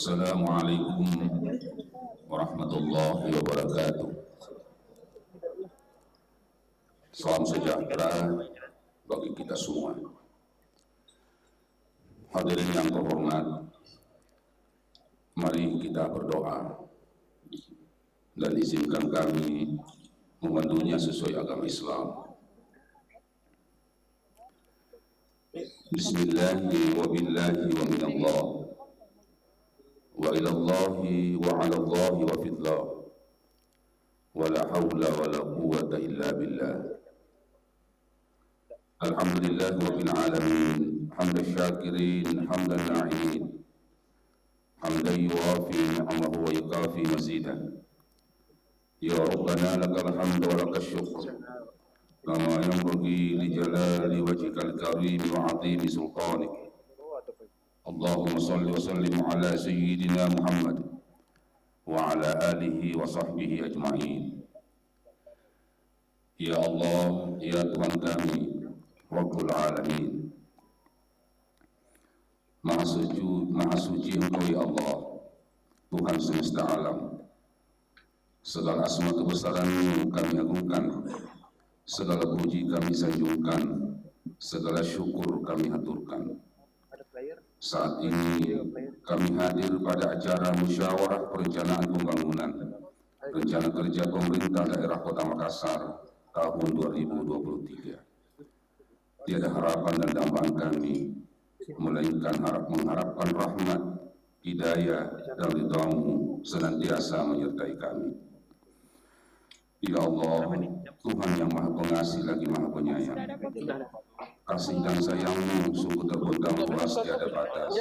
Assalamualaikum warahmatullahi wabarakatuh. Salam sejahtera bagi kita semua. Hadirin yang terhormat, mari kita berdoa dan izinkan kami membantunya sesuai agama Islam. Bismillahi wa billahi wa minallah wa ilallahi wa alallahi wa fillah wa la hawla wa la quwwata illa billah. Alhamdulillah rabbil alamin, hamdan syakirin, hamdan na'imin, hamdan yuwafi ni'amahu wa yukafi mazidah. Ya Rabbana lakal hamdu wa lakal syukr kama yanbaghi li jalali wajhikal karim wa 'azimi sultanik. Allahumma salli wa sallim ala sayyidina Muhammad wa ala alihi wa sahbihi ajma'in. Ya Allah, ya Tuhan kami, Rabbul Alamin, Maha suci Engkau ya Allah, Tuhan semesta alam. Segala asma kebesaran-Mu kami agungkan, segala puji kami sanjungkan, segala syukur kami haturkan. Saat ini kami hadir pada acara musyawarah perencanaan pembangunan rencana kerja pemerintah daerah Kota Makassar tahun 2023. Tiada harapan dan dambaan kami melainkan mengharapkan rahmat, hidayah dan ridha-Mu senantiasa menyertai kami. Ya Allah, Tuhan yang Maha Pengasih lagi Maha Penyayang, kasih dan sayang-Mu sungguh terbentang luas tiada batas.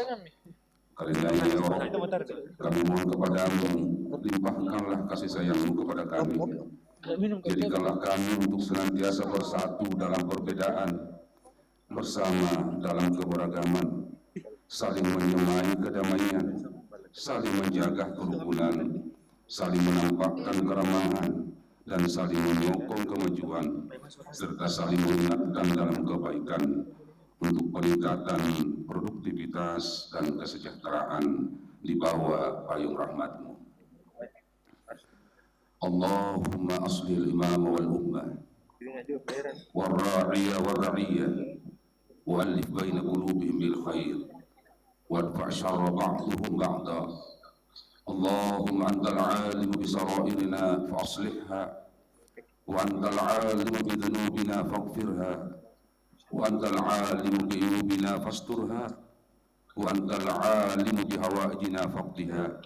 Karenanya ya Allah, kami mohon kepada-Mu, limpahkanlah kasih sayang-Mu kepada kami. Jadikanlah kami untuk senantiasa bersatu dalam perbedaan, bersama dalam keberagaman, saling menyemai kedamaian, saling menjaga kerukunan, saling menampakkan keramahan, dan saling menyokong kemajuan, serta saling mengingatkan dalam kebaikan untuk peningkatan produktivitas dan kesejahteraan di bawah payung rahmat-Mu. Allahumma aslil imam wal ummah wal ra'iya wal ra'iyah wa alif baina qulubihim bil khair wadfa' syarra ba'dhum ba'da. Allahumma antal alimu bi sarairina fa aslihha wa antal alimu bi dhunubina faghfirha wa antal alimu bi uyubina fasturha wa antal alimu bi hawaijina faqdiha.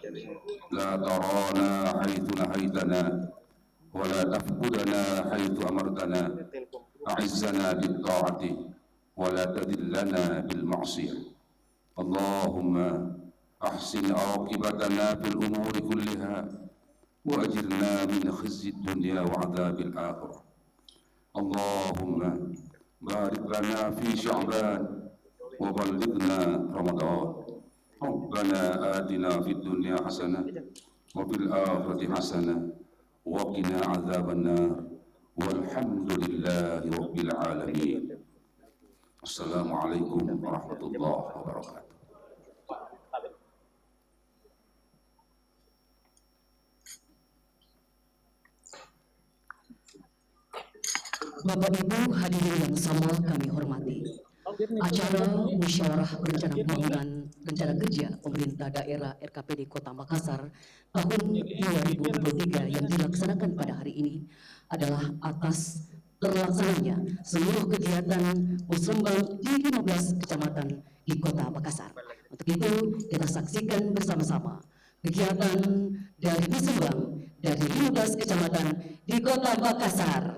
La tarana haitsu nahaitana wa la tafqudana haitsu amartana. A'izzana bit ta'ati wa la tadillana bil ma'siyah. Allahumma ahsin aqibatana fil umuri kulliha wa ajirna min khizyi dunya wa adzabil akhirah. Allahumma barik lana fi sya'ban wa ballighna ramadan. Rabbana atina fid dunya hasanah wa fil akhirati hasanah wa qina adzaban nar. Walhamdulillahi rabbil alamin. Assalamualaikum warahmatullahi wabarakatuh. Bapak Ibu hadirin yang sama kami hormati, acara musyawarah perencanaan pembangunan rencana kerja pemerintah daerah RKPD Kota Makassar tahun 2023 yang dilaksanakan pada hari ini adalah atas terlaksananya seluruh kegiatan musrembang di 15 kecamatan di Kota Makassar. Untuk itu kita saksikan bersama-sama kegiatan dari musrembang dari 15 kecamatan di Kota Makassar.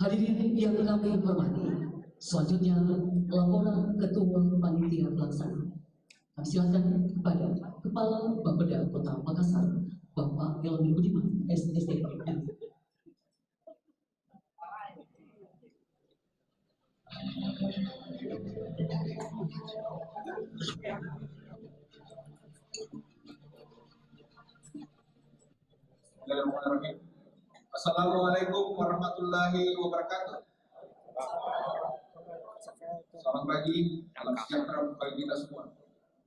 Hadirin yang kami hormati, selanjutnya laporan Ketua Panitia Pelaksana. Kami silakan kepada Kepala Bapeda Kota Makassar, Bapak Helmi Budiman, SSTP. Assalamualaikum warahmatullahi wabarakatuh. Selamat pagi, salam sejahtera bagi kita semua.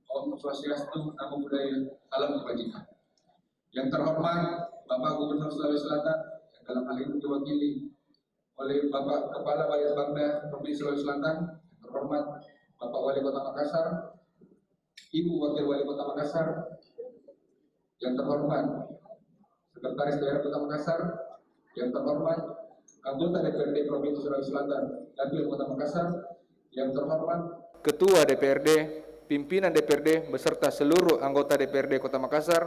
Om Swastiastu, Namo Buddhaya, salam kebajikan. Yang terhormat Bapak Gubernur Sulawesi Selatan, yang dalam hal ini diwakili oleh Bapak Kepala Balai Bangda Provinsi Sulawesi Selatan, yang terhormat Bapak Wali Kota Makassar, Ibu Wakil Wali Kota Makassar, yang terhormat Sekretaris Daerah Kota Makassar, yang terhormat anggota DPRD Provinsi Sulawesi Selatan, Dapil Kota Makassar, yang terhormat Ketua DPRD, pimpinan DPRD beserta seluruh anggota DPRD Kota Makassar,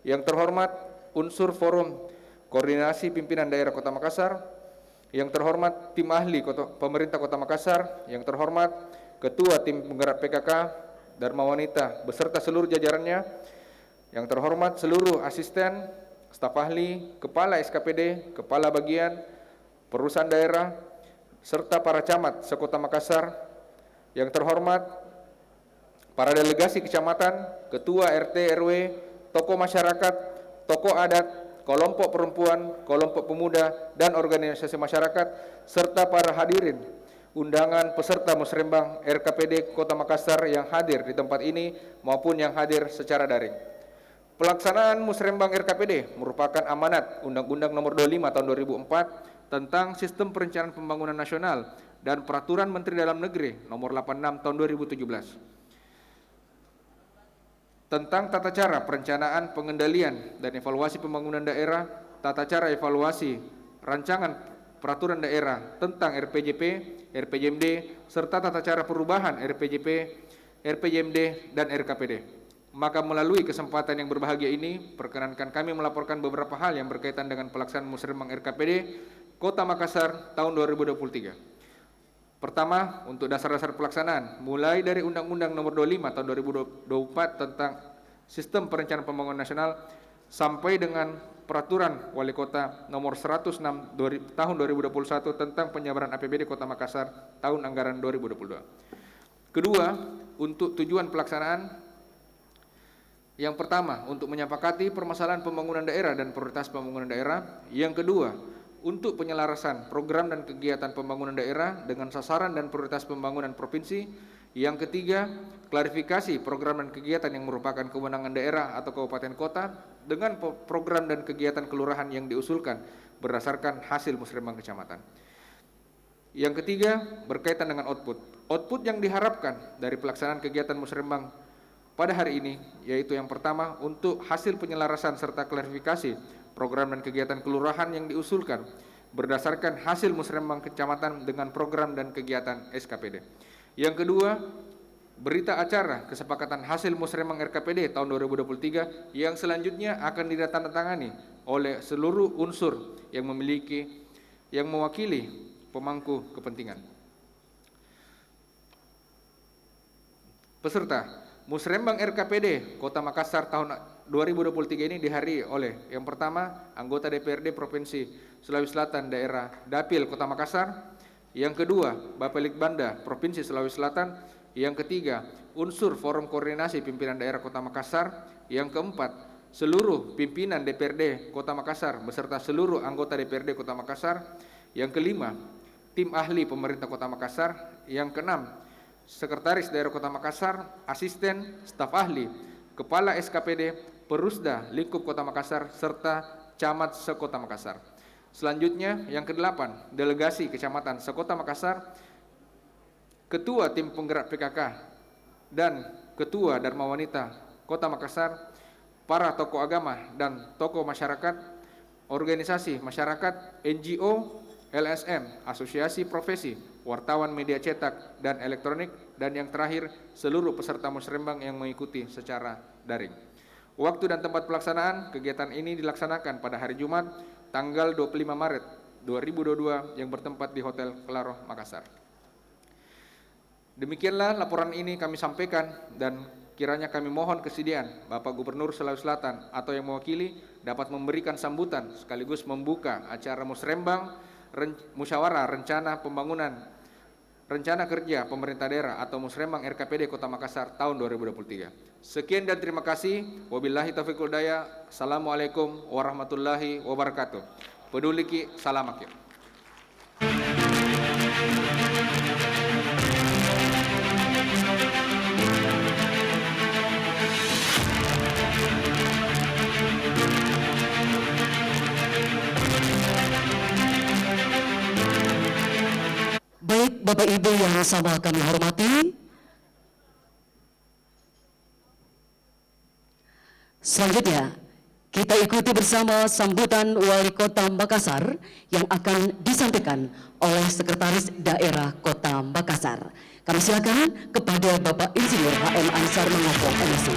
yang terhormat unsur forum koordinasi pimpinan daerah Kota Makassar, yang terhormat tim ahli pemerintah Kota Makassar, yang terhormat Ketua Tim Penggerak PKK Dharma Wanita beserta seluruh jajarannya, yang terhormat seluruh asisten, staf ahli, kepala SKPD, kepala bagian, perusahaan daerah, serta para camat sekota Makassar, yang terhormat para delegasi kecamatan, ketua RT RW, tokoh masyarakat, tokoh adat, kelompok perempuan, kelompok pemuda, dan organisasi masyarakat, serta para hadirin undangan peserta musrembang RKPD Kota Makassar yang hadir di tempat ini maupun yang hadir secara daring. Pelaksanaan musrembang RKPD merupakan amanat Undang-Undang Nomor 25 Tahun 2004 tentang Sistem Perencanaan Pembangunan Nasional dan Peraturan Menteri Dalam Negeri Nomor 86 Tahun 2017 tentang tata cara perencanaan, pengendalian, dan evaluasi pembangunan daerah, tata cara evaluasi rancangan peraturan daerah tentang RPJP, RPJMD, serta tata cara perubahan RPJP, RPJMD, dan RKPD. Maka melalui kesempatan yang berbahagia ini, perkenankan kami melaporkan beberapa hal yang berkaitan dengan pelaksanaan musrembang RKPD Kota Makassar tahun 2023. Pertama, untuk dasar-dasar pelaksanaan, mulai dari Undang-Undang Nomor 25 Tahun 2024 tentang Sistem Perencanaan Pembangunan Nasional sampai dengan Peraturan Wali Kota Nomor 106 Tahun 2021 tentang penyabaran APBD Kota Makassar tahun anggaran 2022. Kedua, untuk tujuan pelaksanaan, yang pertama, untuk menyepakati permasalahan pembangunan daerah dan prioritas pembangunan daerah. Yang kedua, untuk penyelarasan program dan kegiatan pembangunan daerah dengan sasaran dan prioritas pembangunan provinsi. Yang ketiga, klarifikasi program dan kegiatan yang merupakan kewenangan daerah atau kabupaten kota dengan program dan kegiatan kelurahan yang diusulkan berdasarkan hasil musrembang kecamatan. Yang ketiga, berkaitan dengan output. Output yang diharapkan dari pelaksanaan kegiatan musrembang pada hari ini, yaitu yang pertama, untuk hasil penyelarasan serta klarifikasi program dan kegiatan kelurahan yang diusulkan berdasarkan hasil musrembang kecamatan dengan program dan kegiatan SKPD. Yang kedua, berita acara kesepakatan hasil musrembang RKPD tahun 2023 yang selanjutnya akan ditandatangani oleh seluruh unsur yang mewakili pemangku kepentingan. Peserta musrembang RKPD Kota Makassar tahun 2023 ini dihadiri oleh yang pertama, anggota DPRD Provinsi Sulawesi Selatan daerah Dapil Kota Makassar. Yang kedua, Bapellik Banda Provinsi Sulawesi Selatan. Yang ketiga, unsur Forum Koordinasi Pimpinan Daerah Kota Makassar. Yang keempat, seluruh pimpinan DPRD Kota Makassar beserta seluruh anggota DPRD Kota Makassar. Yang kelima, tim ahli pemerintah Kota Makassar. Yang keenam, Sekretaris Daerah Kota Makassar, asisten, staf ahli, kepala SKPD, Perusda Lingkup Kota Makassar, serta camat sekota Makassar. Selanjutnya, yang kedelapan, delegasi kecamatan sekota Makassar, ketua tim penggerak PKK, dan ketua Dharma Wanita Kota Makassar, para tokoh agama dan tokoh masyarakat, organisasi masyarakat, NGO, LSM, asosiasi profesi, wartawan media cetak dan elektronik, dan yang terakhir, seluruh peserta musrembang yang mengikuti secara daring. Waktu dan tempat pelaksanaan kegiatan ini dilaksanakan pada hari Jumat, tanggal 25 Maret 2022 yang bertempat di Hotel Claro, Makassar. Demikianlah laporan ini kami sampaikan dan kiranya kami mohon kesediaan Bapak Gubernur Sulawesi Selatan atau yang mewakili dapat memberikan sambutan sekaligus membuka acara musrembang musyawarah rencana pembangunan rencana kerja pemerintah daerah atau musrembang RKPD Kota Makassar tahun 2023. Sekian dan terima kasih. Wabillahi taufiq wal hidayah. Assalamualaikum warahmatullahi wabarakatuh. Peduliki salamak ya. Baik Bapak Ibu yang sama kami hormati, selanjutnya kita ikuti bersama sambutan Wali Kota Makassar yang akan disampaikan oleh Sekretaris Daerah Kota Makassar. Kami silakan kepada Bapak Insinyur HM Ansar Mangoko, MSc.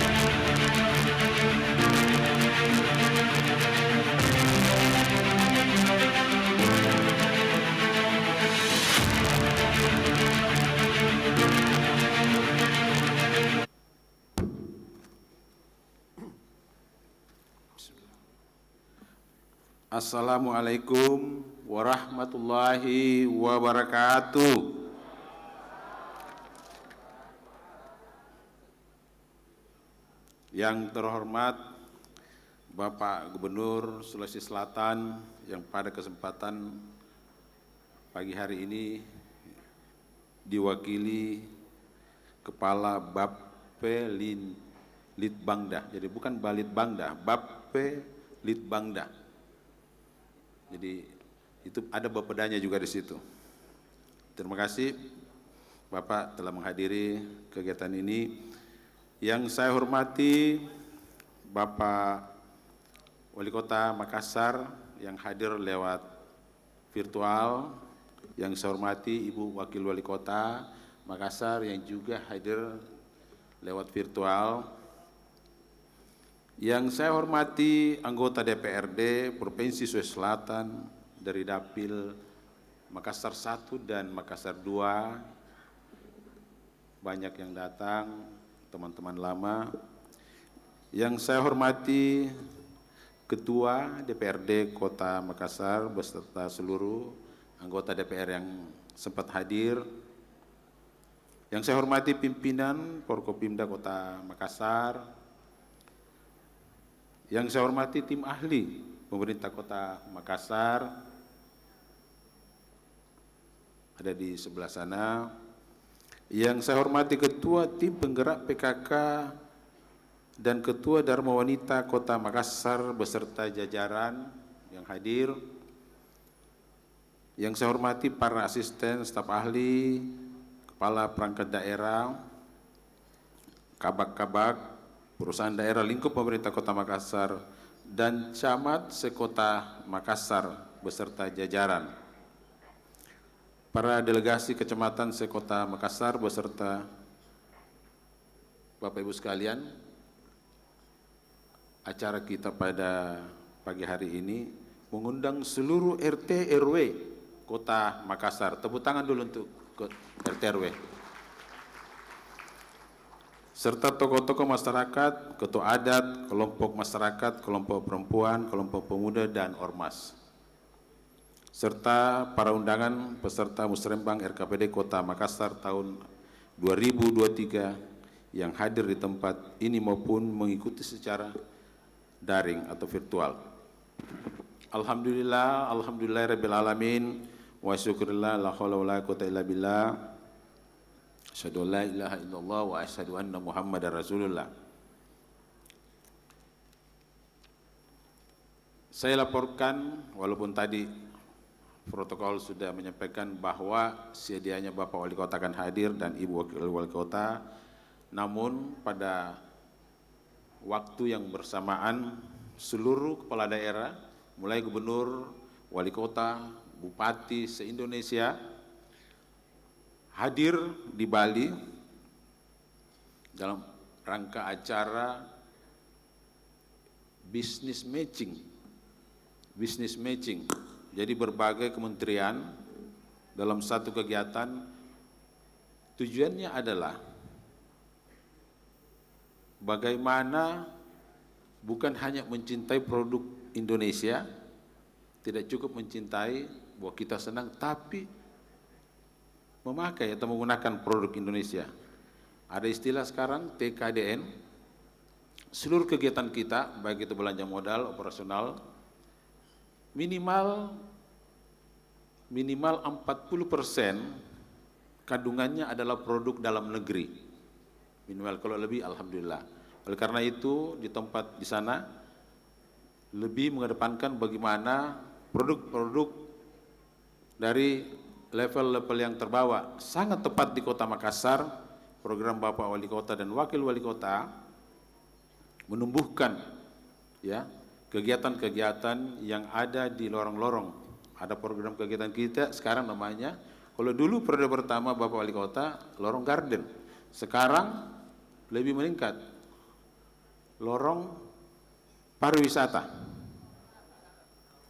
Assalamualaikum warahmatullahi wabarakatuh. Yang terhormat Bapak Gubernur Sulawesi Selatan yang pada kesempatan pagi hari ini diwakili Kepala Bapelitbangda. Jadi bukan Balitbangda, Bapelitbangda. Jadi itu ada bapedanya juga di situ. Terima kasih Bapak telah menghadiri kegiatan ini. Yang saya hormati Bapak Wali Kota Makassar yang hadir lewat virtual. Yang saya hormati Ibu Wakil Wali Kota Makassar yang juga hadir lewat virtual. Yang saya hormati anggota DPRD Provinsi Sulawesi Selatan dari Dapil Makassar 1 dan Makassar 2, banyak yang datang, teman-teman lama. Yang saya hormati Ketua DPRD Kota Makassar beserta seluruh anggota DPR yang sempat hadir. Yang saya hormati pimpinan Forkopimda Kota Makassar. Yang saya hormati tim ahli pemerintah Kota Makassar, ada di sebelah sana. Yang saya hormati Ketua Tim Penggerak PKK dan Ketua Dharma Wanita Kota Makassar beserta jajaran yang hadir. Yang saya hormati para asisten, staf ahli, kepala perangkat daerah, kabak-kabak, perusahaan daerah lingkup pemerintah Kota Makassar, dan camat sekota Makassar beserta jajaran. Para delegasi kecamatan sekota Makassar beserta Bapak Ibu sekalian, acara kita pada pagi hari ini mengundang seluruh RT RW Kota Makassar. Tepuk tangan dulu untuk RT RW. Serta tokoh-tokoh masyarakat, ketua adat, kelompok masyarakat, kelompok perempuan, kelompok pemuda, dan ormas. Serta para undangan peserta musrembang RKPD Kota Makassar tahun 2023 yang hadir di tempat ini maupun mengikuti secara daring atau virtual. Alhamdulillah, alhamdulillahirabbil alamin, wa syukurillah la haula wala quwwata illa billah. Asyhadu an la ilaha illallah wa asyhadu anna Muhammadar Rasulullah. Saya laporkan, walaupun tadi protokol sudah menyampaikan bahwa sedianya Bapak Wali Kota akan hadir dan Ibu Wakil Wali Kota, namun pada waktu yang bersamaan seluruh kepala daerah, mulai gubernur, wali kota, bupati se-Indonesia hadir di Bali dalam rangka acara business matching Jadi berbagai kementerian dalam satu kegiatan tujuannya adalah bagaimana bukan hanya mencintai produk Indonesia, tidak cukup mencintai bahwa kita senang, tapi memakai atau menggunakan produk Indonesia. Ada istilah sekarang TKDN, seluruh kegiatan kita, baik itu belanja modal, operasional, minimal 40% kandungannya adalah produk dalam negeri. Minimal, kalau lebih alhamdulillah. Oleh karena itu di tempat di sana lebih mengedepankan bagaimana produk-produk dari level-level yang terbawa. Sangat tepat di Kota Makassar, program Bapak Wali Kota dan Wakil Wali Kota menumbuhkan ya kegiatan-kegiatan yang ada di lorong-lorong. Ada program kegiatan kita sekarang namanya, kalau dulu periode pertama Bapak Wali Kota lorong garden, sekarang lebih meningkat lorong pariwisata,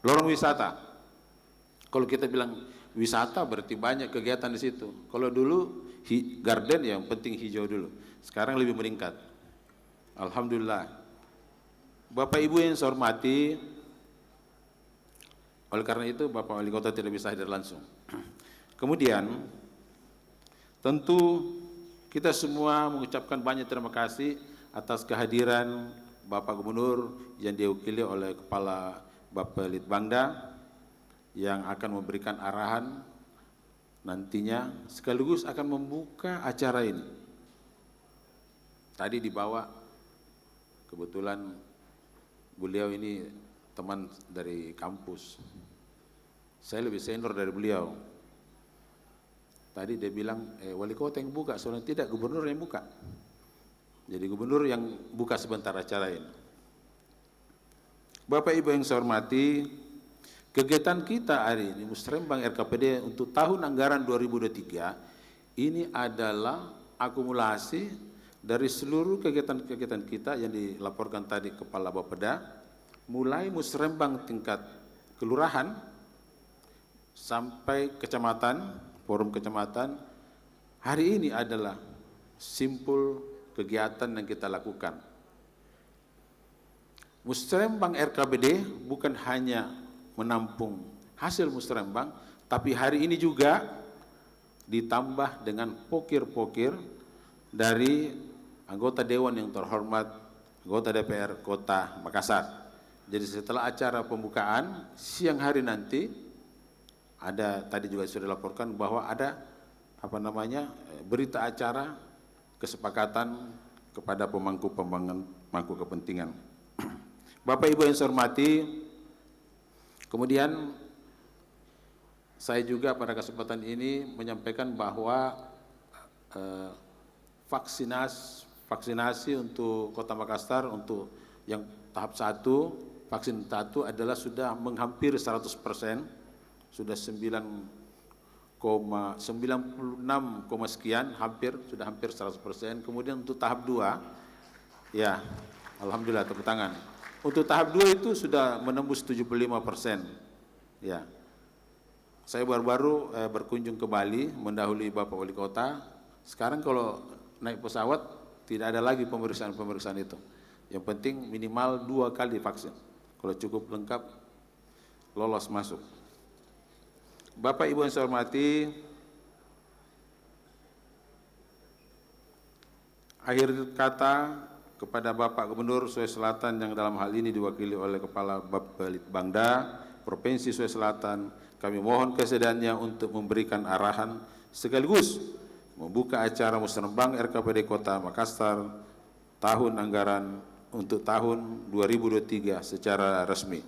lorong wisata. Kalau kita bilang wisata berarti banyak kegiatan di situ. Kalau dulu garden yang penting hijau dulu, sekarang lebih meningkat. Alhamdulillah. Bapak Ibu yang saya hormati, oleh karena itu Bapak Wali Kota tidak bisa hadir langsung. Kemudian tentu kita semua mengucapkan banyak terima kasih atas kehadiran Bapak Gubernur yang diwakili oleh Kepala Bapelitbangda yang akan memberikan arahan nantinya sekaligus akan membuka acara ini. Tadi dibawa, kebetulan beliau ini teman dari kampus. Saya lebih senior dari beliau. Tadi dia bilang, wali kota yang buka, soalnya tidak, gubernur yang buka. Jadi gubernur yang buka sebentar acara ini. Bapak Ibu yang saya hormati, kegiatan kita hari ini, Musrembang RKPD untuk tahun anggaran 2023, ini adalah akumulasi dari seluruh kegiatan-kegiatan kita yang dilaporkan tadi Kepala Bapeda, mulai Musrembang tingkat kelurahan sampai kecamatan, forum kecamatan. Hari ini adalah simpul kegiatan yang kita lakukan. Musrembang RKPD bukan hanya menampung hasil musrembang, tapi hari ini juga ditambah dengan pokir-pokir dari anggota Dewan yang terhormat, anggota DPR Kota Makassar. Jadi setelah acara pembukaan, siang hari nanti, ada tadi juga sudah dilaporkan bahwa ada berita acara kesepakatan kepada pemangku kepentingan. Bapak Ibu yang saya hormati, kemudian saya juga pada kesempatan ini menyampaikan bahwa vaksinasi untuk Kota Makassar untuk yang tahap 1, vaksin 1 adalah sudah menghampiri 100%, sudah 96, sekian, sudah hampir 100%. Kemudian untuk tahap 2, ya alhamdulillah, tepuk tangan. Untuk tahap 2 itu sudah menembus 75%. Ya. Saya baru-baru berkunjung ke Bali, mendahului Bapak Wali Kota. Sekarang kalau naik pesawat tidak ada lagi pemeriksaan itu. Yang penting minimal 2 kali vaksin. Kalau cukup lengkap, lolos masuk. Bapak Ibu yang saya hormati, akhir kata kepada Bapak Gubernur Sulawesi Selatan yang dalam hal ini diwakili oleh Kepala Bapelitbangda Provinsi Sulawesi Selatan, kami mohon kesediaannya untuk memberikan arahan sekaligus membuka acara Musrembang RKPD Kota Makassar tahun anggaran untuk tahun 2023 secara resmi.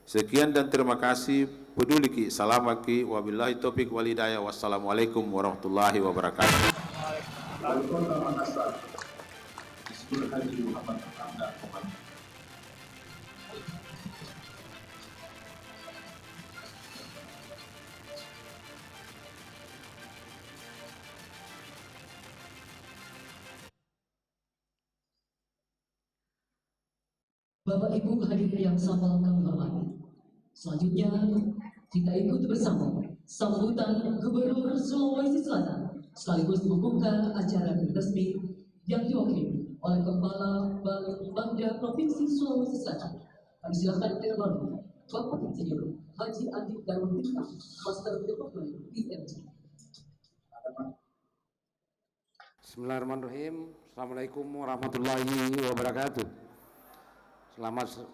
Sekian dan terima kasih. Peduliki, salamaki, wabillahi taufiq wal hidayah, wassalamualaikum warahmatullahi wabarakatuh. Bapak Ibu hadirin yang sama kami hormati. Selanjutnya Kita ikuti bersama sambutan Gubernur Sulawesi Selatan sekaligus membuka acara resmi yang diwakili oleh Kepala Bangda Provinsi Sulawesi Selatan. Kami silakan terhormat Bapak Insinyur Haji Andi Darwin Bintang, Master Departemen IMG. Bismillahirrahmanirrahim. Assalamualaikum warahmatullahi wabarakatuh. Selamat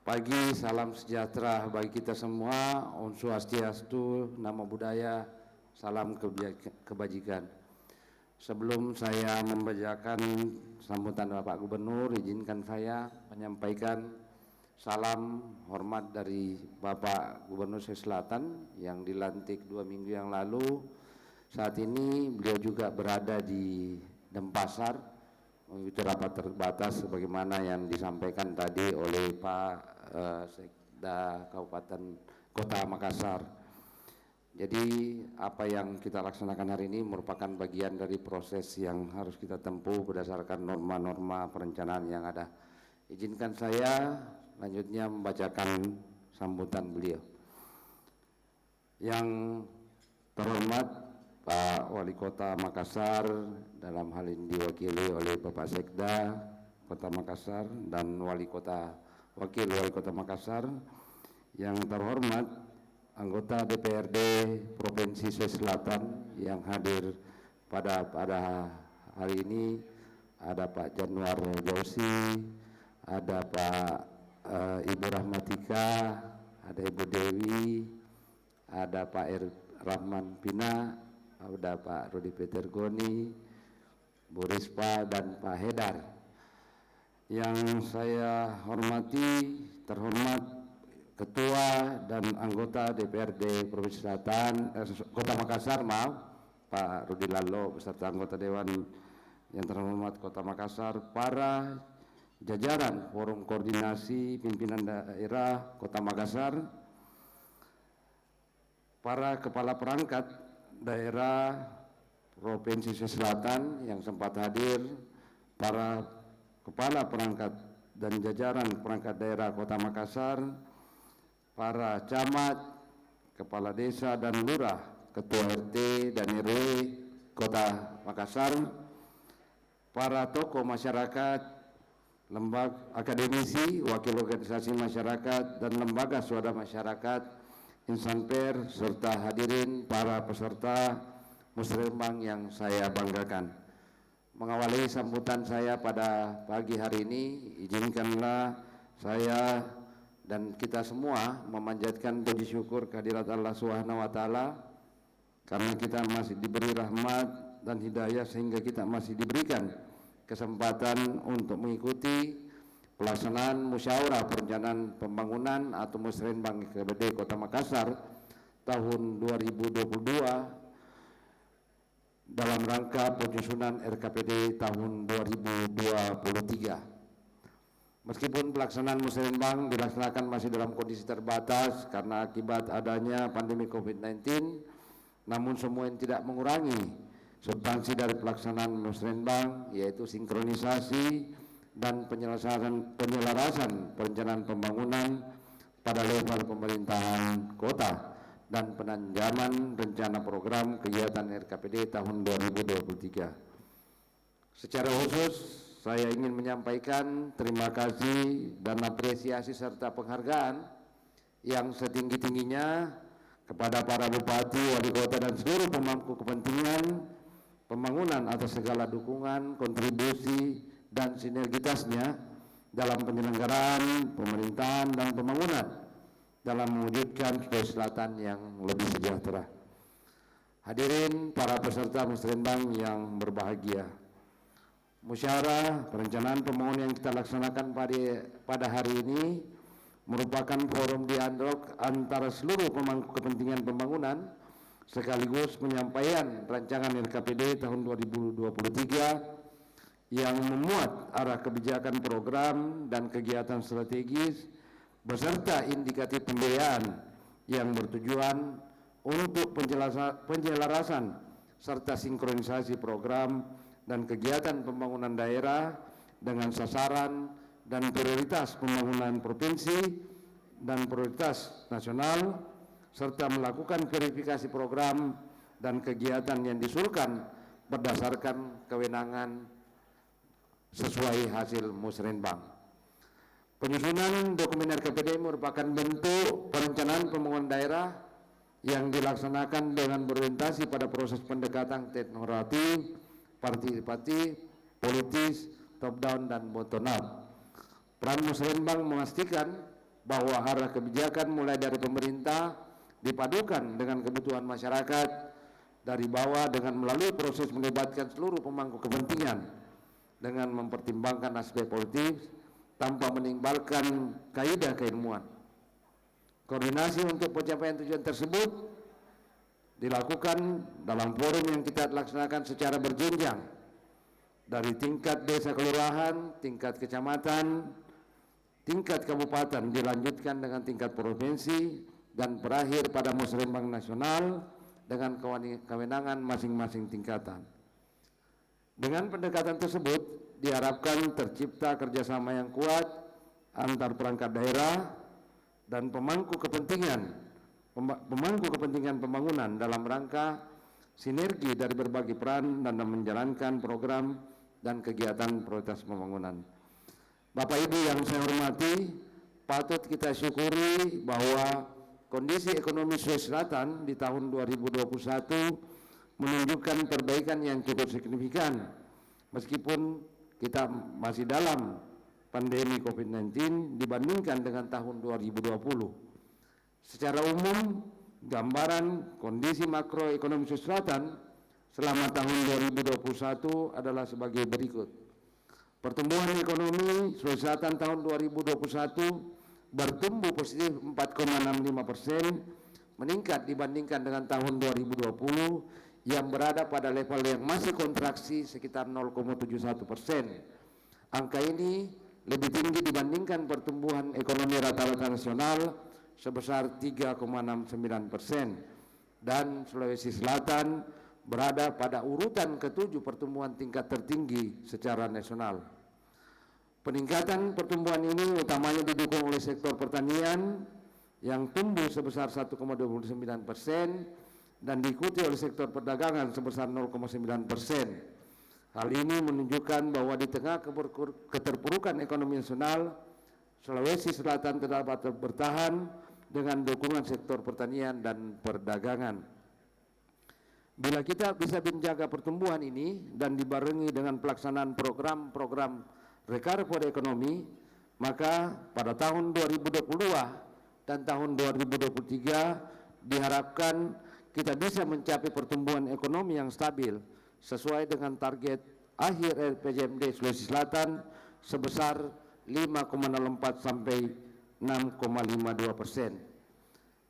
pagi, salam sejahtera bagi kita semua. Om Swastiastu, Namo Buddhaya, salam kebajikan. Sebelum saya membacakan sambutan Bapak Gubernur, izinkan saya menyampaikan salam hormat dari Bapak Gubernur Sulawesi Selatan yang dilantik 2 minggu yang lalu. Saat ini beliau juga berada di Denpasar mengikuti rapat terbatas sebagaimana yang disampaikan tadi oleh Pak Sekda Kabupaten Kota Makassar. Jadi apa yang kita laksanakan hari ini merupakan bagian dari proses yang harus kita tempuh berdasarkan norma-norma perencanaan yang ada. Izinkan saya lanjutnya membacakan sambutan beliau. Yang terhormat Pak Wali Kota Makassar, dalam hal ini diwakili oleh Bapak Sekda Kota Makassar dan Wakil Wali Kota Makassar. Yang terhormat anggota DPRD Provinsi Sulawesi Selatan yang hadir pada hari ini, ada Pak Januar Jausi, ada Pak Ibu Rahmatika, ada Ibu Dewi, ada Pak Rahman Pina, ada Pak Rudi Petergoni, Bu Rispa, dan Pak Hedar. Yang saya hormati, terhormat Ketua dan anggota DPRD Provinsi Selatan, Kota Makassar, Pak Rudi Lalo beserta anggota Dewan yang terhormat Kota Makassar, para jajaran Forum Koordinasi Pimpinan Daerah Kota Makassar, para kepala perangkat daerah Provinsi Sulawesi Selatan yang sempat hadir, para kepala perangkat dan jajaran perangkat daerah Kota Makassar, para camat, kepala desa dan lurah, ketua RT dan RW Kota Makassar, para tokoh masyarakat, lembaga akademisi, wakil organisasi masyarakat dan lembaga swadaya masyarakat, insan pers, serta hadirin para peserta musrembang yang saya banggakan. Mengawali sambutan saya pada pagi hari ini, izinkanlah saya dan kita semua memanjatkan puji syukur kehadirat Allah Subhanahu wa taala karena kita masih diberi rahmat dan hidayah sehingga kita masih diberikan kesempatan untuk mengikuti pelaksanaan musyawarah perencanaan pembangunan atau musrenbang RKPD Kota Makassar tahun 2022 dalam rangka penyusunan RKPD tahun 2023. Meskipun pelaksanaan musrenbang dilaksanakan masih dalam kondisi terbatas karena akibat adanya pandemi COVID-19, namun semua yang tidak mengurangi substansi dari pelaksanaan musrenbang, yaitu sinkronisasi dan penyelarasan perencanaan pembangunan pada level pemerintahan kota dan penanjaman rencana program kegiatan RKPD tahun 2023. Secara khusus saya ingin menyampaikan terima kasih dan apresiasi serta penghargaan yang setinggi-tingginya kepada para bupati, wali kota dan seluruh pemangku kepentingan pembangunan atas segala dukungan, kontribusi dan sinergitasnya dalam penyelenggaraan pemerintahan dan pembangunan dalam mewujudkan Sulawesi Selatan yang lebih sejahtera. Hadirin para peserta musrenbang yang berbahagia, musyawarah perencanaan pembangunan yang kita laksanakan pada hari ini merupakan forum dialog antara seluruh pemangku kepentingan pembangunan sekaligus penyampaian rancangan RKPD tahun 2023 yang memuat arah kebijakan program dan kegiatan strategis beserta indikatif pembiayaan yang bertujuan untuk penjelarasan serta sinkronisasi program dan kegiatan pembangunan daerah dengan sasaran dan prioritas pembangunan provinsi dan prioritas nasional serta melakukan verifikasi program dan kegiatan yang diusulkan berdasarkan kewenangan sesuai hasil musrenbang. Penyusunan dokumen RKPD merupakan bentuk perencanaan pembangunan daerah yang dilaksanakan dengan berorientasi pada proses pendekatan teknokratik, partisipatif, politis, top down dan bottom up. Peran musrenbang memastikan bahwa arah kebijakan mulai dari pemerintah dipadukan dengan kebutuhan masyarakat dari bawah dengan melalui proses melibatkan seluruh pemangku kepentingan dengan mempertimbangkan aspek politik tanpa meninggalkan kaidah keilmuan. Koordinasi untuk pencapaian tujuan tersebut dilakukan dalam forum yang kita laksanakan secara berjenjang dari tingkat desa kelurahan, tingkat kecamatan, tingkat kabupaten, dilanjutkan dengan tingkat provinsi dan berakhir pada musrenbang nasional dengan kewenangan masing-masing tingkatan. Dengan pendekatan tersebut diharapkan tercipta kerjasama yang kuat antar perangkat daerah dan pemangku kepentingan pembangunan dalam rangka sinergi dari berbagai peran dan menjalankan program dan kegiatan prioritas pembangunan. Bapak Ibu yang saya hormati, patut kita syukuri bahwa kondisi ekonomi Sulawesi Selatan di tahun 2021 menunjukkan perbaikan yang cukup signifikan meskipun kita masih dalam pandemi COVID-19 dibandingkan dengan tahun 2020. Secara umum, gambaran kondisi makroekonomi Sulawesi Selatan selama tahun 2021 adalah sebagai berikut. Pertumbuhan ekonomi Sulawesi Selatan tahun 2021 bertumbuh positif 4,65%, meningkat dibandingkan dengan tahun 2020 yang berada pada level yang masih kontraksi sekitar 0,71%. Angka ini lebih tinggi dibandingkan pertumbuhan ekonomi rata-rata nasional sebesar 3,69%, dan Sulawesi Selatan berada pada urutan ke-7 pertumbuhan tingkat tertinggi secara nasional. Peningkatan pertumbuhan ini utamanya didukung oleh sektor pertanian yang tumbuh sebesar 1,29% dan diikuti oleh sektor perdagangan sebesar 0,9%. Hal ini menunjukkan bahwa di tengah keterpurukan ekonomi nasional, Sulawesi Selatan dapat bertahan dengan dukungan sektor pertanian dan perdagangan. Bila kita bisa menjaga pertumbuhan ini dan dibarengi dengan pelaksanaan program-program recovery ekonomi, maka pada tahun 2022 dan tahun 2023 diharapkan kita bisa mencapai pertumbuhan ekonomi yang stabil sesuai dengan target akhir RPJMD Sulawesi Selatan sebesar 5,04 sampai 6,52%.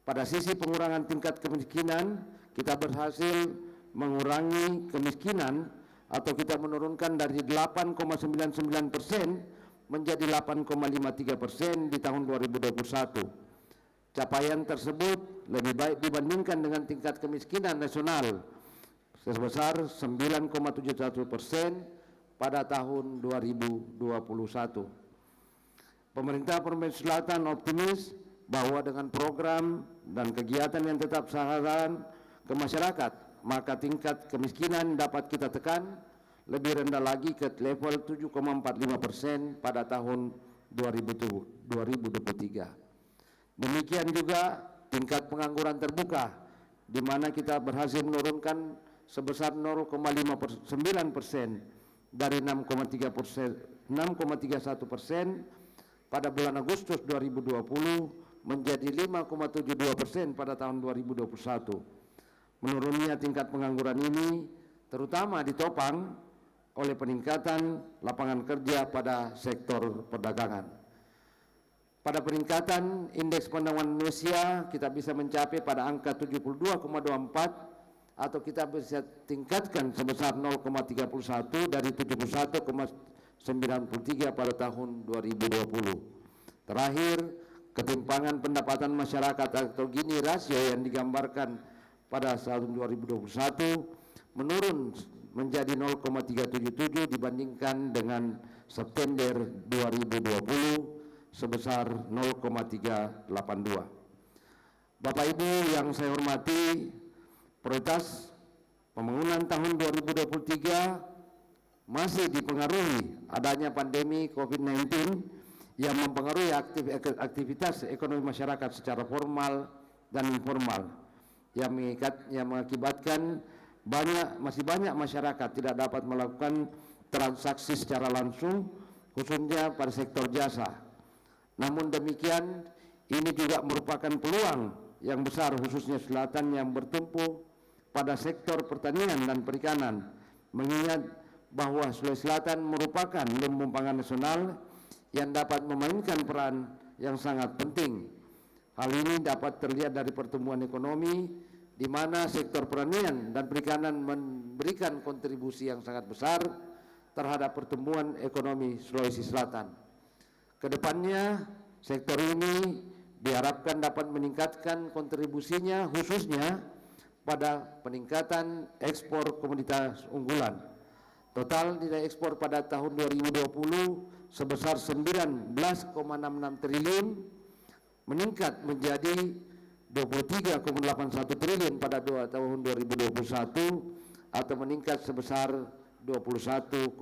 Pada sisi pengurangan tingkat kemiskinan, kita berhasil mengurangi kemiskinan atau kita menurunkan dari 8,99% menjadi 8,53% di tahun 2021. Capaian tersebut lebih baik dibandingkan dengan tingkat kemiskinan nasional sebesar 9,71% pada tahun 2021. Pemerintah Provinsi Selatan optimis bahwa dengan program dan kegiatan yang tetap sasaran ke masyarakat, maka tingkat kemiskinan dapat kita tekan lebih rendah lagi ke level 7,45% pada tahun 2023. Demikian juga tingkat pengangguran terbuka, di mana kita berhasil menurunkan sebesar 0,59% dari 6,31% pada bulan Agustus 2020 menjadi 5,72% pada tahun 2021. Menurunnya tingkat pengangguran ini terutama ditopang oleh peningkatan lapangan kerja pada sektor perdagangan. Pada peningkatan indeks pembangunan manusia kita bisa mencapai pada angka 72,24 atau kita bisa tingkatkan sebesar 0,31 dari 71,93 pada tahun 2020. Terakhir, ketimpangan pendapatan masyarakat atau Gini rasio yang digambarkan pada tahun 2021 menurun menjadi 0,377 dibandingkan dengan September 2020 sebesar 0,382. Bapak Ibu yang saya hormati, prioritas pembangunan tahun 2023 masih dipengaruhi adanya pandemi COVID-19 yang mempengaruhi aktivitas ekonomi masyarakat secara formal dan informal, yang mengakibatkan masih banyak masyarakat tidak dapat melakukan transaksi secara langsung, khususnya pada sektor jasa. Namun demikian, ini juga merupakan peluang yang besar khususnya selatan yang bertumpu pada sektor pertanian dan perikanan, mengingat bahwa Sulawesi Selatan merupakan lumbung pangan nasional yang dapat memainkan peran yang sangat penting. Hal ini dapat terlihat dari pertumbuhan ekonomi, di mana sektor pertanian dan perikanan memberikan kontribusi yang sangat besar terhadap pertumbuhan ekonomi Sulawesi Selatan. Kedepannya, sektor ini diharapkan dapat meningkatkan kontribusinya khususnya pada peningkatan ekspor komoditas unggulan. Total nilai ekspor pada tahun 2020 sebesar 19,66 triliun, meningkat menjadi 23,81 triliun pada tahun 2021 atau meningkat sebesar 21,15%.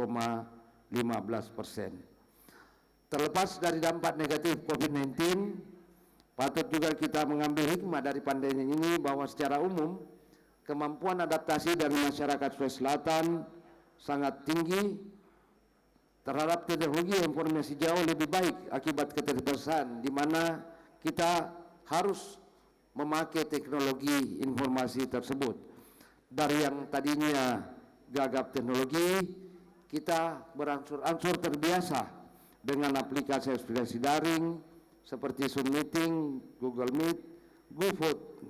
Terlepas dari dampak negatif COVID-19, patut juga kita mengambil hikmah dari pandemi ini bahwa secara umum kemampuan adaptasi dari masyarakat Sulawesi Selatan sangat tinggi terhadap teknologi informasi jauh lebih baik akibat keterbatasan, di mana kita harus memakai teknologi informasi tersebut. Dari yang tadinya gagap teknologi, kita berangsur-angsur terbiasa dengan aplikasi daring seperti Zoom Meeting, Google Meet,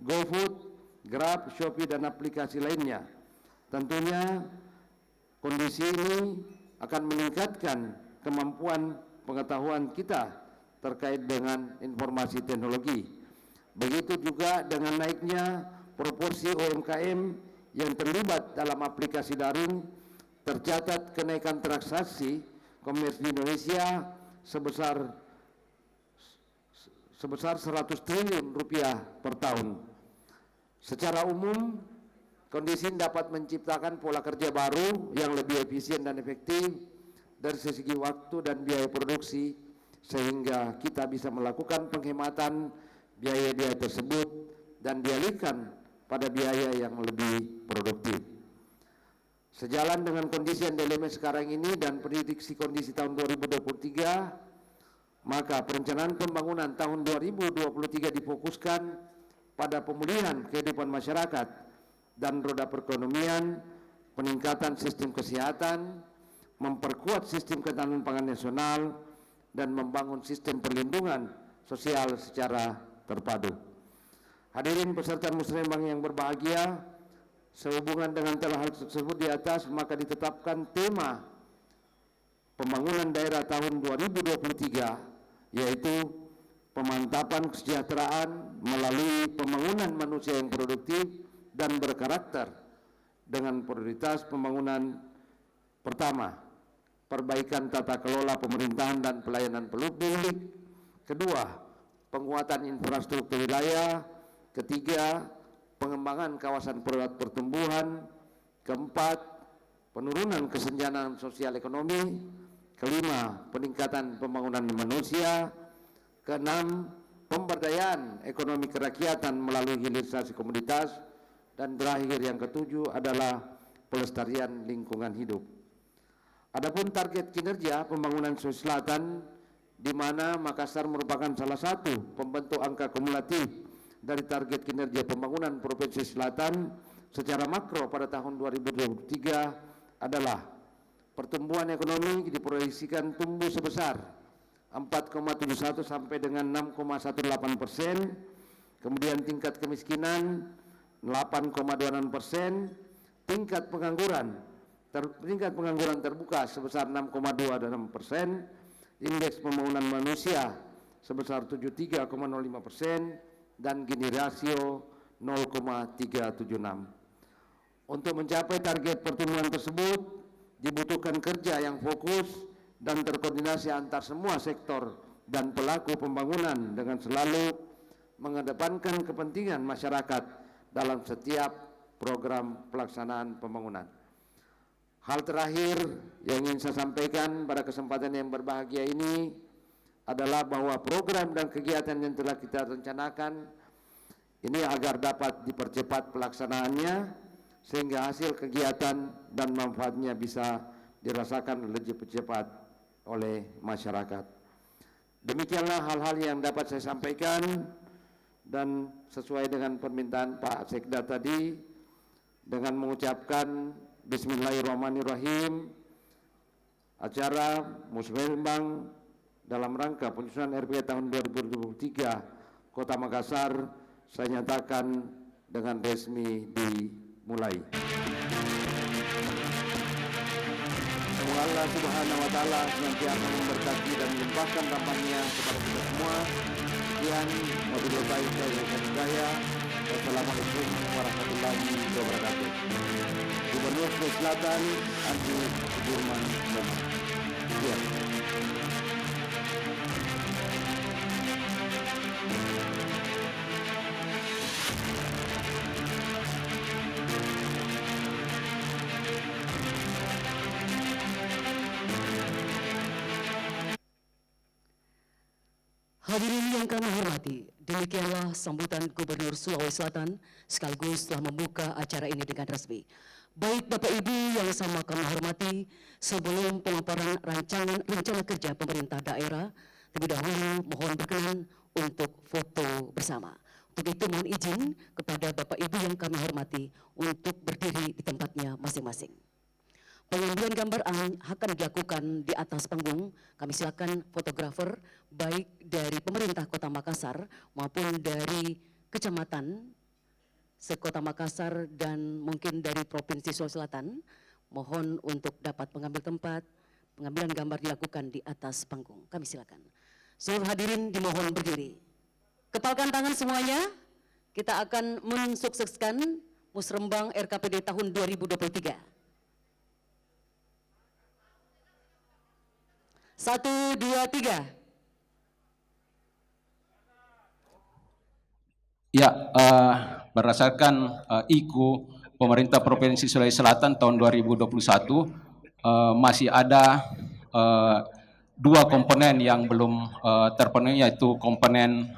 GoFood, Grab, Shopee, dan aplikasi lainnya. Tentunya kondisi ini akan meningkatkan kemampuan pengetahuan kita terkait dengan informasi teknologi. Begitu juga dengan naiknya proporsi UMKM yang terlibat dalam aplikasi daring, tercatat kenaikan transaksi komersi di Indonesia sebesar 100 triliun rupiah per tahun. Secara umum, kondisi ini dapat menciptakan pola kerja baru yang lebih efisien dan efektif dari segi waktu dan biaya produksi, sehingga kita bisa melakukan penghematan biaya-biaya tersebut dan dialihkan pada biaya yang lebih produktif. Sejalan dengan kondisi yang dilema sekarang ini dan prediksi kondisi tahun 2023, maka perencanaan pembangunan tahun 2023 difokuskan pada pemulihan kehidupan masyarakat dan roda perekonomian, peningkatan sistem kesehatan, memperkuat sistem ketahanan pangan nasional, dan membangun sistem perlindungan sosial secara terpadu. Hadirin peserta muslimin yang berbahagia, sehubungan dengan hal tersebut di atas, maka ditetapkan tema pembangunan daerah tahun 2023, yaitu pemantapan kesejahteraan melalui pembangunan manusia yang produktif dan berkarakter, dengan prioritas pembangunan pertama, perbaikan tata kelola pemerintahan dan pelayanan publik; kedua, penguatan infrastruktur wilayah; ketiga, pengembangan kawasan pertumbuhan; keempat, penurunan kesenjangan sosial ekonomi; kelima, peningkatan pembangunan manusia; keenam, pemberdayaan ekonomi kerakyatan melalui hilirisasi komoditas; dan terakhir yang ketujuh adalah pelestarian lingkungan hidup. Adapun target kinerja pembangunan Sulawesi Selatan, di mana Makassar merupakan salah satu pembentuk angka kumulatif dari target kinerja pembangunan Provinsi Selatan secara makro pada tahun 2023 adalah pertumbuhan ekonomi diproyeksikan tumbuh sebesar 4,71 sampai dengan 6,18%, kemudian tingkat kemiskinan 8,26%, tingkat pengangguran terbuka sebesar 6,26%, indeks pembangunan manusia sebesar 73,05%, dan Gini rasio 0,376. Untuk mencapai target pertumbuhan tersebut dibutuhkan kerja yang fokus dan terkoordinasi antar semua sektor dan pelaku pembangunan dengan selalu mengedepankan kepentingan masyarakat dalam setiap program pelaksanaan pembangunan. Hal terakhir yang ingin saya sampaikan pada kesempatan yang berbahagia ini adalah bahwa program dan kegiatan yang telah kita rencanakan ini agar dapat dipercepat pelaksanaannya sehingga hasil kegiatan dan manfaatnya bisa dirasakan lebih cepat oleh masyarakat. Demikianlah hal-hal yang dapat saya sampaikan, dan sesuai dengan permintaan Pak Sekda tadi, dengan mengucapkan Bismillahirrahmanirrahim, acara musyawarah dalam rangka penyusunan RPJ tahun 2023 Kota Makassar saya nyatakan dengan resmi dimulai. Semoga Allah Subhanahu wa Ta'ala senantiasa memberkati dan melimpahkan rahmat-Nya kepada kita semua. Sekian, wabillahi taufiq wal hidayah. Wassalamualaikum warahmatullahi wabarakatuh. Gubernur Sulawesi Selatan Andi Sudirman Mohamad. Sekian. Hadirin yang kami hormati, demikianlah sambutan Gubernur Sulawesi Selatan sekaligus telah membuka acara ini dengan resmi. Baik Bapak Ibu yang sama kami hormati, sebelum pemaparan rencana kerja pemerintah daerah, terlebih dahulu mohon berkenan untuk foto bersama. Untuk itu mohon izin kepada Bapak Ibu yang kami hormati untuk berdiri di tempatnya masing-masing. Pengambilan gambar akan dilakukan di atas panggung. Kami silakan fotografer baik dari pemerintah Kota Makassar maupun dari kecamatan sekota Makassar dan mungkin dari Provinsi Sulawesi Selatan. Mohon untuk dapat mengambil tempat. Pengambilan gambar dilakukan di atas panggung. Kami silakan. Seluruh hadirin dimohon berdiri. Kepalkan tangan semuanya. Kita akan mensukseskan Musrembang RKPD tahun 2023. 1, 2, 3. Ya, berdasarkan IKU Pemerintah Provinsi Sulawesi Selatan tahun 2021 masih ada dua komponen yang belum terpenuhi, yaitu komponen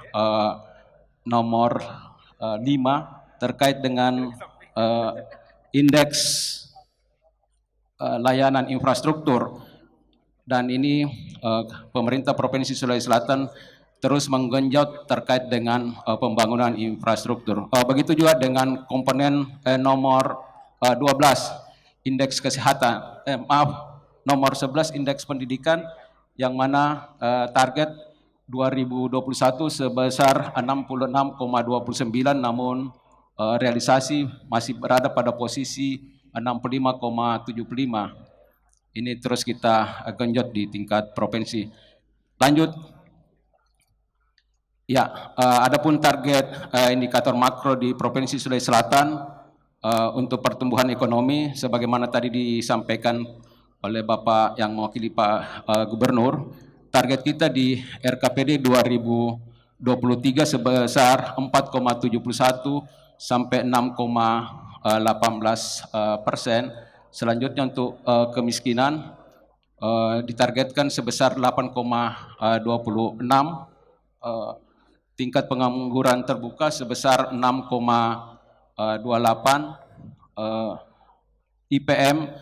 nomor 5 terkait dengan indeks layanan infrastruktur. Dan ini pemerintah Provinsi Sulawesi Selatan terus menggenjot terkait dengan pembangunan infrastruktur. Begitu juga dengan komponen nomor 12 indeks kesehatan, nomor 11 indeks pendidikan, yang mana target 2021 sebesar 66,29, namun realisasi masih berada pada posisi 65,75. Ini terus kita genjot di tingkat provinsi. Lanjut. Ya, adapun target indikator makro di Provinsi Sulawesi Selatan untuk pertumbuhan ekonomi, sebagaimana tadi disampaikan oleh Bapak yang mewakili Pak Gubernur, target kita di RKPD 2023 sebesar 4,71 sampai 6,18%. Selanjutnya untuk kemiskinan ditargetkan sebesar 8,26, tingkat pengangguran terbuka sebesar 6,28, IPM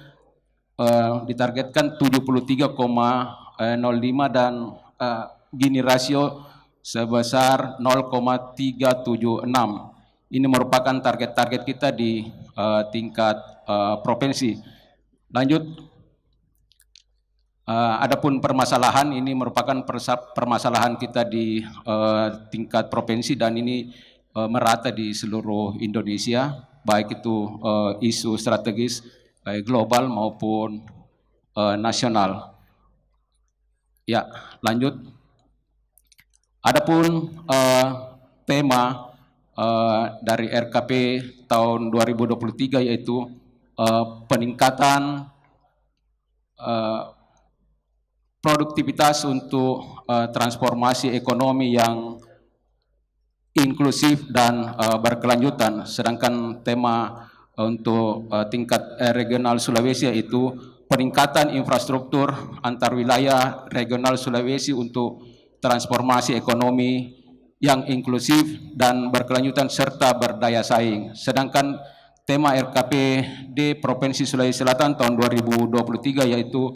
ditargetkan 73,05 dan Gini rasio sebesar 0,376. Ini merupakan target-target kita di tingkat provinsi. Lanjut, adapun permasalahan ini merupakan permasalahan kita di tingkat provinsi, dan ini merata di seluruh Indonesia, baik itu isu strategis global maupun nasional. Ya, lanjut. Adapun tema dari RKP tahun 2023 yaitu peningkatan produktivitas untuk transformasi ekonomi yang inklusif dan berkelanjutan. Sedangkan tema untuk tingkat regional Sulawesi yaitu peningkatan infrastruktur antar wilayah regional Sulawesi untuk transformasi ekonomi yang inklusif dan berkelanjutan serta berdaya saing. Sedangkan tema RKPD Provinsi Sulawesi Selatan tahun 2023 yaitu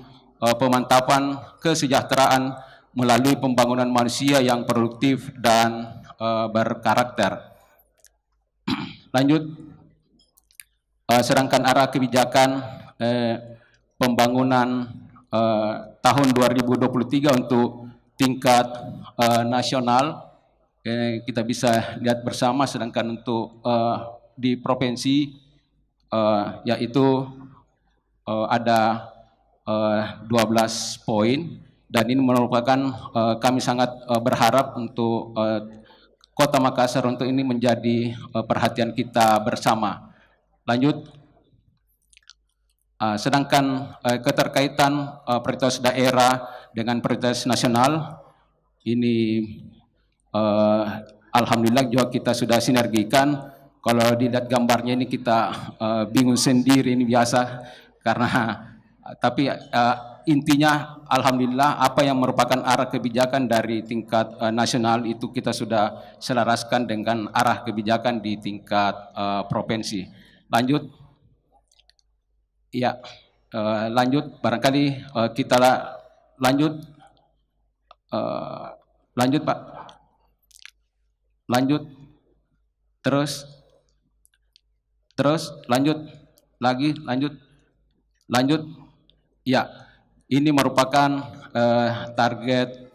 pemantapan kesejahteraan melalui pembangunan manusia yang produktif dan berkarakter. Lanjut, sedangkan arah kebijakan pembangunan tahun 2023 untuk tingkat nasional kita bisa lihat bersama, sedangkan untuk di provinsi yaitu ada 12 poin, dan ini merupakan kami sangat berharap untuk Kota Makassar untuk ini menjadi perhatian kita bersama. Lanjut, sedangkan keterkaitan prioritas daerah dengan prioritas nasional ini alhamdulillah juga kita sudah sinergikan. Kalau dilihat gambarnya ini kita bingung sendiri, ini biasa karena tapi intinya alhamdulillah apa yang merupakan arah kebijakan dari tingkat nasional itu kita sudah selaraskan dengan arah kebijakan di tingkat provinsi. Lanjut, ya lanjut barangkali kita lanjut Pak, lanjut terus lanjut lagi, lanjut. Ya, ini merupakan target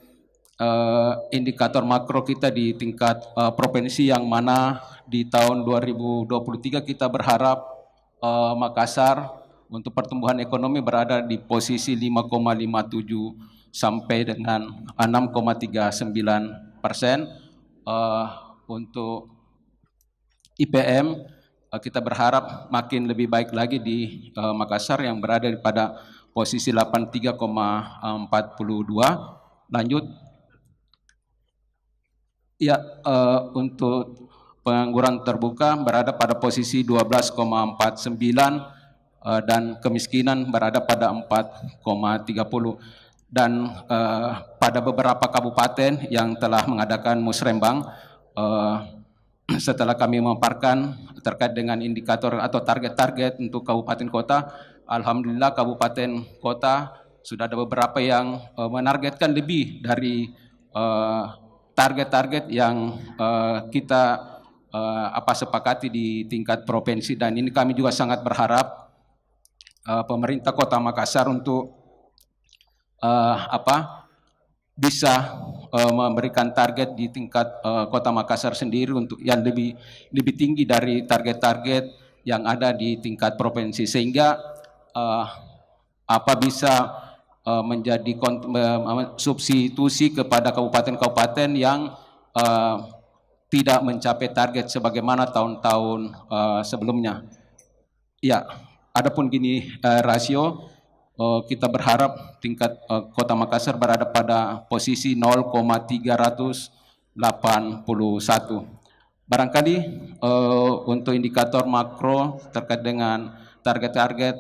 indikator makro kita di tingkat provinsi, yang mana di tahun 2023 kita berharap Makassar untuk pertumbuhan ekonomi berada di posisi 5,57 sampai dengan 6,39%. Untuk IPM kita berharap makin lebih baik lagi di Makassar yang berada pada posisi 83,42. Lanjut, ya untuk pengangguran terbuka berada pada posisi 12,49 dan kemiskinan berada pada 4,30. Dan pada beberapa kabupaten yang telah mengadakan musrembang, setelah kami memaparkan terkait dengan indikator atau target-target untuk kabupaten kota, alhamdulillah kabupaten kota sudah ada beberapa yang menargetkan lebih dari target-target yang kita sepakati di tingkat provinsi. Dan ini kami juga sangat berharap pemerintah Kota Makassar untuk bisa memberikan target di tingkat Kota Makassar sendiri untuk yang lebih tinggi dari target-target yang ada di tingkat provinsi, sehingga bisa menjadi substitusi kepada kabupaten-kabupaten yang tidak mencapai target sebagaimana tahun-tahun sebelumnya. Ya, adapun gini rasio, kita berharap tingkat Kota Makassar berada pada posisi 0,381. Barangkali untuk indikator makro terkait dengan target-target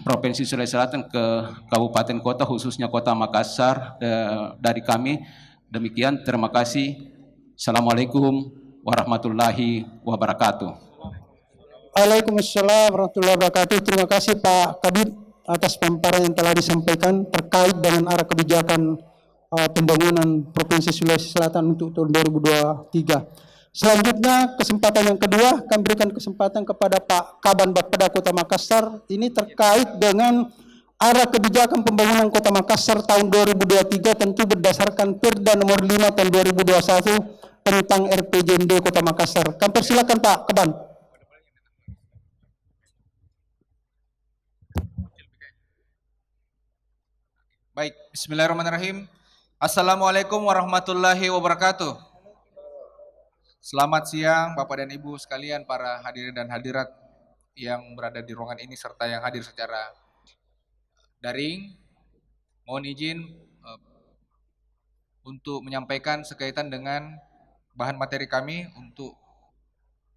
Provinsi Sulawesi Selatan ke kabupaten kota, khususnya Kota Makassar, dari kami demikian. Terima kasih. Assalamualaikum warahmatullahi wabarakatuh. Waalaikumsalam warahmatullahi wabarakatuh. Terima kasih Pak Kabid atas pemaparan yang telah disampaikan terkait dengan arah kebijakan pembangunan Provinsi Sulawesi Selatan untuk tahun 2023. Selanjutnya kesempatan yang kedua kami berikan kesempatan kepada Pak Kaban Bapeda Kota Makassar. Ini terkait dengan arah kebijakan pembangunan Kota Makassar tahun 2023 tentu berdasarkan Perda nomor 5 tahun 2021 tentang RPJMD Kota Makassar. Kami persilakan Pak Kaban. Baik, bismillahirrahmanirrahim. Assalamualaikum warahmatullahi wabarakatuh. Selamat siang Bapak dan Ibu sekalian, para hadirin dan hadirat yang berada di ruangan ini serta yang hadir secara daring. Mohon izin untuk menyampaikan sekaitan dengan bahan materi kami untuk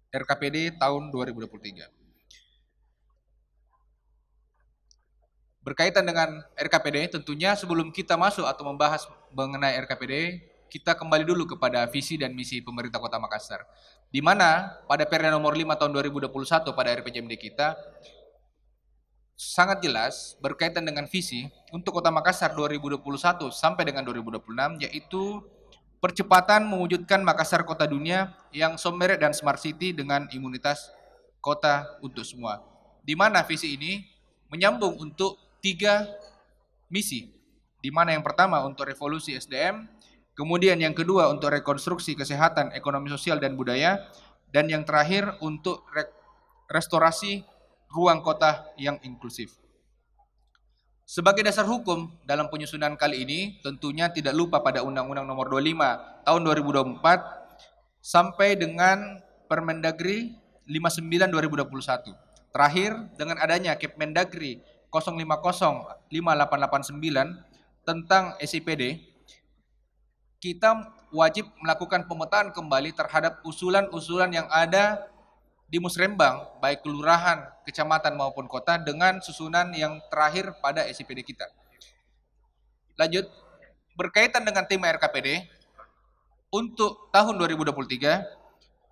RKPD tahun 2023. Berkaitan dengan RKPD, tentunya sebelum kita masuk atau membahas mengenai RKPD, kita kembali dulu kepada visi dan misi pemerintah Kota Makassar. Di mana pada Perda nomor 5 tahun 2021 pada RPJMD kita sangat jelas berkaitan dengan visi untuk Kota Makassar 2021 sampai dengan 2026, yaitu percepatan mewujudkan Makassar kota dunia yang sombere dan smart city dengan imunitas kota untuk semua. Di mana visi ini menyambung untuk 3 misi, di mana yang pertama untuk revolusi SDM, kemudian yang kedua untuk rekonstruksi kesehatan, ekonomi sosial dan budaya, dan yang terakhir untuk restorasi ruang kota yang inklusif. Sebagai dasar hukum dalam penyusunan kali ini, tentunya tidak lupa pada Undang-Undang Nomor 25 Tahun 2024 sampai dengan Permendagri 59 2021. Terakhir dengan adanya Kepmendagri 050-5889 tentang SIPD, kita wajib melakukan pemetaan kembali terhadap usulan-usulan yang ada di Musrembang, baik kelurahan, kecamatan maupun kota, dengan susunan yang terakhir pada SIPD kita. Lanjut, berkaitan dengan tema RKPD, untuk tahun 2023,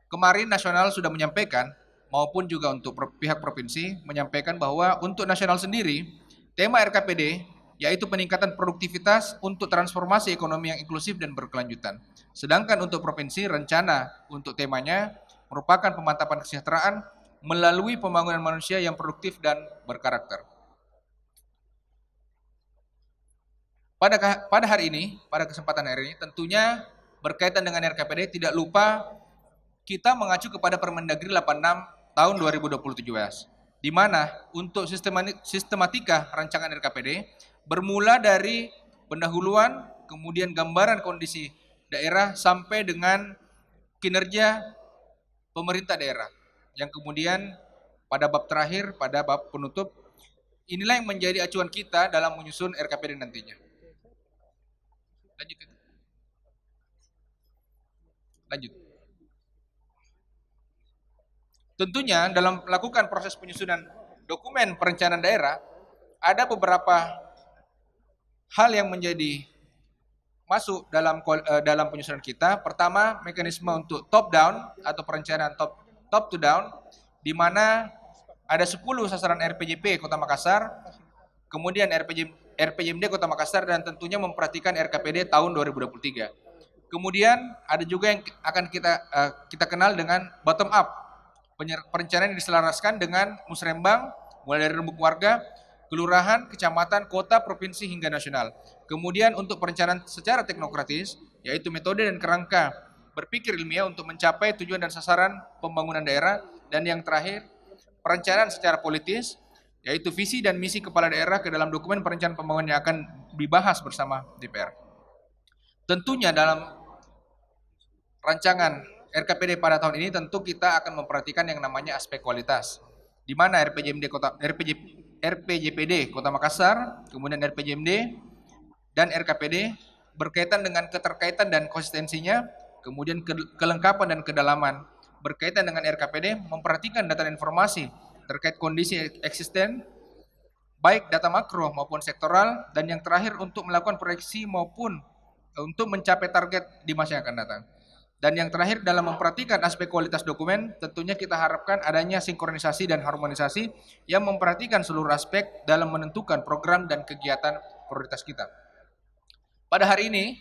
kemarin nasional sudah menyampaikan, maupun juga untuk pihak provinsi, menyampaikan bahwa untuk nasional sendiri, tema RKPD, yaitu peningkatan produktivitas untuk transformasi ekonomi yang inklusif dan berkelanjutan. Sedangkan untuk provinsi, rencana untuk temanya merupakan pemantapan kesejahteraan melalui pembangunan manusia yang produktif dan berkarakter. Pada hari ini, pada kesempatan hari ini, tentunya berkaitan dengan RKPD, tidak lupa kita mengacu kepada Permendagri 86 tahun 2017, di mana untuk sistematika rancangan RKPD bermula dari pendahuluan, kemudian gambaran kondisi daerah sampai dengan kinerja pemerintah daerah, yang kemudian pada bab terakhir, pada bab penutup, inilah yang menjadi acuan kita dalam menyusun RKPD nantinya. Lanjut. Tentunya dalam melakukan proses penyusunan dokumen perencanaan daerah, ada beberapa hal yang menjadi masuk dalam penyusunan kita. Pertama, mekanisme untuk top down atau perencanaan top to down, di mana ada 10 sasaran RPJP Kota Makassar, kemudian RPJMD Kota Makassar, dan tentunya memperhatikan RKPD tahun 2023. Kemudian ada juga yang akan kita kenal dengan bottom up, perencanaan yang diselaraskan dengan Musrembang, mulai dari rembuk warga, kelurahan, kecamatan, kota, provinsi, hingga nasional. Kemudian untuk perencanaan secara teknokratis, yaitu metode dan kerangka berpikir ilmiah untuk mencapai tujuan dan sasaran pembangunan daerah. Dan yang terakhir, perencanaan secara politis, yaitu visi dan misi kepala daerah ke dalam dokumen perencanaan pembangunan yang akan dibahas bersama DPR. Tentunya dalam rancangan RKPD pada tahun ini tentu kita akan memperhatikan yang namanya aspek kualitas, di mana RPJPD Kota Makassar, kemudian RPJMD dan RKPD berkaitan dengan keterkaitan dan konsistensinya, kemudian kelengkapan dan kedalaman. Berkaitan dengan RKPD, memperhatikan data dan informasi terkait kondisi eksisten, baik data makro maupun sektoral, dan yang terakhir untuk melakukan proyeksi maupun untuk mencapai target di masa yang akan datang. Dan yang terakhir dalam memperhatikan aspek kualitas dokumen, tentunya kita harapkan adanya sinkronisasi dan harmonisasi yang memperhatikan seluruh aspek dalam menentukan program dan kegiatan prioritas kita. Pada hari ini,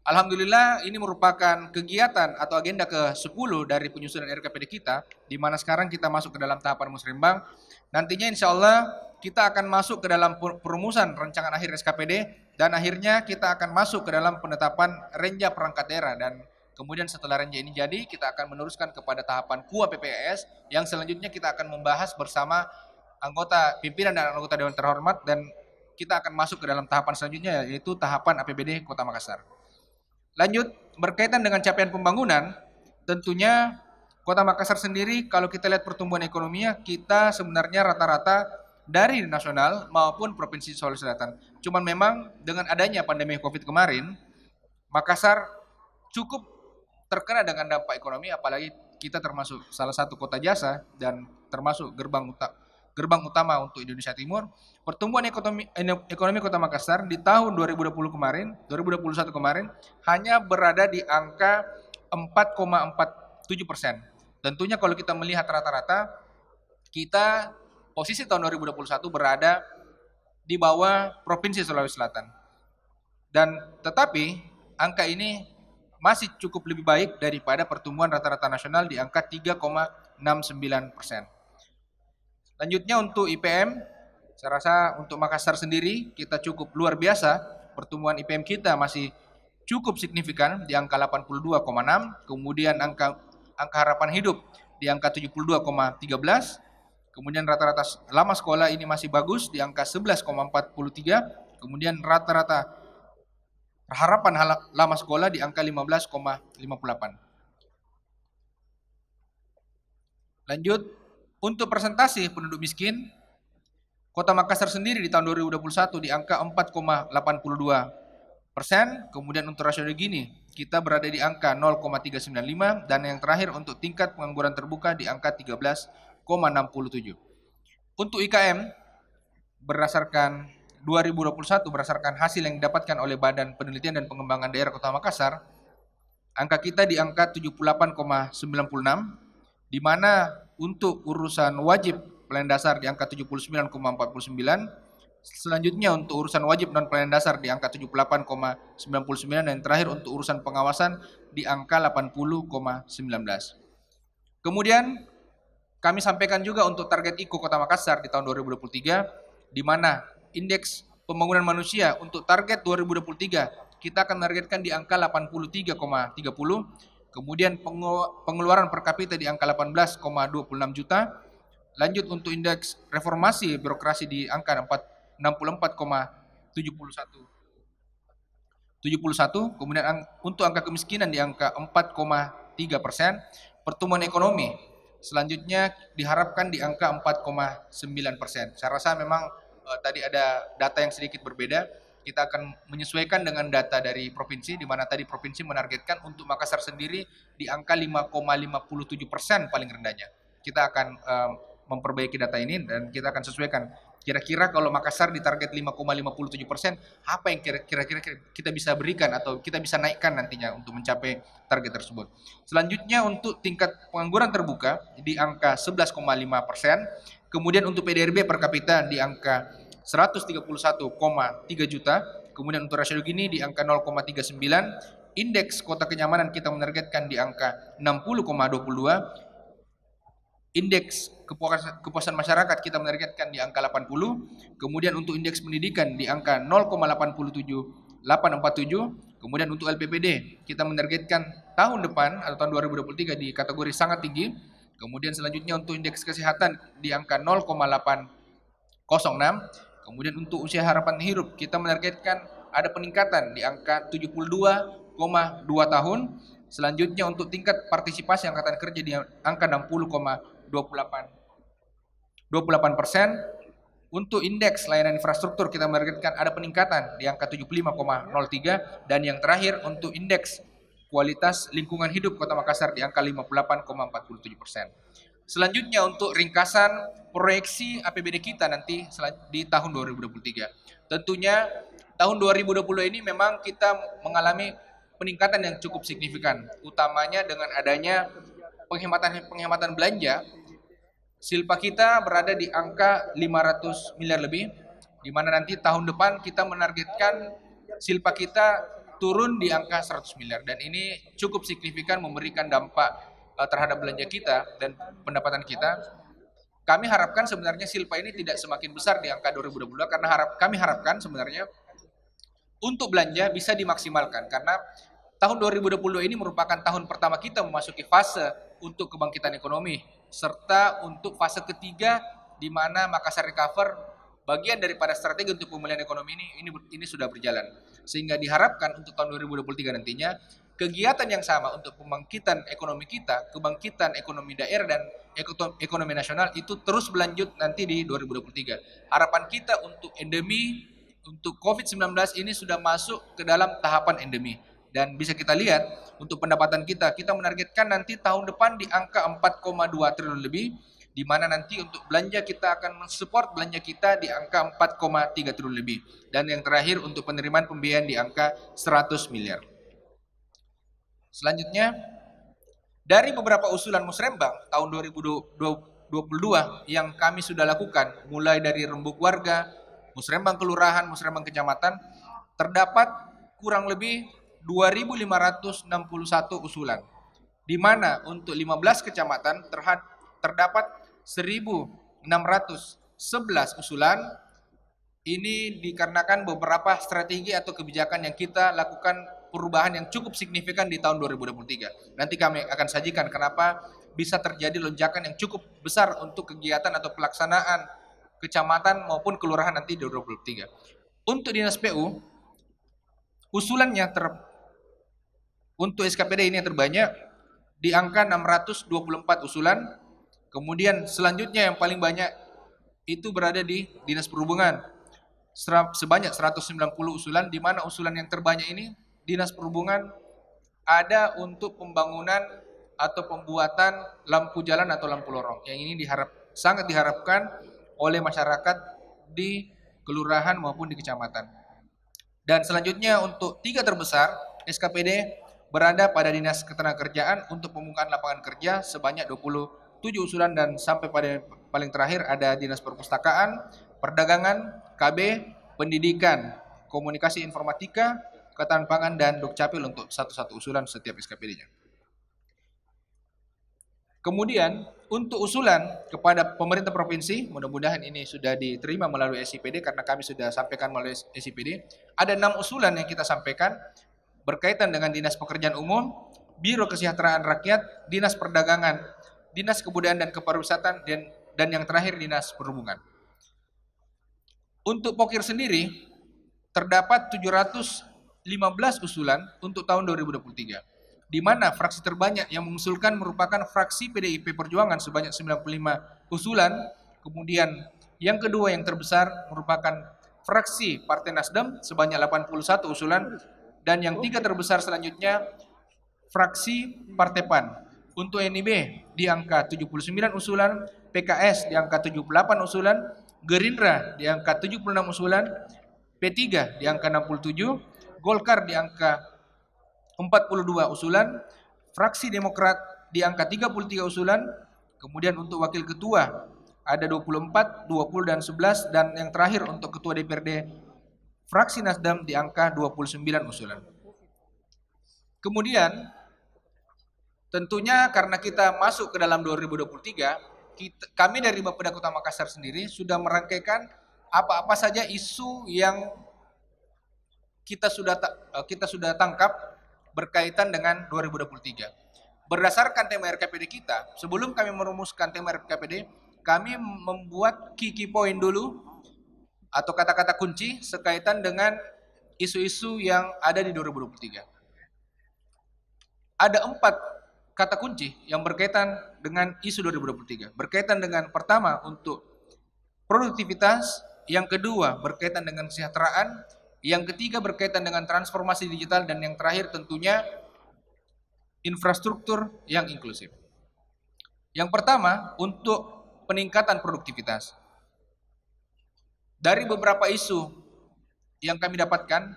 alhamdulillah ini merupakan kegiatan atau agenda ke-10 dari penyusunan RKPD kita, di mana sekarang kita masuk ke dalam tahapan Musrembang. Nantinya insya Allah kita akan masuk ke dalam perumusan rancangan akhir SKPD, dan akhirnya kita akan masuk ke dalam penetapan renja perangkat daerah. Dan kemudian setelah renja ini jadi, kita akan meneruskan kepada tahapan KUA PPS, yang selanjutnya kita akan membahas bersama anggota pimpinan dan anggota Dewan Terhormat, dan kita akan masuk ke dalam tahapan selanjutnya, yaitu tahapan APBD Kota Makassar. Lanjut, berkaitan dengan capaian pembangunan, tentunya Kota Makassar sendiri, kalau kita lihat pertumbuhan ekonominya, kita sebenarnya rata-rata dari nasional maupun Provinsi Sulawesi Selatan. Cuman memang dengan adanya pandemi COVID kemarin, Makassar cukup terkena dengan dampak ekonomi, apalagi kita termasuk salah satu kota jasa dan termasuk gerbang utama untuk Indonesia Timur. Pertumbuhan ekonomi Kota Makassar di tahun 2021 kemarin hanya berada di angka 4,47%. Tentunya kalau kita melihat rata-rata, kita posisi tahun 2021 berada di bawah Provinsi Sulawesi Selatan. Dan tetapi angka ini masih cukup lebih baik daripada pertumbuhan rata-rata nasional di angka 3,69%. Selanjutnya untuk IPM, saya rasa untuk Makassar sendiri kita cukup luar biasa. Pertumbuhan IPM kita masih cukup signifikan di angka 82,6, kemudian angka harapan hidup di angka 72,13, kemudian rata-rata lama sekolah ini masih bagus di angka 11,43, kemudian rata-rata harapan lama sekolah di angka 15,58. Lanjut, untuk persentase penduduk miskin, Kota Makassar sendiri di tahun 2021 di angka 4,82%, kemudian untuk rasio Gini kita berada di angka 0,395, dan yang terakhir untuk tingkat pengangguran terbuka di angka 13,67. Untuk IKM, berdasarkan 2021 berdasarkan hasil yang didapatkan oleh Badan Penelitian dan Pengembangan Daerah Kota Makassar, angka kita di angka 78,96, di mana untuk urusan wajib pelayanan dasar di angka 79,49, selanjutnya untuk urusan wajib non pelayanan dasar di angka 78,99, dan terakhir untuk urusan pengawasan di angka 80,19. Kemudian kami sampaikan juga untuk target IKO Kota Makassar di tahun 2023, di mana indeks pembangunan manusia untuk target 2023 kita akan menargetkan di angka 83,30, kemudian pengeluaran per kapita di angka 18,26 juta. Lanjut untuk indeks reformasi birokrasi di angka 64,71, kemudian untuk angka kemiskinan di angka 4,3%, pertumbuhan ekonomi selanjutnya diharapkan di angka 4,9%. Saya rasa memang tadi ada data yang sedikit berbeda. Kita akan menyesuaikan dengan data dari provinsi, di mana tadi provinsi menargetkan untuk Makassar sendiri di angka 5,57% paling rendahnya. Kita akan memperbaiki data ini dan kita akan sesuaikan. Kira-kira kalau Makassar di target 5,57%, apa yang kira-kira kita bisa berikan atau kita bisa naikkan nantinya untuk mencapai target tersebut. Selanjutnya untuk tingkat pengangguran terbuka di angka 11,5%, kemudian untuk PDRB per kapita di angka 131,3 juta, kemudian untuk rasio Gini di angka 0,39, indeks kota kenyamanan kita menargetkan di angka 60,22, indeks kepuasan masyarakat kita menargetkan di angka 80, kemudian untuk indeks pendidikan di angka 0,847, kemudian untuk LPPD kita menargetkan tahun depan atau tahun 2023 di kategori sangat tinggi, kemudian selanjutnya untuk indeks kesehatan di angka 0,806, kemudian untuk usia harapan hidup kita menargetkan ada peningkatan di angka 72,2 tahun, selanjutnya untuk tingkat partisipasi angkatan kerja di angka 60,28%. Untuk indeks layanan infrastruktur kita menargetkan ada peningkatan di angka 75,03, dan yang terakhir untuk indeks kualitas lingkungan hidup Kota Makassar di angka 58,47%. Selanjutnya untuk ringkasan proyeksi APBD kita nanti di tahun 2023. Tentunya tahun 2020 ini memang kita mengalami peningkatan yang cukup signifikan, utamanya dengan adanya penghematan belanja. Silpa kita berada di angka 500 miliar lebih, di mana nanti tahun depan kita menargetkan silpa kita turun di angka 100 miliar, dan ini cukup signifikan memberikan dampak terhadap belanja kita dan pendapatan kita. Kami harapkan sebenarnya silpa ini tidak semakin besar di angka 2020, karena kami harapkan sebenarnya untuk belanja bisa dimaksimalkan, karena tahun 2020 ini merupakan tahun pertama kita memasuki fase untuk kebangkitan ekonomi, serta untuk fase ketiga di mana Makassar Recover, bagian daripada strategi untuk pemulihan ekonomi ini sudah berjalan. Sehingga diharapkan untuk tahun 2023 nantinya kegiatan yang sama untuk pembangkitan ekonomi kita, kebangkitan ekonomi daerah dan ekonomi nasional itu terus berlanjut nanti di 2023. Harapan kita untuk endemi, untuk COVID-19 ini sudah masuk ke dalam tahapan endemi. Dan bisa kita lihat untuk pendapatan kita menargetkan nanti tahun depan di angka 4,2 triliun lebih, di mana nanti untuk belanja kita akan mensupport belanja kita di angka 4,3 triliun lebih. Dan yang terakhir untuk penerimaan pembiayaan di angka 100 miliar. Selanjutnya, dari beberapa usulan musrembang tahun 2022 yang kami sudah lakukan, mulai dari rembuk warga, musrembang kelurahan, musrembang kecamatan, terdapat kurang lebih 2.561 usulan, di mana untuk 15 kecamatan terdapat 1.611 usulan. Ini dikarenakan beberapa strategi atau kebijakan yang kita lakukan perubahan yang cukup signifikan di tahun 2023. Nanti kami akan sajikan kenapa bisa terjadi lonjakan yang cukup besar untuk kegiatan atau pelaksanaan kecamatan maupun kelurahan nanti di 2023. Untuk dinas PU, usulannya untuk SKPD ini yang terbanyak di angka 624 usulan. Kemudian selanjutnya yang paling banyak itu berada di Dinas Perhubungan sebanyak 190 usulan, di mana usulan yang terbanyak ini Dinas Perhubungan ada untuk pembangunan atau pembuatan lampu jalan atau lampu lorong. Yang ini sangat diharapkan oleh masyarakat di kelurahan maupun di kecamatan. Dan selanjutnya untuk 3 terbesar SKPD berada pada Dinas Ketenagakerjaan untuk pembukaan lapangan kerja sebanyak 27 usulan, dan sampai pada paling terakhir ada Dinas Perpustakaan, Perdagangan, KB, Pendidikan, Komunikasi Informatika, Ketahanan Pangan, dan Dukcapil untuk satu-satu usulan setiap SKPD-nya. Kemudian untuk usulan kepada pemerintah provinsi, mudah-mudahan ini sudah diterima melalui SIPD karena kami sudah sampaikan melalui SIPD. Ada 6 usulan yang kita sampaikan berkaitan dengan Dinas Pekerjaan Umum, Biro Kesejahteraan Rakyat, Dinas Perdagangan, Dinas Kebudayaan dan Kepariwisataan, dan yang terakhir Dinas Perhubungan. Untuk Pokir sendiri terdapat 715 usulan untuk tahun 2023. Di mana fraksi terbanyak yang mengusulkan merupakan fraksi PDIP Perjuangan sebanyak 95 usulan, kemudian yang kedua yang terbesar merupakan fraksi Partai Nasdem sebanyak 81 usulan, dan yang 3 terbesar selanjutnya fraksi Partai PAN. Untuk NIB di angka 79 usulan, PKS di angka 78 usulan, Gerindra di angka 76 usulan, P3 di angka 67, Golkar di angka 42 usulan, fraksi Demokrat di angka 33 usulan, kemudian untuk wakil ketua ada 24, 20 dan 11, dan yang terakhir untuk ketua DPRD fraksi Nasdem di angka 29 usulan. Kemudian tentunya karena kita masuk ke dalam 2023, kami dari Bapeda Kota Makassar sendiri sudah merangkaikan apa-apa saja isu yang kita sudah tangkap berkaitan dengan 2023. Berdasarkan tema RKPD kita, sebelum kami merumuskan tema RKPD, kami membuat key point dulu atau kata-kata kunci sekaitan dengan isu-isu yang ada di 2023. Ada 4 kata kunci yang berkaitan dengan isu 2023. Berkaitan dengan pertama untuk produktivitas, yang kedua berkaitan dengan kesejahteraan, yang ketiga berkaitan dengan transformasi digital, dan yang terakhir tentunya infrastruktur yang inklusif. Yang pertama untuk peningkatan produktivitas. Dari beberapa isu yang kami dapatkan,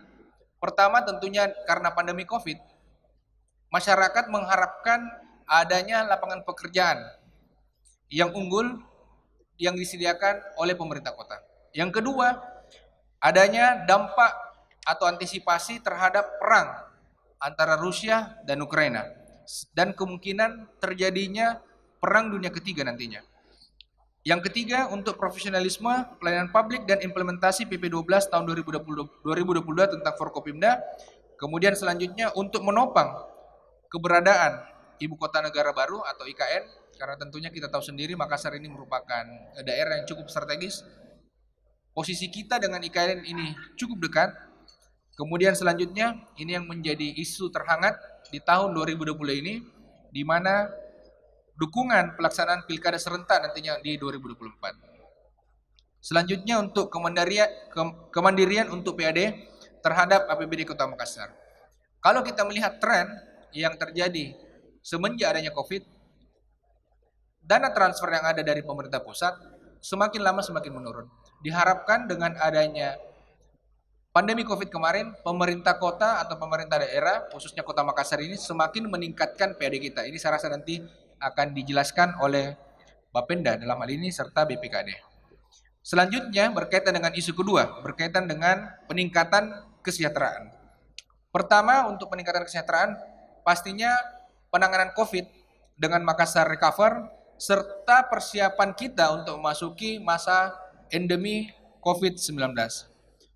pertama tentunya karena pandemi Covid, masyarakat mengharapkan adanya lapangan pekerjaan yang unggul yang disediakan oleh pemerintah kota. Yang kedua, adanya dampak atau antisipasi terhadap perang antara Rusia dan Ukraina dan kemungkinan terjadinya perang dunia ketiga nantinya. Yang ketiga untuk profesionalisme, pelayanan publik dan implementasi PP 12 tahun 2022 tentang Forkopimda. Kemudian selanjutnya untuk menopang keberadaan Ibu Kota Negara Baru atau IKN, karena tentunya kita tahu sendiri Makassar ini merupakan daerah yang cukup strategis. Posisi kita dengan IKN ini cukup dekat. Kemudian selanjutnya ini yang menjadi isu terhangat di tahun 2020 ini, di mana dukungan pelaksanaan pilkada serentak nantinya di 2024. Selanjutnya untuk kemandirian untuk PAD terhadap APBD Kota Makassar. Kalau kita melihat tren yang terjadi semenjak adanya COVID, dana transfer yang ada dari pemerintah pusat semakin lama semakin menurun. Diharapkan dengan adanya pandemi COVID kemarin, pemerintah kota atau pemerintah daerah, khususnya Kota Makassar ini semakin meningkatkan PAD kita. Ini saya rasa nanti akan dijelaskan oleh Bapenda dalam hal ini serta BPKD. Selanjutnya berkaitan dengan isu kedua, berkaitan dengan peningkatan kesejahteraan. Pertama, untuk peningkatan kesejahteraan, pastinya penanganan COVID dengan Makassar Recover, serta persiapan kita untuk memasuki masa endemi COVID-19.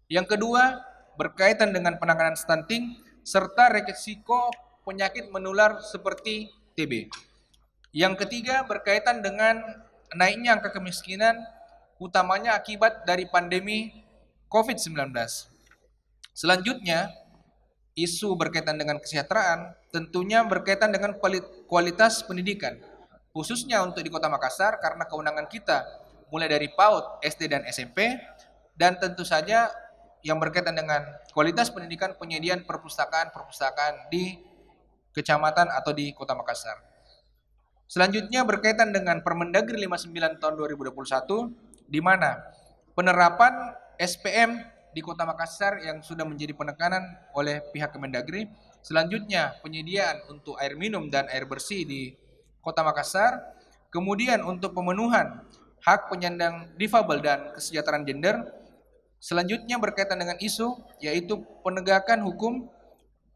Yang kedua, berkaitan dengan penanganan stunting, serta risiko penyakit menular seperti TB. Yang ketiga, berkaitan dengan naiknya angka kemiskinan, utamanya akibat dari pandemi COVID-19. Selanjutnya, isu berkaitan dengan kesejahteraan, tentunya berkaitan dengan kualitas pendidikan, khususnya untuk di Kota Makassar, karena kewenangan kita mulai dari PAUD, SD, dan SMP, dan tentu saja yang berkaitan dengan kualitas pendidikan, penyediaan perpustakaan di kecamatan atau di Kota Makassar. Selanjutnya berkaitan dengan Permendagri 59 tahun 2021, di mana penerapan SPM di Kota Makassar yang sudah menjadi penekanan oleh pihak Kemendagri. Selanjutnya penyediaan untuk air minum dan air bersih di Kota Makassar. Kemudian untuk pemenuhan hak penyandang difabel dan kesejahteraan gender. Selanjutnya berkaitan dengan isu yaitu penegakan hukum,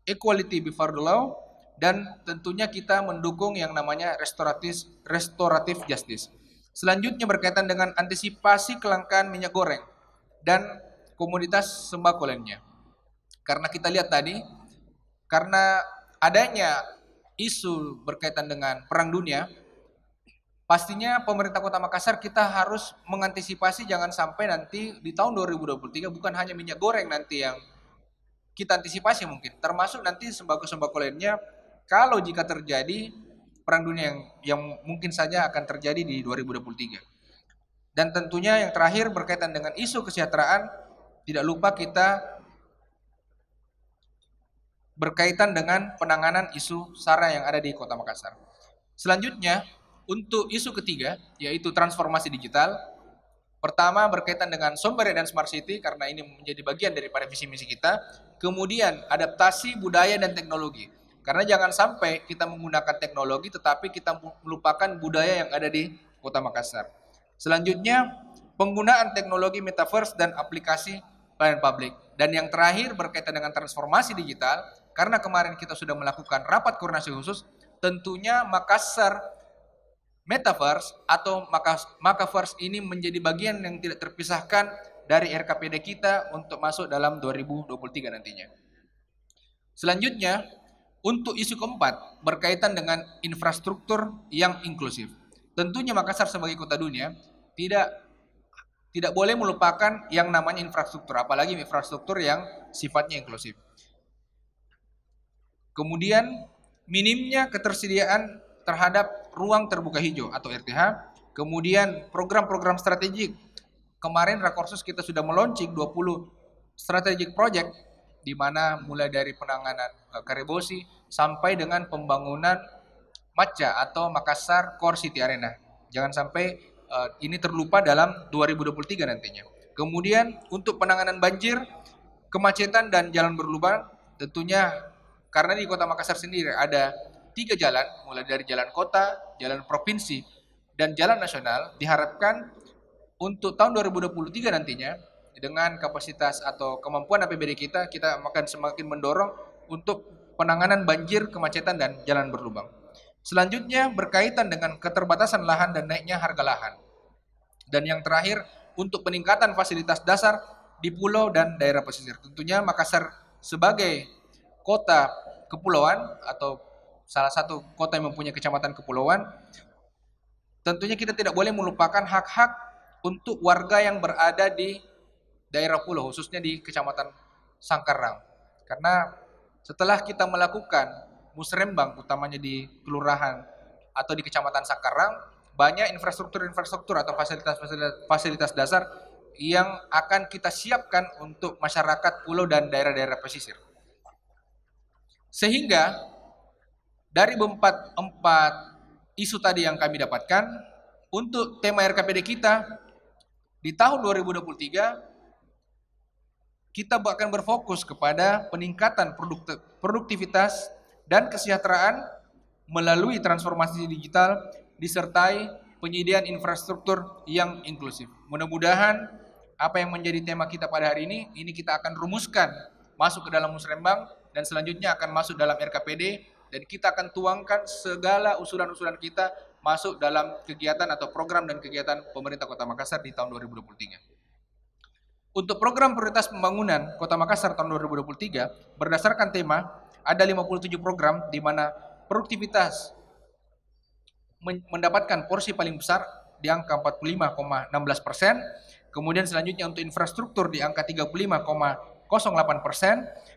equality before the law, dan tentunya kita mendukung yang namanya restoratif justice. Selanjutnya berkaitan dengan antisipasi kelangkaan minyak goreng dan komoditas sembako lainnya. Karena kita lihat tadi, karena adanya isu berkaitan dengan perang dunia, pastinya pemerintah Kota Makassar kita harus mengantisipasi jangan sampai nanti di tahun 2023 bukan hanya minyak goreng nanti yang kita antisipasi mungkin, termasuk nanti sembako-sembako lainnya kalau jika terjadi perang dunia yang mungkin saja akan terjadi di 2023. Dan tentunya yang terakhir berkaitan dengan isu kesejahteraan, tidak lupa kita berkaitan dengan penanganan isu SARA yang ada di Kota Makassar. Selanjutnya, untuk isu ketiga, yaitu transformasi digital. Pertama, berkaitan dengan sumber dan smart city, karena ini menjadi bagian daripada visi misi kita. Kemudian, adaptasi budaya dan teknologi. Karena jangan sampai kita menggunakan teknologi, tetapi kita melupakan budaya yang ada di Kota Makassar. Selanjutnya, penggunaan teknologi metaverse dan aplikasi pelayanan publik. Dan yang terakhir, berkaitan dengan transformasi digital, karena kemarin kita sudah melakukan rapat koordinasi khusus, tentunya Makassar Metaverse atau Makaverse ini menjadi bagian yang tidak terpisahkan dari RKPD kita untuk masuk dalam 2023 nantinya. Selanjutnya, untuk isu keempat berkaitan dengan infrastruktur yang inklusif. Tentunya Makassar sebagai kota dunia tidak boleh melupakan yang namanya infrastruktur, apalagi infrastruktur yang sifatnya inklusif. Kemudian, minimnya ketersediaan terhadap ruang terbuka hijau atau RTH, kemudian program-program strategik. Kemarin Rakorsus kita sudah meluncing 20 strategic project, di mana mulai dari penanganan Karebosi sampai dengan pembangunan MACA atau Makassar Core City Arena. Jangan sampai ini terlupa dalam 2023 nantinya. Kemudian untuk penanganan banjir, kemacetan dan jalan berlubang, tentunya karena di Kota Makassar sendiri ada 3 jalan, mulai dari jalan kota, jalan provinsi, dan jalan nasional, diharapkan untuk tahun 2023 nantinya, dengan kapasitas atau kemampuan APBD kita akan semakin mendorong untuk penanganan banjir, kemacetan, dan jalan berlubang. Selanjutnya, berkaitan dengan keterbatasan lahan dan naiknya harga lahan. Dan yang terakhir, untuk peningkatan fasilitas dasar di pulau dan daerah pesisir. Tentunya Makassar sebagai kota kepulauan atau salah satu kota yang mempunyai kecamatan kepulauan, tentunya kita tidak boleh melupakan hak-hak untuk warga yang berada di daerah pulau, khususnya di Kecamatan Sangkarang. Karena setelah kita melakukan musrembang, utamanya di kelurahan atau di Kecamatan Sangkarang, banyak infrastruktur atau fasilitas dasar yang akan kita siapkan untuk masyarakat pulau dan daerah-daerah pesisir. Sehingga dari empat isu tadi yang kami dapatkan, untuk tema RKPD kita di tahun 2023 kita akan berfokus kepada peningkatan produktivitas dan kesejahteraan melalui transformasi digital disertai penyediaan infrastruktur yang inklusif. Mudah-mudahan apa yang menjadi tema kita pada hari ini kita akan rumuskan masuk ke dalam musrembang dan selanjutnya akan masuk dalam RKPD dan kita akan tuangkan segala usulan-usulan kita masuk dalam kegiatan atau program dan kegiatan pemerintah Kota Makassar di tahun 2023. Untuk program prioritas pembangunan Kota Makassar tahun 2023, berdasarkan tema, ada 57 program di mana produktivitas mendapatkan porsi paling besar di angka 45,16%, kemudian selanjutnya untuk infrastruktur di angka 35,08%,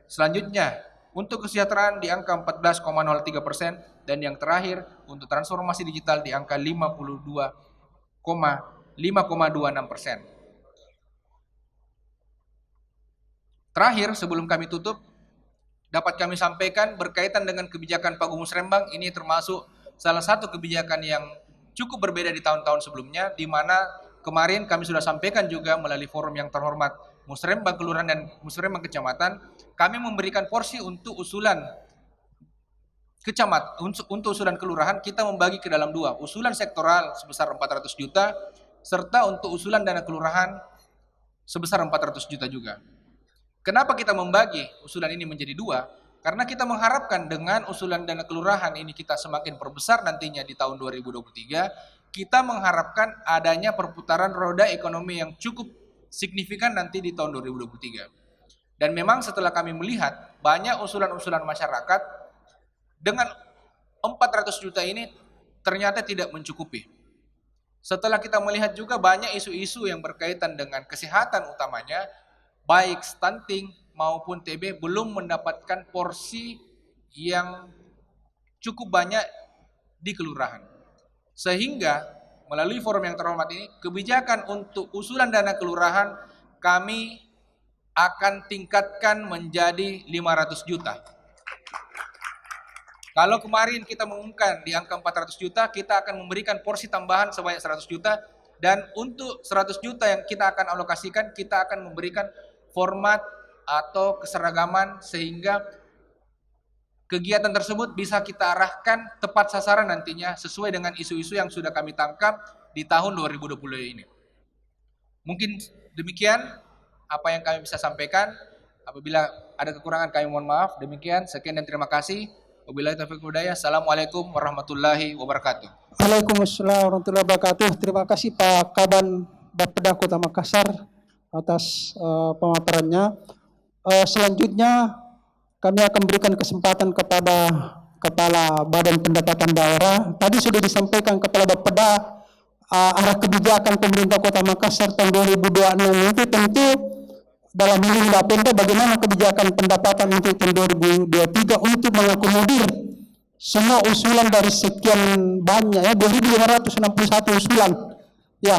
selanjutnya untuk kesejahteraan di angka 14,03%, dan yang terakhir untuk transformasi digital di angka 5,26%. Terakhir, sebelum kami tutup, dapat kami sampaikan berkaitan dengan kebijakan Pak Gumus Rembang, ini termasuk salah satu kebijakan yang cukup berbeda di tahun-tahun sebelumnya, di mana kemarin kami sudah sampaikan juga melalui forum yang terhormat Musrembang Kelurahan dan Musrembang Kecamatan, kami memberikan porsi untuk usulan untuk usulan kelurahan, kita membagi ke dalam dua, usulan sektoral sebesar 400 juta, serta untuk usulan dana kelurahan sebesar 400 juta juga. Kenapa kita membagi usulan ini menjadi dua? Karena kita mengharapkan dengan usulan dana kelurahan ini kita semakin perbesar nantinya di tahun 2023, kita mengharapkan adanya perputaran roda ekonomi yang cukup signifikan nanti di tahun 2023. Dan memang setelah kami melihat banyak usulan-usulan masyarakat, dengan 400 juta ini ternyata tidak mencukupi. Setelah kita melihat juga banyak isu-isu yang berkaitan dengan kesehatan utamanya, baik stunting maupun TB belum mendapatkan porsi yang cukup banyak di kelurahan. Sehingga melalui forum yang terhormat ini, kebijakan untuk usulan dana kelurahan kami akan tingkatkan menjadi 500 juta. Kalau kemarin kita mengumumkan di angka 400 juta, kita akan memberikan porsi tambahan sebanyak 100 juta, dan untuk 100 juta yang kita akan alokasikan, kita akan memberikan format atau keseragaman sehingga kegiatan tersebut bisa kita arahkan tepat sasaran nantinya sesuai dengan isu-isu yang sudah kami tangkap di tahun 2020 ini. Mungkin demikian apa yang kami bisa sampaikan. Apabila ada kekurangan kami mohon maaf. Demikian, sekian dan terima kasih. Wabillahi taufiq wal hidayah. Assalamualaikum warahmatullahi wabarakatuh. Waalaikumsalam warahmatullahi wabarakatuh. Terima kasih Pak Kaban Bapeda Kota Makassar atas pemaparannya. Selanjutnya kami akan berikan kesempatan kepada Kepala Badan Pendapatan Daerah. Tadi sudah disampaikan Kepala Bapeda arah kebijakan pemerintah Kota Makassar tahun 2026 itu tentu dalam hal Bapenda bagaimana kebijakan pendapatan untuk tahun 2023 untuk mengakomodir semua usulan dari sekian banyak ya 2.561 usulan ya.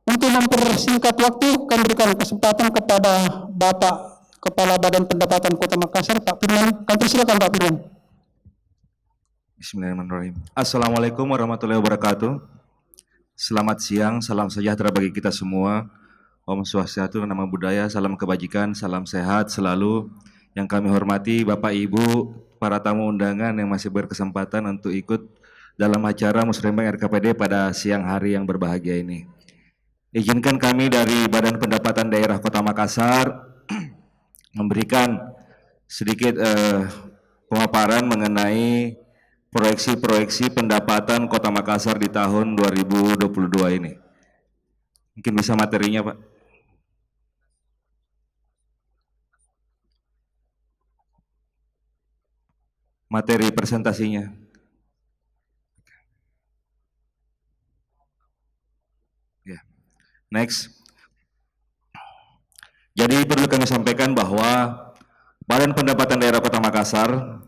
Untuk mempersingkat waktu, kami berikan kesempatan kepada Bapak Kepala Badan Pendapatan Kota Makassar, Pak Firman. Kami persilakan Pak Firman. Bismillahirrahmanirrahim. Assalamualaikum warahmatullahi wabarakatuh. Selamat siang, salam sejahtera bagi kita semua. Om Swastiastu, Namo Buddhaya, salam kebajikan, salam sehat selalu. Yang kami hormati Bapak Ibu, para tamu undangan yang masih berkesempatan untuk ikut dalam acara Musrembang RKPD pada siang hari yang berbahagia ini. Izinkan kami dari Badan Pendapatan Daerah Kota Makassar memberikan sedikit pemaparan mengenai proyeksi-proyeksi pendapatan Kota Makassar di tahun 2022 ini. Mungkin bisa materinya, Pak. Materi presentasinya. Next. Jadi perlu kami sampaikan bahwa Badan Pendapatan Daerah Kota Makassar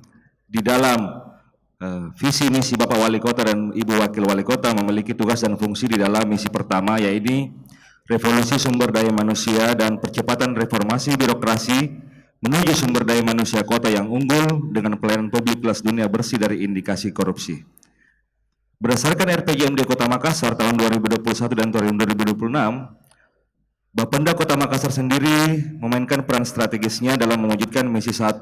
di dalam visi misi Bapak Wali Kota dan Ibu Wakil Wali Kota memiliki tugas dan fungsi di dalam misi pertama, yaitu revolusi sumber daya manusia dan percepatan reformasi birokrasi menuju sumber daya manusia kota yang unggul dengan pelayanan publik kelas dunia bersih dari indikasi korupsi. Berdasarkan RPJMD Kota Makassar tahun 2021 dan tahun 2026, Bapenda Kota Makassar sendiri memainkan peran strategisnya dalam mewujudkan misi 1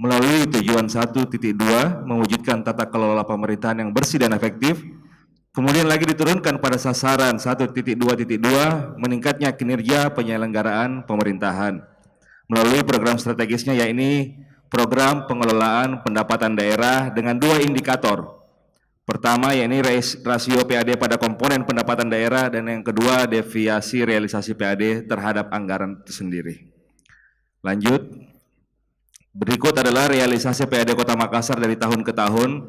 melalui tujuan 1.2 mewujudkan tata kelola pemerintahan yang bersih dan efektif. Kemudian lagi diturunkan pada sasaran 1.2.2 meningkatnya kinerja penyelenggaraan pemerintahan melalui program strategisnya, yakni program pengelolaan pendapatan daerah dengan 2 indikator. Pertama, yakni rasio PAD pada komponen pendapatan daerah, dan yang kedua deviasi realisasi PAD terhadap anggaran itu sendiri. Lanjut, berikut adalah realisasi PAD Kota Makassar dari tahun ke tahun.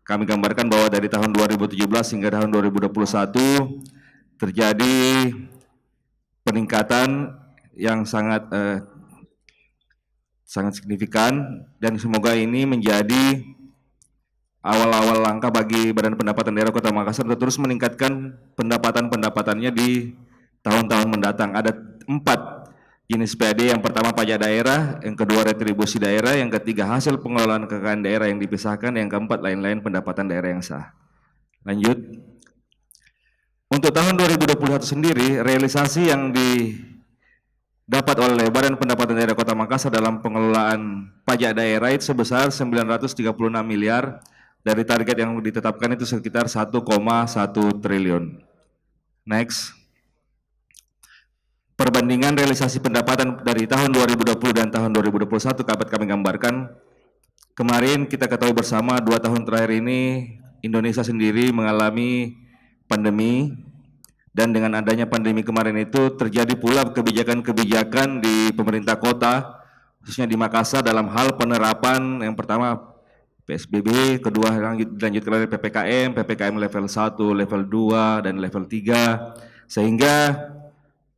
Kami gambarkan bahwa dari tahun 2017 hingga tahun 2021 terjadi peningkatan yang sangat signifikan, dan semoga ini menjadi awal-awal langkah bagi Badan Pendapatan Daerah Kota Makassar untuk terus meningkatkan pendapatan-pendapatannya di tahun-tahun mendatang. Ada 4 jenis PAD, yang pertama pajak daerah, yang kedua retribusi daerah, yang ketiga hasil pengelolaan kekayaan daerah yang dipisahkan, yang keempat lain-lain pendapatan daerah yang sah. Lanjut, untuk tahun 2021 sendiri, realisasi yang didapat oleh Badan Pendapatan Daerah Kota Makassar dalam pengelolaan pajak daerah itu sebesar 936 miliar, dari target yang ditetapkan itu sekitar 1,1 triliun. Next, perbandingan realisasi pendapatan dari tahun 2020 dan tahun 2021 dapat kami gambarkan. Kemarin kita ketahui bersama 2 tahun terakhir ini Indonesia sendiri mengalami pandemi, dan dengan adanya pandemi kemarin itu terjadi pula kebijakan-kebijakan di pemerintah kota, khususnya di Makassar, dalam hal penerapan yang pertama PSBB, kedua dilanjutkan oleh PPKM level 1, level 2, dan level 3, sehingga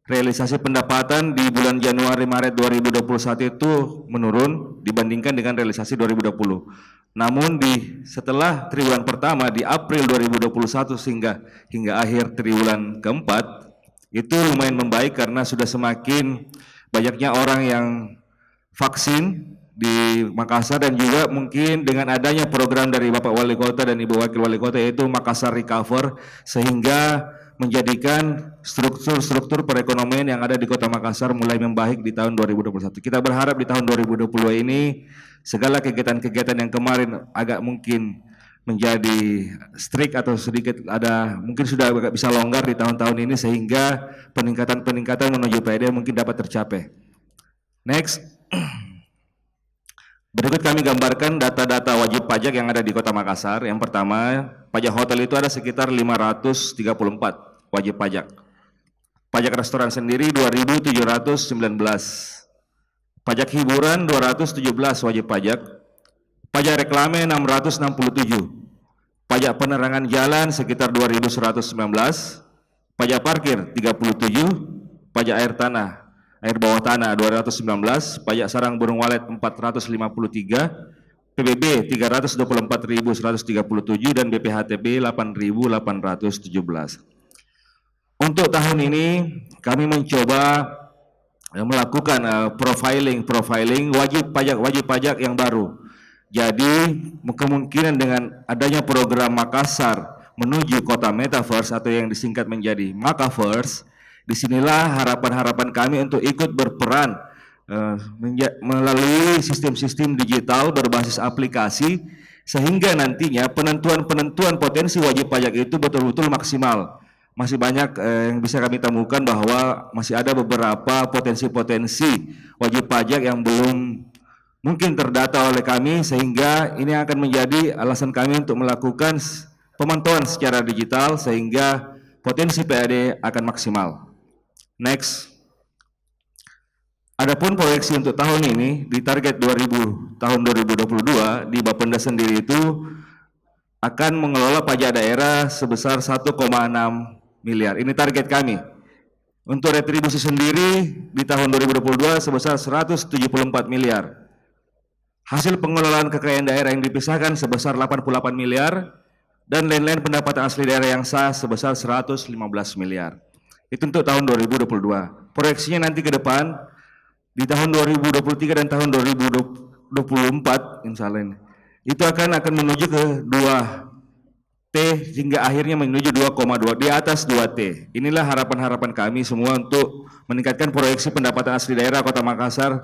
realisasi pendapatan di bulan Januari-Maret 2021 itu menurun dibandingkan dengan realisasi 2020. Namun setelah triwulan pertama di April 2021 hingga akhir triwulan keempat itu lumayan membaik, karena sudah semakin banyaknya orang yang vaksin di Makassar, dan juga mungkin dengan adanya program dari Bapak Wali Kota dan Ibu Wakil Wali Kota, yaitu Makassar Recover, sehingga menjadikan struktur perekonomian yang ada di Kota Makassar mulai membaik di tahun 2021. Kita berharap di tahun 2022 ini segala kegiatan-kegiatan yang kemarin agak mungkin menjadi strict atau sedikit mungkin sudah agak bisa longgar di tahun-tahun ini, sehingga peningkatan menuju PAD mungkin dapat tercapai. Next, berikut kami gambarkan data-data wajib pajak yang ada di Kota Makassar. Yang pertama, pajak hotel itu ada sekitar 534 wajib pajak. Pajak restoran sendiri 2.719. Pajak hiburan 217 wajib pajak. Pajak reklame 667. Pajak penerangan jalan sekitar 2.119. Pajak parkir 37. Pajak air bawah tanah 219, pajak sarang burung walet 453, PBB 324.137, dan BPHTB 8.817. Untuk tahun ini kami mencoba melakukan profiling wajib pajak yang baru. Jadi kemungkinan dengan adanya program Makassar menuju kota Metaverse atau yang disingkat menjadi Makaverse, disinilah harapan-harapan kami untuk ikut berperan melalui sistem-sistem digital berbasis aplikasi, sehingga nantinya penentuan potensi wajib pajak itu betul-betul maksimal. Masih banyak yang bisa kami temukan bahwa masih ada beberapa potensi-potensi wajib pajak yang belum mungkin terdata oleh kami, sehingga ini akan menjadi alasan kami untuk melakukan pemantauan secara digital sehingga potensi PAD akan maksimal. Next, adapun proyeksi untuk tahun ini di target tahun 2022 di Bapenda sendiri itu akan mengelola pajak daerah sebesar 1,6 miliar. Ini target kami. Untuk retribusi sendiri di tahun 2022 sebesar 174 miliar. Hasil pengelolaan kekayaan daerah yang dipisahkan sebesar 88 miliar, dan lain-lain pendapatan asli daerah yang sah sebesar 115 miliar. Itu untuk tahun 2022. Proyeksinya nanti ke depan di tahun 2023 dan tahun 2024 insya Allah ini, itu akan menuju ke 2T hingga akhirnya menuju 2,2, di atas 2T. Inilah harapan-harapan kami semua untuk meningkatkan proyeksi pendapatan asli daerah Kota Makassar,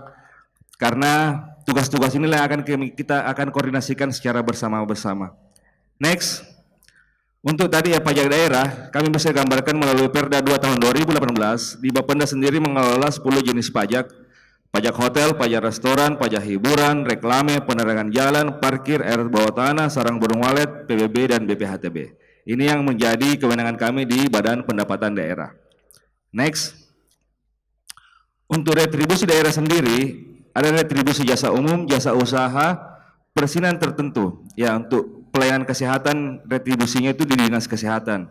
karena tugas-tugas inilah yang kita akan koordinasikan secara bersama-bersama. Next, untuk tadi ya pajak daerah, kami bisa gambarkan melalui Perda 2 tahun 2018, di Bapenda sendiri mengelola 10 jenis pajak: pajak hotel, pajak restoran, pajak hiburan, reklame, penerangan jalan, parkir, air bawah tanah, sarang burung walet, PBB, dan BPHTB. Ini yang menjadi kewenangan kami di Badan Pendapatan Daerah. Next, untuk retribusi daerah sendiri, ada retribusi jasa umum, jasa usaha, persinan tertentu. Ya, untuk pelayanan kesehatan, retribusinya itu di Dinas Kesehatan.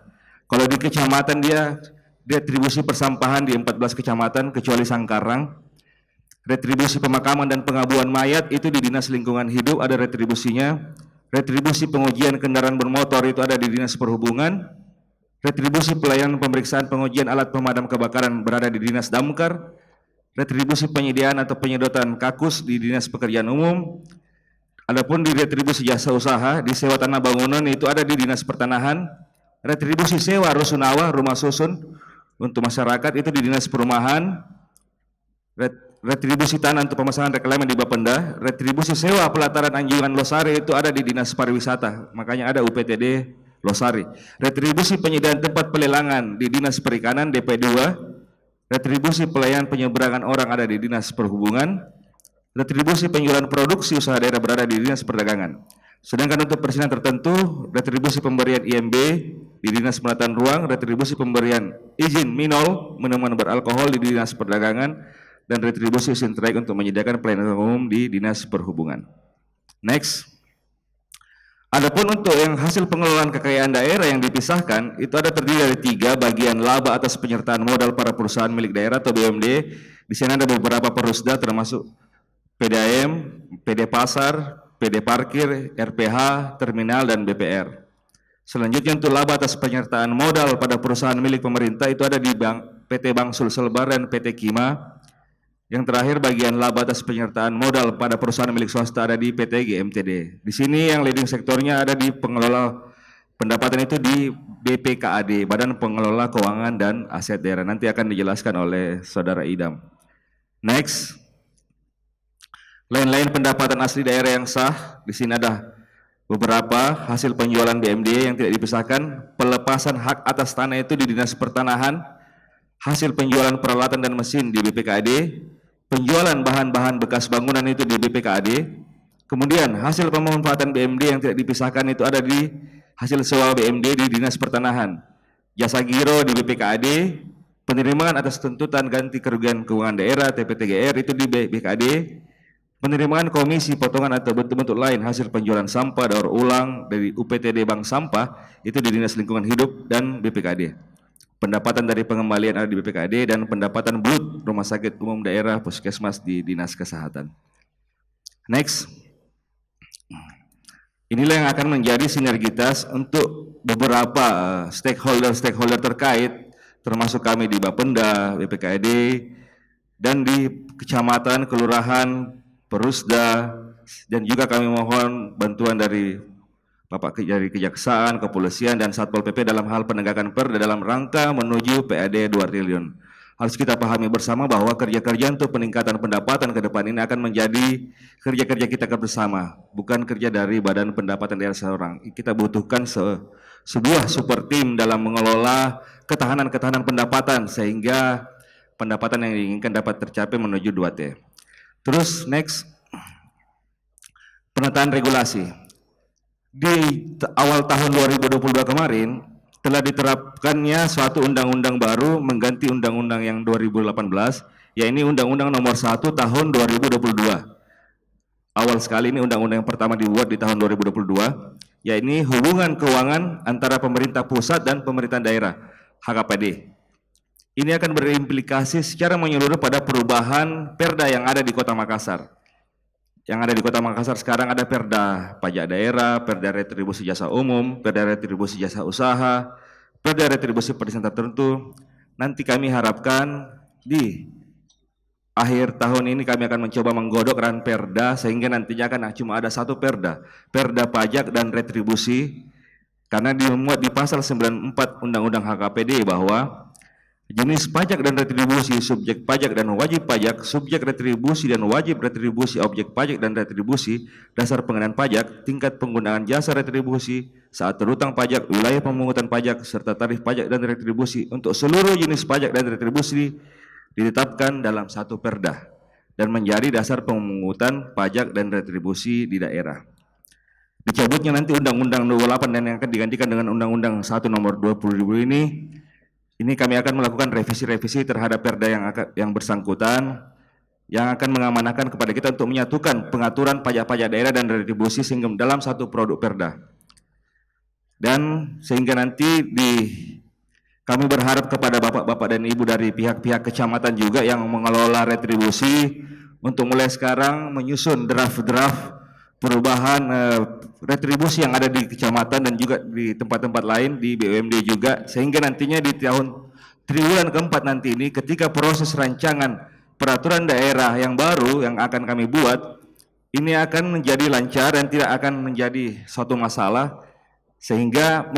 Kalau di kecamatan dia retribusi persampahan di 14 kecamatan kecuali Sangkarang. Retribusi pemakaman dan pengabuan mayat itu di Dinas Lingkungan Hidup, ada retribusinya. Retribusi pengujian kendaraan bermotor itu ada di Dinas Perhubungan. Retribusi pelayanan pemeriksaan pengujian alat pemadam kebakaran berada di Dinas Damkar. Retribusi penyediaan atau penyedotan kakus di Dinas Pekerjaan Umum. Adapun di retribusi jasa usaha, di sewa tanah bangunan itu ada di Dinas Pertanahan. Retribusi sewa rusunawa, rumah susun untuk masyarakat itu di Dinas Perumahan. Retribusi tanah untuk pemasangan reklame di Bapenda. Retribusi sewa pelataran Anjungan Losari itu ada di Dinas Pariwisata, makanya ada UPTD Losari. Retribusi penyediaan tempat pelelangan di Dinas Perikanan DP2. Retribusi pelayanan penyeberangan orang ada di Dinas Perhubungan. Retribusi penjualan produksi usaha daerah berada di Dinas Perdagangan. Sedangkan untuk persinan tertentu, retribusi pemberian IMB di Dinas Penataan Ruang, retribusi pemberian izin minol minuman beralkohol di Dinas Perdagangan, dan retribusi izin traik untuk menyediakan pelayanan umum di Dinas Perhubungan. Next. Adapun untuk yang hasil pengelolaan kekayaan daerah yang dipisahkan, itu ada terdiri dari 3 bagian laba atas penyertaan modal para perusahaan milik daerah atau BUMD. Di sini ada beberapa perusda termasuk PDAM, PD Pasar, PD Parkir, RPH, Terminal, dan BPR. Selanjutnya untuk laba atas penyertaan modal pada perusahaan milik pemerintah itu ada di PT Bank Sulselbar dan PT Kima. Yang terakhir bagian laba atas penyertaan modal pada perusahaan milik swasta ada di PT GMTD. Di sini yang leading sektornya ada di pengelola pendapatan itu di BPKAD, Badan Pengelola Keuangan dan Aset Daerah. Nanti akan dijelaskan oleh Saudara Idam. Next. Lain-lain pendapatan asli daerah yang sah, di sini ada beberapa hasil penjualan BMD yang tidak dipisahkan, pelepasan hak atas tanah itu di Dinas Pertanahan, hasil penjualan peralatan dan mesin di BPKAD, penjualan bahan-bahan bekas bangunan itu di BPKAD, kemudian hasil pemanfaatan BMD yang tidak dipisahkan itu ada di hasil sewa BMD di Dinas Pertanahan, jasa giro di BPKAD, penerimaan atas tuntutan ganti kerugian keuangan daerah TPTGR itu di BPKAD, penerimaan komisi potongan atau bentuk-bentuk lain hasil penjualan sampah daur ulang dari UPTD Bank Sampah itu di Dinas Lingkungan Hidup dan BPKAD. Pendapatan dari pengembalian ada di BPKAD dan pendapatan BUD Rumah Sakit Umum Daerah Puskesmas di Dinas Kesehatan. Next. Inilah yang akan menjadi sinergitas untuk beberapa stakeholder terkait, termasuk kami di Bapenda, BPKAD, dan di kecamatan, kelurahan, Perusda, dan juga kami mohon bantuan dari Bapak dari Kejaksaan, Kepolisian, dan Satpol PP dalam hal penegakan perda dalam rangka menuju PAD 2 triliun. Harus kita pahami bersama bahwa kerja-kerja untuk peningkatan pendapatan ke depan ini akan menjadi kerja-kerja kita bersama, bukan kerja dari Badan Pendapatan Daerah seorang. Kita butuhkan sebuah super tim dalam mengelola ketahanan pendapatan sehingga pendapatan yang diinginkan dapat tercapai menuju 2T. Terus next, penataan regulasi. Di awal tahun 2022 kemarin telah diterapkannya suatu undang-undang baru mengganti undang-undang yang 2018, yaitu Undang-Undang Nomor 1 Tahun 2022. Awal sekali ini undang-undang yang pertama dibuat di tahun 2022, yaitu hubungan keuangan antara pemerintah pusat dan pemerintah daerah, HKPD. Ini akan berimplikasi secara menyeluruh pada perubahan perda yang ada di Kota Makassar. Yang ada di Kota Makassar sekarang ada perda pajak daerah, perda retribusi jasa umum, perda retribusi jasa usaha, perda retribusi perisian tertentu. Nanti kami harapkan di akhir tahun ini kami akan mencoba menggodok ranperda sehingga nantinya akan cuma ada satu perda pajak dan retribusi, karena dimuat di pasal 94 Undang-Undang HKPD bahwa jenis pajak dan retribusi, subjek pajak dan wajib pajak, subjek retribusi dan wajib retribusi, objek pajak dan retribusi, dasar pengenaan pajak, tingkat penggunaan jasa retribusi, saat terhutang pajak, wilayah pemungutan pajak, serta tarif pajak dan retribusi untuk seluruh jenis pajak dan retribusi ditetapkan dalam satu perda dan menjadi dasar pemungutan pajak dan retribusi di daerah. Dicabutnya nanti Undang-Undang 28 dan yang akan digantikan dengan Undang-Undang 1 nomor 20.000 ini kami akan melakukan revisi-revisi terhadap perda yang bersangkutan yang akan mengamanahkan kepada kita untuk menyatukan pengaturan pajak-pajak daerah dan retribusi sehingga dalam satu produk perda. Dan sehingga nanti kami berharap kepada bapak-bapak dan ibu dari pihak-pihak kecamatan juga yang mengelola retribusi untuk mulai sekarang menyusun draft-draft perubahan retribusi yang ada di kecamatan dan juga di tempat-tempat lain di BUMD juga, sehingga nantinya di triwulan keempat nanti ini ketika proses rancangan peraturan daerah yang baru yang akan kami buat ini akan menjadi lancar dan tidak akan menjadi suatu masalah, sehingga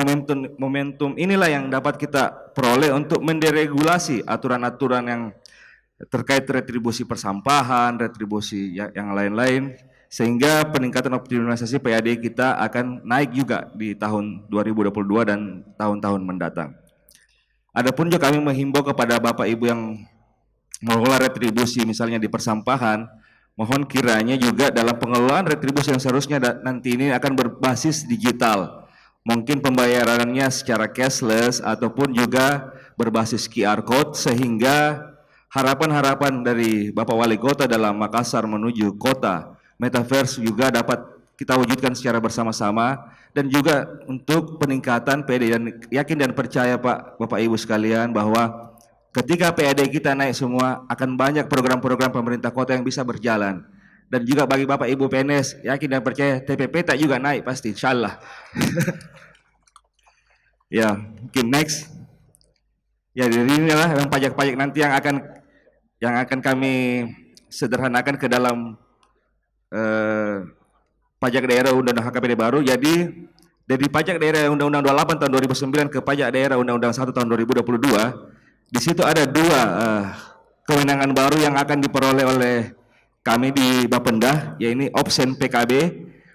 momentum inilah yang dapat kita peroleh untuk menderegulasi aturan-aturan yang terkait retribusi persampahan, retribusi yang lain-lain, sehingga peningkatan optimalisasi PAD kita akan naik juga di tahun 2022 dan tahun-tahun mendatang. Adapun juga kami menghimbau kepada Bapak Ibu yang mengelola retribusi misalnya di persampahan, mohon kiranya juga dalam pengelolaan retribusi yang seharusnya nanti ini akan berbasis digital. Mungkin pembayarannya secara cashless ataupun juga berbasis QR code, sehingga harapan-harapan dari Bapak Wali Kota dalam Makassar menuju kota Metaverse juga dapat kita wujudkan secara bersama-sama, dan juga untuk peningkatan PAD, dan yakin dan percaya Bapak Ibu sekalian bahwa ketika PAD kita naik semua akan banyak program-program pemerintah kota yang bisa berjalan, dan juga bagi Bapak Ibu PNS yakin dan percaya TPP tak juga naik pasti insyaallah. Ya, mungkin next. Ya, jadi inilah yang pajak-pajak nanti yang akan kami sederhanakan ke dalam pajak daerah Undang-Undang HKPD baru. Jadi dari pajak daerah Undang-Undang 28 tahun 2009 ke pajak daerah Undang-Undang 1 tahun 2022, di situ ada dua kewenangan baru yang akan diperoleh oleh kami di Bapenda, yaitu Opsen PKB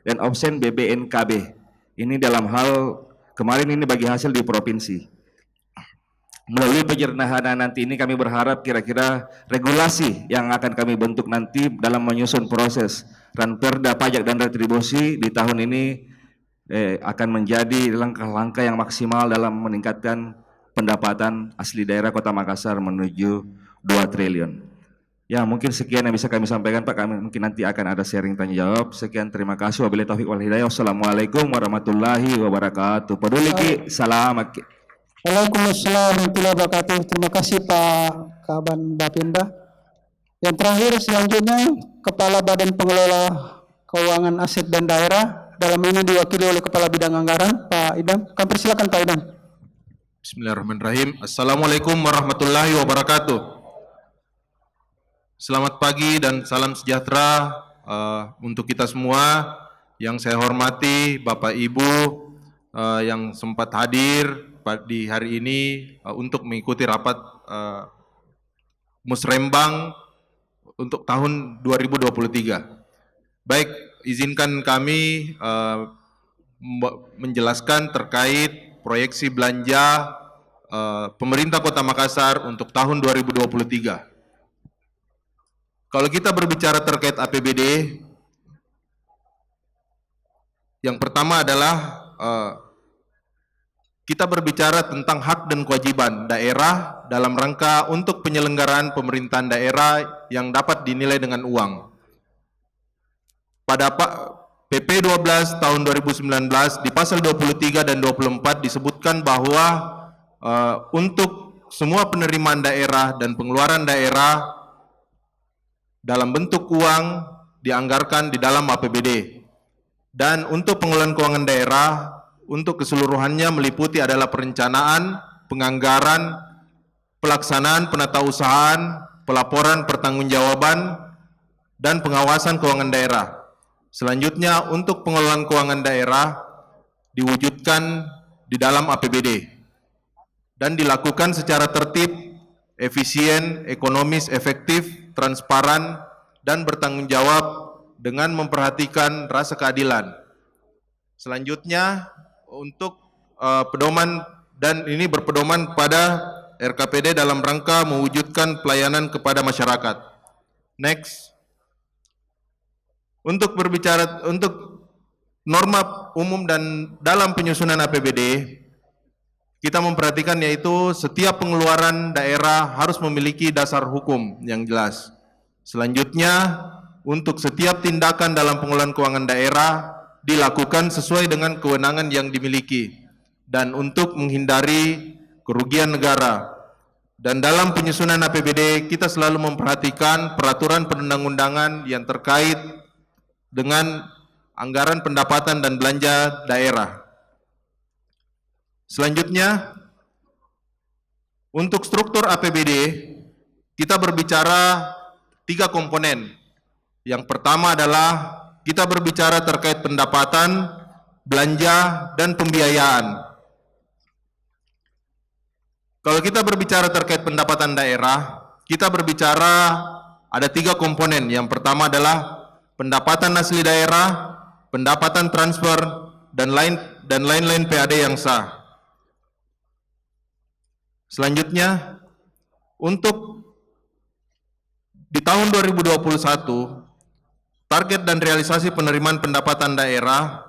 dan Opsen BBNKB. Ini dalam hal kemarin ini bagi hasil di provinsi. Melalui penyederhanaan nanti ini kami berharap kira-kira regulasi yang akan kami bentuk nanti dalam menyusun proses ranperda pajak dan retribusi di tahun ini akan menjadi langkah-langkah yang maksimal dalam meningkatkan pendapatan asli daerah Kota Makassar menuju 2 triliun. Ya, mungkin sekian yang bisa kami sampaikan Pak. Kami mungkin nanti akan ada sharing tanya jawab. Sekian, terima kasih. Wabillahi taufiq wal hidayah. Wassalamualaikum warahmatullahi wabarakatuh. Peduli ki, salam. Waalaikumsalam warahmatullahi wabarakatuh. Terima kasih Pak Kaban Bapenda. Yang terakhir selanjutnya Kepala Badan Pengelola Keuangan Aset dan Daerah, dalam ini diwakili oleh Kepala Bidang Anggaran Pak Idam. Kami persilakan Pak Idam. Bismillahirrahmanirrahim. Assalamualaikum warahmatullahi wabarakatuh. Selamat pagi dan salam sejahtera untuk kita semua. Yang saya hormati Bapak Ibu yang sempat hadir di hari ini untuk mengikuti rapat Musrembang untuk tahun 2023. Baik, izinkan kami menjelaskan terkait proyeksi belanja pemerintah Kota Makassar untuk tahun 2023. Kalau kita berbicara terkait APBD, yang pertama adalah kita berbicara tentang hak dan kewajiban daerah dalam rangka untuk penyelenggaraan pemerintahan daerah yang dapat dinilai dengan uang. Pada PP 12 tahun 2019 di pasal 23 dan 24 disebutkan bahwa untuk semua penerimaan daerah dan pengeluaran daerah dalam bentuk uang dianggarkan di dalam APBD. Dan untuk pengelolaan keuangan daerah untuk keseluruhannya meliputi adalah perencanaan, penganggaran, pelaksanaan penatausahaan, pelaporan pertanggungjawaban, dan pengawasan keuangan daerah. Selanjutnya, untuk pengelolaan keuangan daerah diwujudkan di dalam APBD dan dilakukan secara tertib, efisien, ekonomis, efektif, transparan, dan bertanggung jawab dengan memperhatikan rasa keadilan. Selanjutnya, untuk pedoman, dan ini berpedoman pada RKPD dalam rangka mewujudkan pelayanan kepada masyarakat. Next. Untuk norma umum dan dalam penyusunan APBD, kita memperhatikan yaitu setiap pengeluaran daerah harus memiliki dasar hukum yang jelas. Selanjutnya, untuk setiap tindakan dalam pengelolaan keuangan daerah dilakukan sesuai dengan kewenangan yang dimiliki dan untuk menghindari kerugian negara. Dan dalam penyusunan APBD kita selalu memperhatikan peraturan perundang-undangan yang terkait dengan anggaran pendapatan dan belanja daerah. Selanjutnya, untuk struktur APBD kita berbicara 3 komponen. Yang pertama adalah kita berbicara terkait pendapatan, belanja, dan pembiayaan. Kalau kita berbicara terkait pendapatan daerah, kita berbicara ada 3 komponen. Yang pertama adalah pendapatan asli daerah, pendapatan transfer, dan lain-lain PAD yang sah. Selanjutnya, untuk di tahun 2021, target dan realisasi penerimaan pendapatan daerah,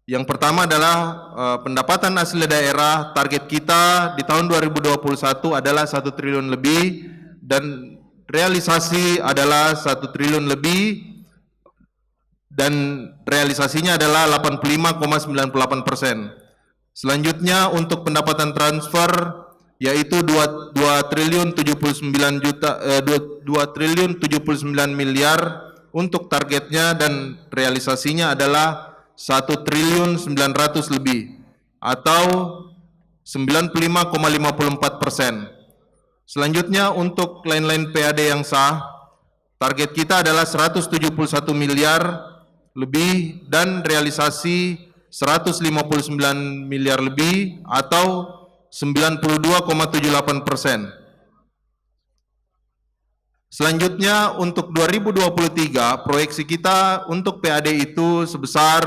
yang pertama adalah pendapatan asli daerah, target kita di tahun 2021 adalah 1 triliun lebih, dan realisasi adalah 1 triliun lebih, dan realisasinya adalah 85,98%. Selanjutnya, untuk pendapatan transfer yaitu 2 triliun 79 miliar untuk targetnya, dan realisasinya adalah 1 triliun 900 lebih atau 95,54%. Selanjutnya, untuk lain-lain PAD yang sah, target kita adalah 171 miliar lebih dan realisasi 159 miliar lebih atau 92,78%. Selanjutnya, untuk 2023 proyeksi kita untuk PAD itu sebesar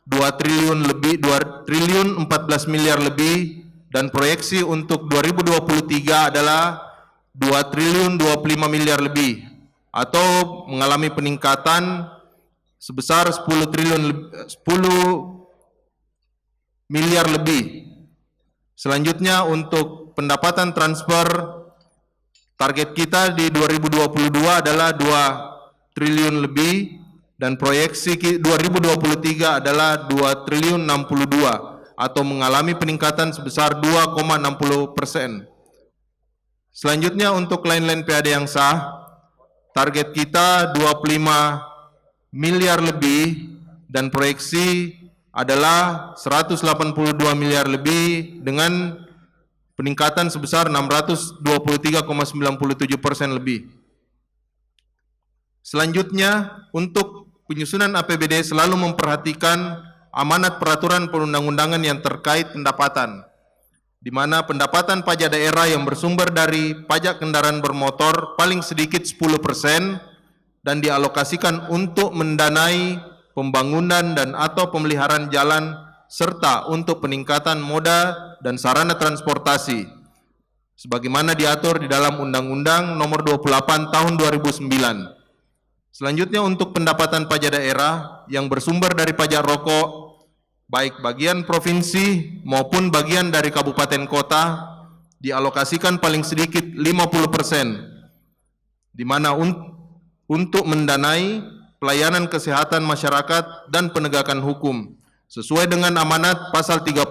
2 triliun lebih, 2 triliun 14 miliar lebih, dan proyeksi untuk 2023 adalah 2 triliun 25 miliar lebih atau mengalami peningkatan sebesar 10 miliar lebih. Selanjutnya, untuk pendapatan transfer, target kita di 2022 adalah 2 triliun lebih dan proyeksi 2023 adalah 2 triliun 62 atau mengalami peningkatan sebesar 2,60%. Selanjutnya, untuk lain-lain PAD yang sah, target kita 25 miliar lebih dan proyeksi adalah 182 miliar lebih dengan peningkatan sebesar 623,97% lebih. Selanjutnya, untuk penyusunan APBD selalu memperhatikan amanat peraturan perundang-undangan yang terkait pendapatan, di mana pendapatan pajak daerah yang bersumber dari pajak kendaraan bermotor paling sedikit 10% dan dialokasikan untuk mendanai pembangunan dan atau pemeliharaan jalan serta untuk peningkatan moda dan sarana transportasi sebagaimana diatur di dalam Undang-Undang Nomor 28 Tahun 2009. Selanjutnya, untuk pendapatan pajak daerah yang bersumber dari pajak rokok baik bagian provinsi maupun bagian dari kabupaten kota dialokasikan paling sedikit 50%, di mana untuk mendanai pelayanan kesehatan masyarakat dan penegakan hukum sesuai dengan amanat pasal 31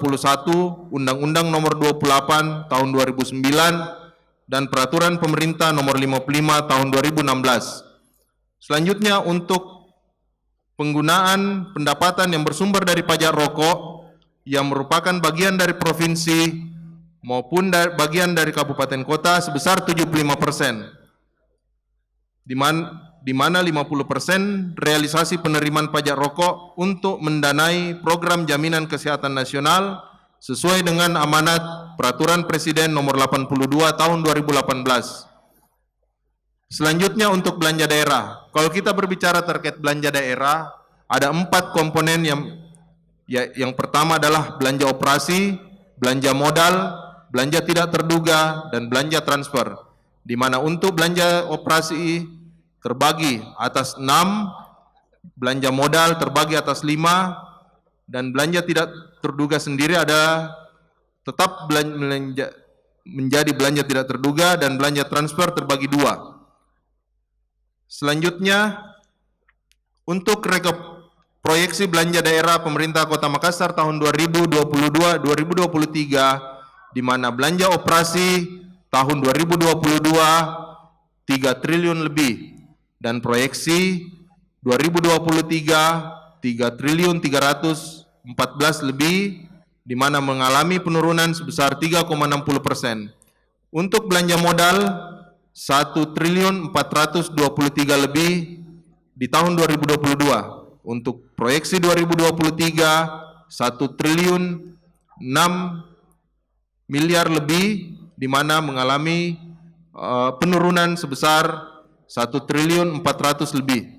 Undang-Undang Nomor 28 Tahun 2009 dan Peraturan Pemerintah Nomor 55 Tahun 2016. Selanjutnya, untuk penggunaan pendapatan yang bersumber dari pajak rokok yang merupakan bagian dari provinsi maupun bagian dari kabupaten kota sebesar 75%. di mana 50% realisasi penerimaan pajak rokok untuk mendanai program jaminan kesehatan nasional sesuai dengan amanat Peraturan Presiden Nomor 82 Tahun 2018. Selanjutnya untuk belanja daerah. Kalau kita berbicara terkait belanja daerah, ada 4 komponen yang pertama adalah belanja operasi, belanja modal, belanja tidak terduga, dan belanja transfer. Di mana untuk belanja operasi terbagi atas 6, belanja modal terbagi atas 5, dan belanja tidak terduga sendiri ada tetap menjadi belanja tidak terduga, dan belanja transfer terbagi 2. Selanjutnya untuk proyeksi belanja daerah pemerintah Kota Makassar tahun 2022-2023, di mana belanja operasi tahun 2022 3 triliun lebih, dan proyeksi 2023 3.314 lebih, di mana mengalami penurunan sebesar 3,60%. Untuk belanja modal 1.423 lebih di tahun 2022. Untuk proyeksi 2023 1 triliun 6 miliar lebih, di mana mengalami penurunan sebesar 1 triliun 400 lebih.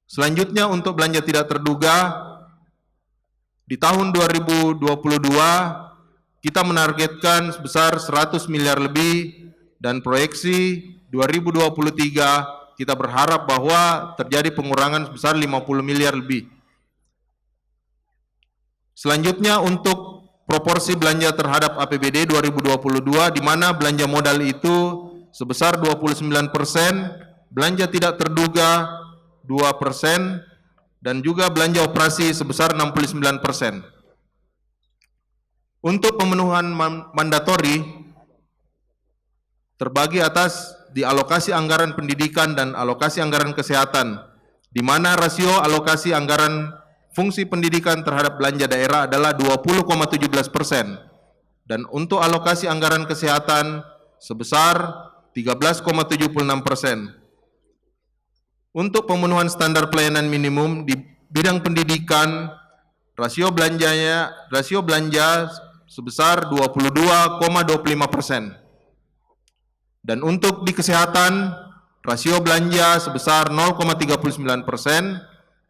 Selanjutnya untuk belanja tidak terduga di tahun 2022 kita menargetkan sebesar 100 miliar lebih, dan proyeksi 2023 kita berharap bahwa terjadi pengurangan sebesar 50 miliar lebih. Selanjutnya untuk proporsi belanja terhadap APBD 2022, di mana belanja modal itu sebesar 29%, belanja tidak terduga 2%, dan juga belanja operasi sebesar 69%. Untuk pemenuhan mandatori terbagi atas di alokasi anggaran pendidikan dan alokasi anggaran kesehatan, di mana rasio alokasi anggaran fungsi pendidikan terhadap belanja daerah adalah 20,17%, dan untuk alokasi anggaran kesehatan sebesar 13,76%. Untuk pemenuhan standar pelayanan minimum di bidang pendidikan, rasio belanja sebesar 22,25%. Dan untuk di kesehatan, rasio belanja sebesar 0,39%,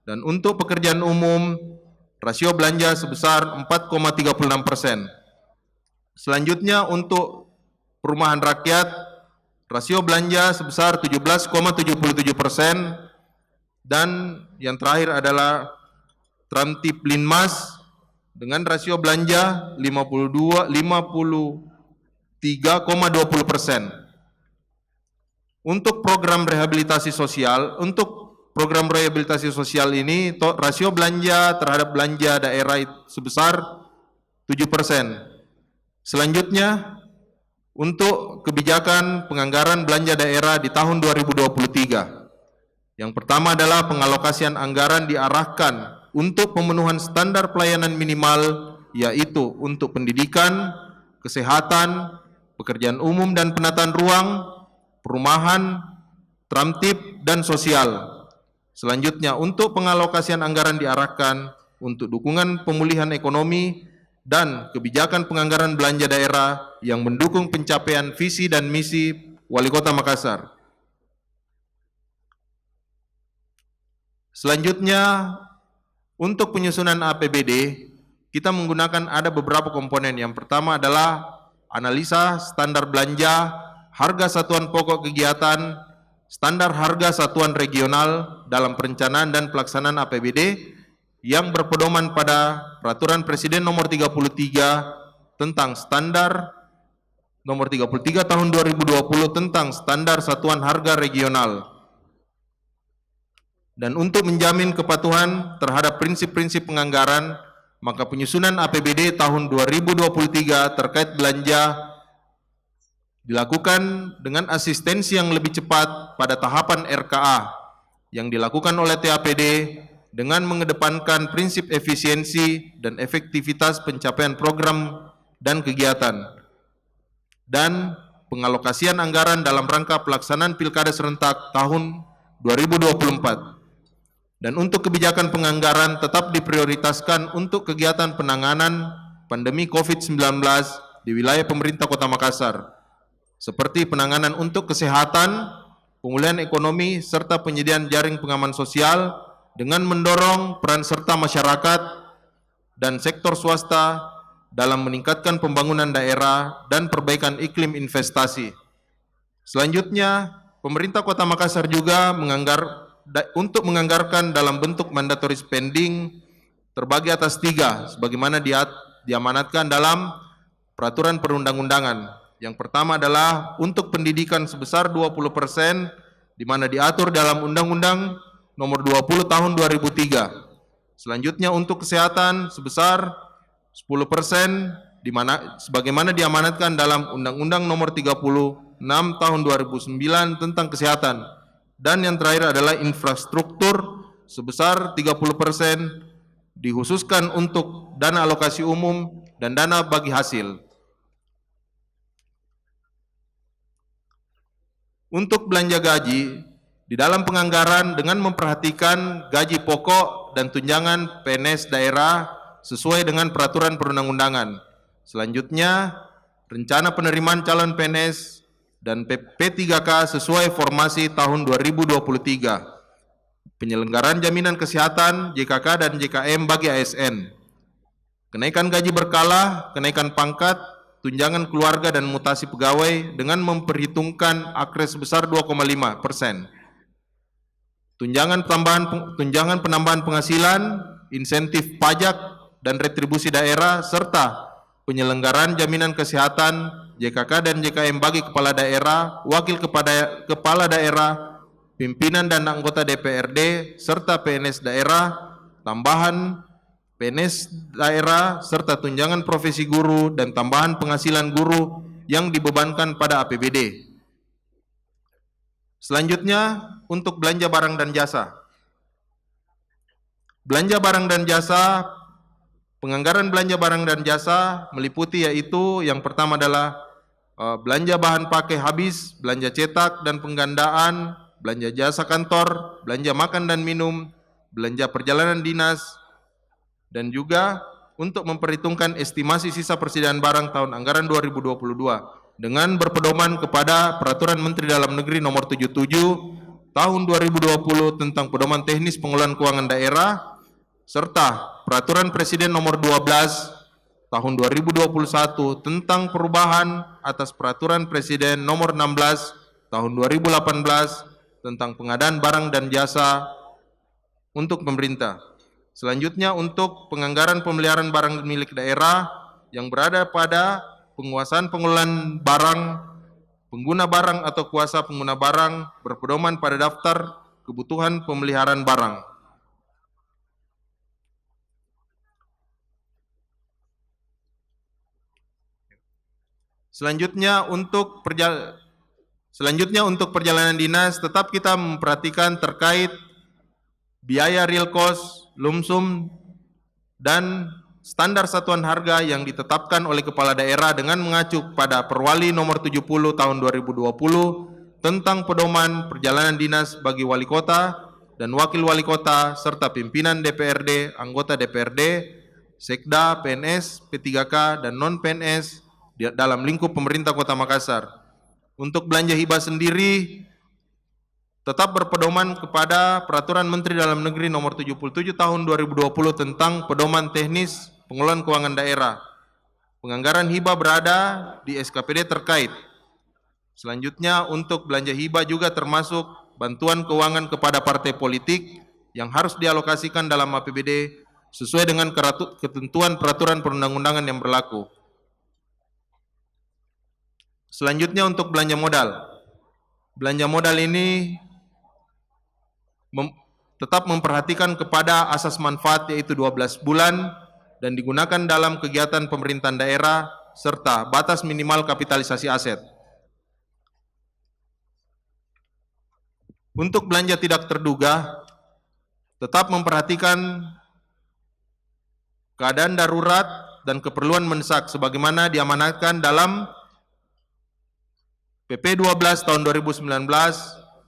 dan untuk pekerjaan umum, rasio belanja sebesar 4,36%. Selanjutnya untuk perumahan rakyat, rasio belanja sebesar 17,77%, dan yang terakhir adalah Tramtip Linmas dengan rasio belanja 53,20%. Untuk program rehabilitasi sosial, ini rasio belanja terhadap belanja daerah sebesar 7%. Selanjutnya untuk kebijakan penganggaran belanja daerah di tahun 2023. Yang pertama adalah pengalokasian anggaran diarahkan untuk pemenuhan standar pelayanan minimal, yaitu untuk pendidikan, kesehatan, pekerjaan umum dan penataan ruang, perumahan, Tramtip, dan sosial. Selanjutnya untuk pengalokasian anggaran diarahkan untuk dukungan pemulihan ekonomi dan kebijakan penganggaran belanja daerah yang mendukung pencapaian visi dan misi Wali Kota Makassar. Selanjutnya, untuk penyusunan APBD, kita menggunakan ada beberapa komponen. Yang pertama adalah analisa standar belanja, harga satuan pokok kegiatan, standar harga satuan regional dalam perencanaan dan pelaksanaan APBD, yang berpedoman pada Peraturan Presiden Nomor 33 tentang standar Nomor 33 Tahun 2020 tentang standar satuan harga regional. Dan untuk menjamin kepatuhan terhadap prinsip-prinsip penganggaran, maka penyusunan APBD tahun 2023 terkait belanja dilakukan dengan asistensi yang lebih cepat pada tahapan RKA yang dilakukan oleh TAPD dengan mengedepankan prinsip efisiensi dan efektivitas pencapaian program dan kegiatan. Dan pengalokasian anggaran dalam rangka pelaksanaan Pilkada serentak tahun 2024. Dan untuk kebijakan penganggaran tetap diprioritaskan untuk kegiatan penanganan pandemi COVID-19 di wilayah pemerintah Kota Makassar, seperti penanganan untuk kesehatan, pemulihan ekonomi, serta penyediaan jaring pengaman sosial dengan mendorong peran serta masyarakat dan sektor swasta dalam meningkatkan pembangunan daerah dan perbaikan iklim investasi. Selanjutnya, pemerintah Kota Makassar juga untuk menganggarkan dalam bentuk mandatory spending terbagi atas 3 sebagaimana diamanatkan dalam peraturan perundang-undangan. Yang pertama adalah untuk pendidikan sebesar 20% di mana diatur dalam Undang-Undang Nomor 20 Tahun 2003. Selanjutnya untuk kesehatan sebesar 10% di mana sebagaimana diamanatkan dalam Undang-Undang Nomor 36 Tahun 2009 tentang kesehatan. Dan yang terakhir adalah infrastruktur sebesar 30% dikhususkan untuk dana alokasi umum dan dana bagi hasil. Untuk belanja gaji, di dalam penganggaran dengan memperhatikan gaji pokok dan tunjangan PNS daerah sesuai dengan peraturan perundang-undangan. Selanjutnya, rencana penerimaan calon PNS dan P3K sesuai formasi tahun 2023. Penyelenggaraan jaminan kesehatan, JKK dan JKM bagi ASN. Kenaikan gaji berkala, kenaikan pangkat, tunjangan keluarga dan mutasi pegawai dengan memperhitungkan akres sebesar 2,5%. Tunjangan penambahan penghasilan, insentif pajak dan retribusi daerah serta penyelenggaraan jaminan kesehatan JKK dan JKM bagi kepala daerah, wakil kepala daerah, pimpinan dan anggota DPRD, serta PNS daerah, tambahan PNS daerah, serta tunjangan profesi guru dan tambahan penghasilan guru yang dibebankan pada APBD. Selanjutnya, untuk belanja barang dan jasa. Belanja barang dan jasa, penganggaran belanja barang dan jasa meliputi yaitu yang pertama adalah belanja bahan pakai habis, belanja cetak dan penggandaan, belanja jasa kantor, belanja makan dan minum, belanja perjalanan dinas, dan juga untuk memperhitungkan estimasi sisa persediaan barang tahun anggaran 2022 dengan berpedoman kepada Peraturan Menteri Dalam Negeri Nomor 77 Tahun 2020 tentang pedoman teknis pengelolaan keuangan daerah serta Peraturan Presiden Nomor 12 Tahun 2021 tentang perubahan atas Peraturan Presiden Nomor 16 Tahun 2018 tentang pengadaan barang dan jasa untuk pemerintah. Selanjutnya untuk penganggaran pemeliharaan barang milik daerah yang berada pada penguasaan pengelolaan barang, pengguna barang atau kuasa pengguna barang berpedoman pada daftar kebutuhan pemeliharaan barang. Selanjutnya untuk perjalanan dinas tetap kita memperhatikan terkait biaya real cost, lump sum, dan standar satuan harga yang ditetapkan oleh kepala daerah dengan mengacu pada Perwali Nomor 70 Tahun 2020 tentang pedoman perjalanan dinas bagi wali kota dan wakil wali kota serta pimpinan DPRD, anggota DPRD, Sekda, PNS, P3K, dan non-PNS dalam lingkup pemerintah Kota Makassar. Untuk belanja hibah sendiri tetap berpedoman kepada Peraturan Menteri Dalam Negeri Nomor 77 Tahun 2020 tentang pedoman teknis pengelolaan keuangan daerah. Penganggaran hibah berada di SKPD terkait. Selanjutnya untuk belanja hibah juga termasuk bantuan keuangan kepada partai politik yang harus dialokasikan dalam APBD sesuai dengan ketentuan peraturan perundang-undangan yang berlaku. Selanjutnya untuk belanja modal. Belanja modal ini tetap memperhatikan kepada asas manfaat yaitu 12 bulan dan digunakan dalam kegiatan pemerintahan daerah serta batas minimal kapitalisasi aset. Untuk belanja tidak terduga, tetap memperhatikan keadaan darurat dan keperluan mendesak sebagaimana diamanatkan dalam PP 12 tahun 2019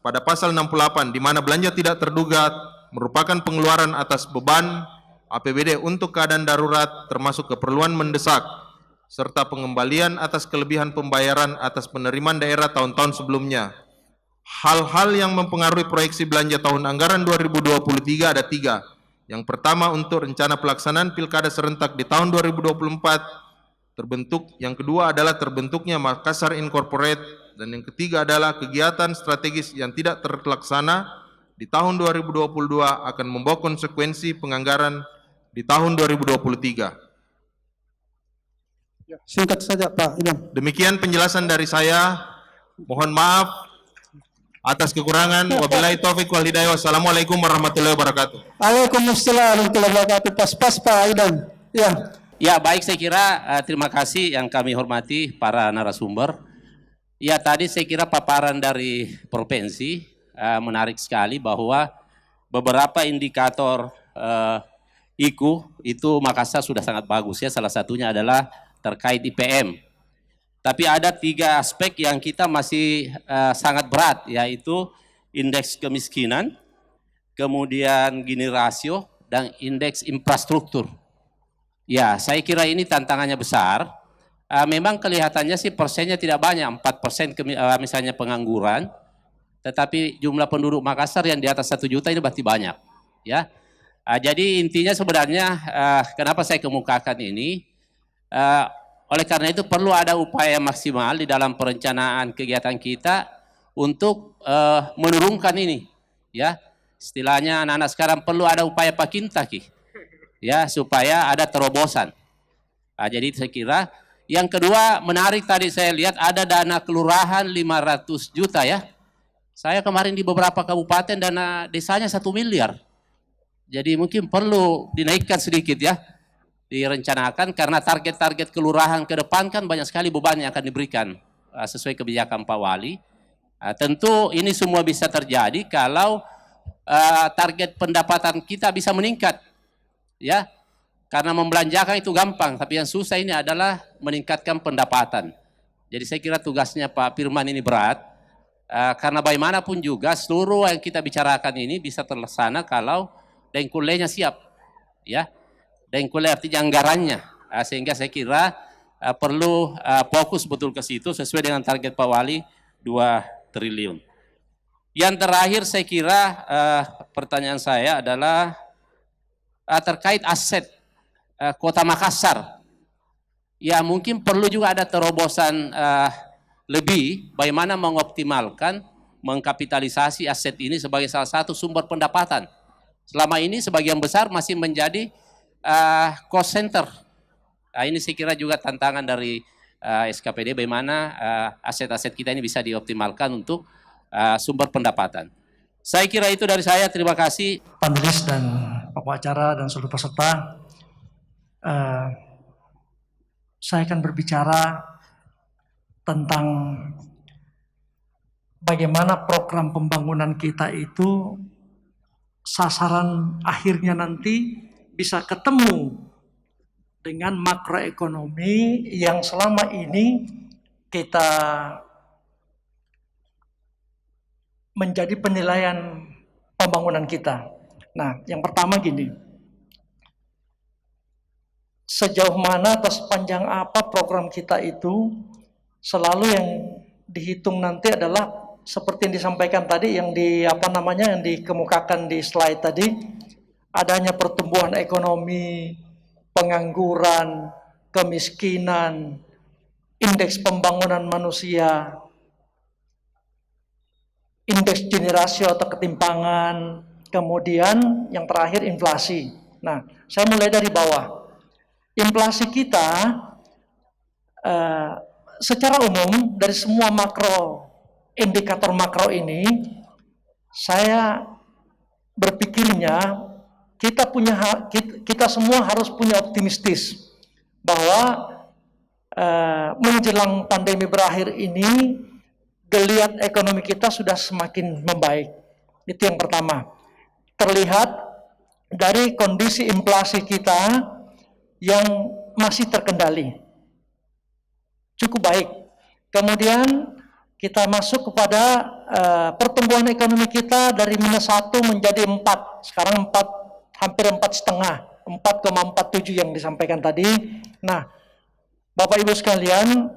pada pasal 68 di mana belanja tidak terduga merupakan pengeluaran atas beban APBD untuk keadaan darurat termasuk keperluan mendesak serta pengembalian atas kelebihan pembayaran atas penerimaan daerah tahun-tahun sebelumnya. Hal-hal yang mempengaruhi proyeksi belanja tahun anggaran 2023 ada 3. Yang pertama untuk rencana pelaksanaan pilkada serentak di tahun 2024 terbentuk, yang kedua adalah terbentuknya Makassar Incorporate, dan yang ketiga adalah kegiatan strategis yang tidak terlaksana di tahun 2022 akan membawa konsekuensi penganggaran di tahun 2023. Singkat saja Pak Idam. Demikian penjelasan dari saya. Mohon maaf atas kekurangan. Wabillahi taufiq wal hidayah. Wassalamualaikum warahmatullahi wabarakatuh. Waalaikumsalam warahmatullahi wabarakatuh. Pas-pas Pak Idam. Ya. Ya, baik, saya kira terima kasih yang kami hormati para narasumber. Ya, tadi saya kira paparan dari provinsi menarik sekali bahwa beberapa indikator IKU itu Makassar sudah sangat bagus ya. Salah satunya adalah terkait IPM. Tapi ada 3 aspek yang kita masih sangat berat, yaitu indeks kemiskinan, kemudian Gini rasio, dan indeks infrastruktur. Ya, saya kira ini tantangannya besar. Memang kelihatannya sih persennya tidak banyak, 4% misalnya pengangguran, tetapi jumlah penduduk Makassar yang di atas 1 juta ini berarti banyak. Ya, jadi intinya sebenarnya kenapa saya kemukakan ini, oleh karena itu perlu ada upaya maksimal di dalam perencanaan kegiatan kita untuk menurunkan ini. Ya, istilahnya anak-anak sekarang perlu ada upaya pakintaki. Ya, supaya ada terobosan. Jadi saya kira yang kedua menarik tadi saya lihat ada dana kelurahan 500 juta ya. Saya kemarin di beberapa kabupaten dana desanya 1 miliar. Jadi mungkin perlu dinaikkan sedikit ya. Direncanakan karena target-target kelurahan ke depan kan banyak sekali beban yang akan diberikan sesuai kebijakan Pak Wali. Tentu ini semua bisa terjadi kalau target pendapatan kita bisa meningkat. Ya, karena membelanjakan itu gampang, tapi yang susah ini adalah meningkatkan pendapatan. Jadi saya kira tugasnya Pak Firman ini berat, karena bagaimanapun juga seluruh yang kita bicarakan ini bisa terlaksana kalau dengkulenya siap, ya, dengkule artinya anggarannya, sehingga saya kira perlu fokus betul ke situ sesuai dengan target Pak Wali 2 triliun. Yang terakhir saya kira pertanyaan saya adalah terkait aset Kota Makassar. Ya mungkin perlu juga ada terobosan lebih bagaimana mengoptimalkan, mengkapitalisasi aset ini sebagai salah satu sumber pendapatan. Selama ini sebagian besar masih menjadi cost center. Ini saya kira juga tantangan dari SKPD bagaimana aset-aset kita ini bisa dioptimalkan untuk sumber pendapatan. Saya kira itu dari saya, terima kasih. Panelis dan pokok acara dan seluruh peserta, saya akan berbicara tentang bagaimana program pembangunan kita itu sasaran akhirnya nanti bisa ketemu dengan makroekonomi yang selama ini kita menjadi penilaian pembangunan kita. Nah, yang pertama gini, sejauh mana atau sepanjang apa program kita itu selalu yang dihitung nanti adalah seperti yang disampaikan tadi, yang yang dikemukakan di slide tadi, adanya pertumbuhan ekonomi, pengangguran, kemiskinan, indeks pembangunan manusia, indeks Gini rasio atau ketimpangan, kemudian yang terakhir inflasi. Nah, saya mulai dari bawah. Inflasi kita secara umum dari semua indikator makro ini, saya berpikirnya kita semua harus punya optimistis bahwa menjelang pandemi berakhir ini geliat ekonomi kita sudah semakin membaik. Itu yang pertama. Terlihat dari kondisi inflasi kita yang masih terkendali. Cukup baik. Kemudian kita masuk kepada pertumbuhan ekonomi kita dari -1 menjadi 4. Sekarang hampir 4,5, 4,47 yang disampaikan tadi. Nah, Bapak Ibu sekalian,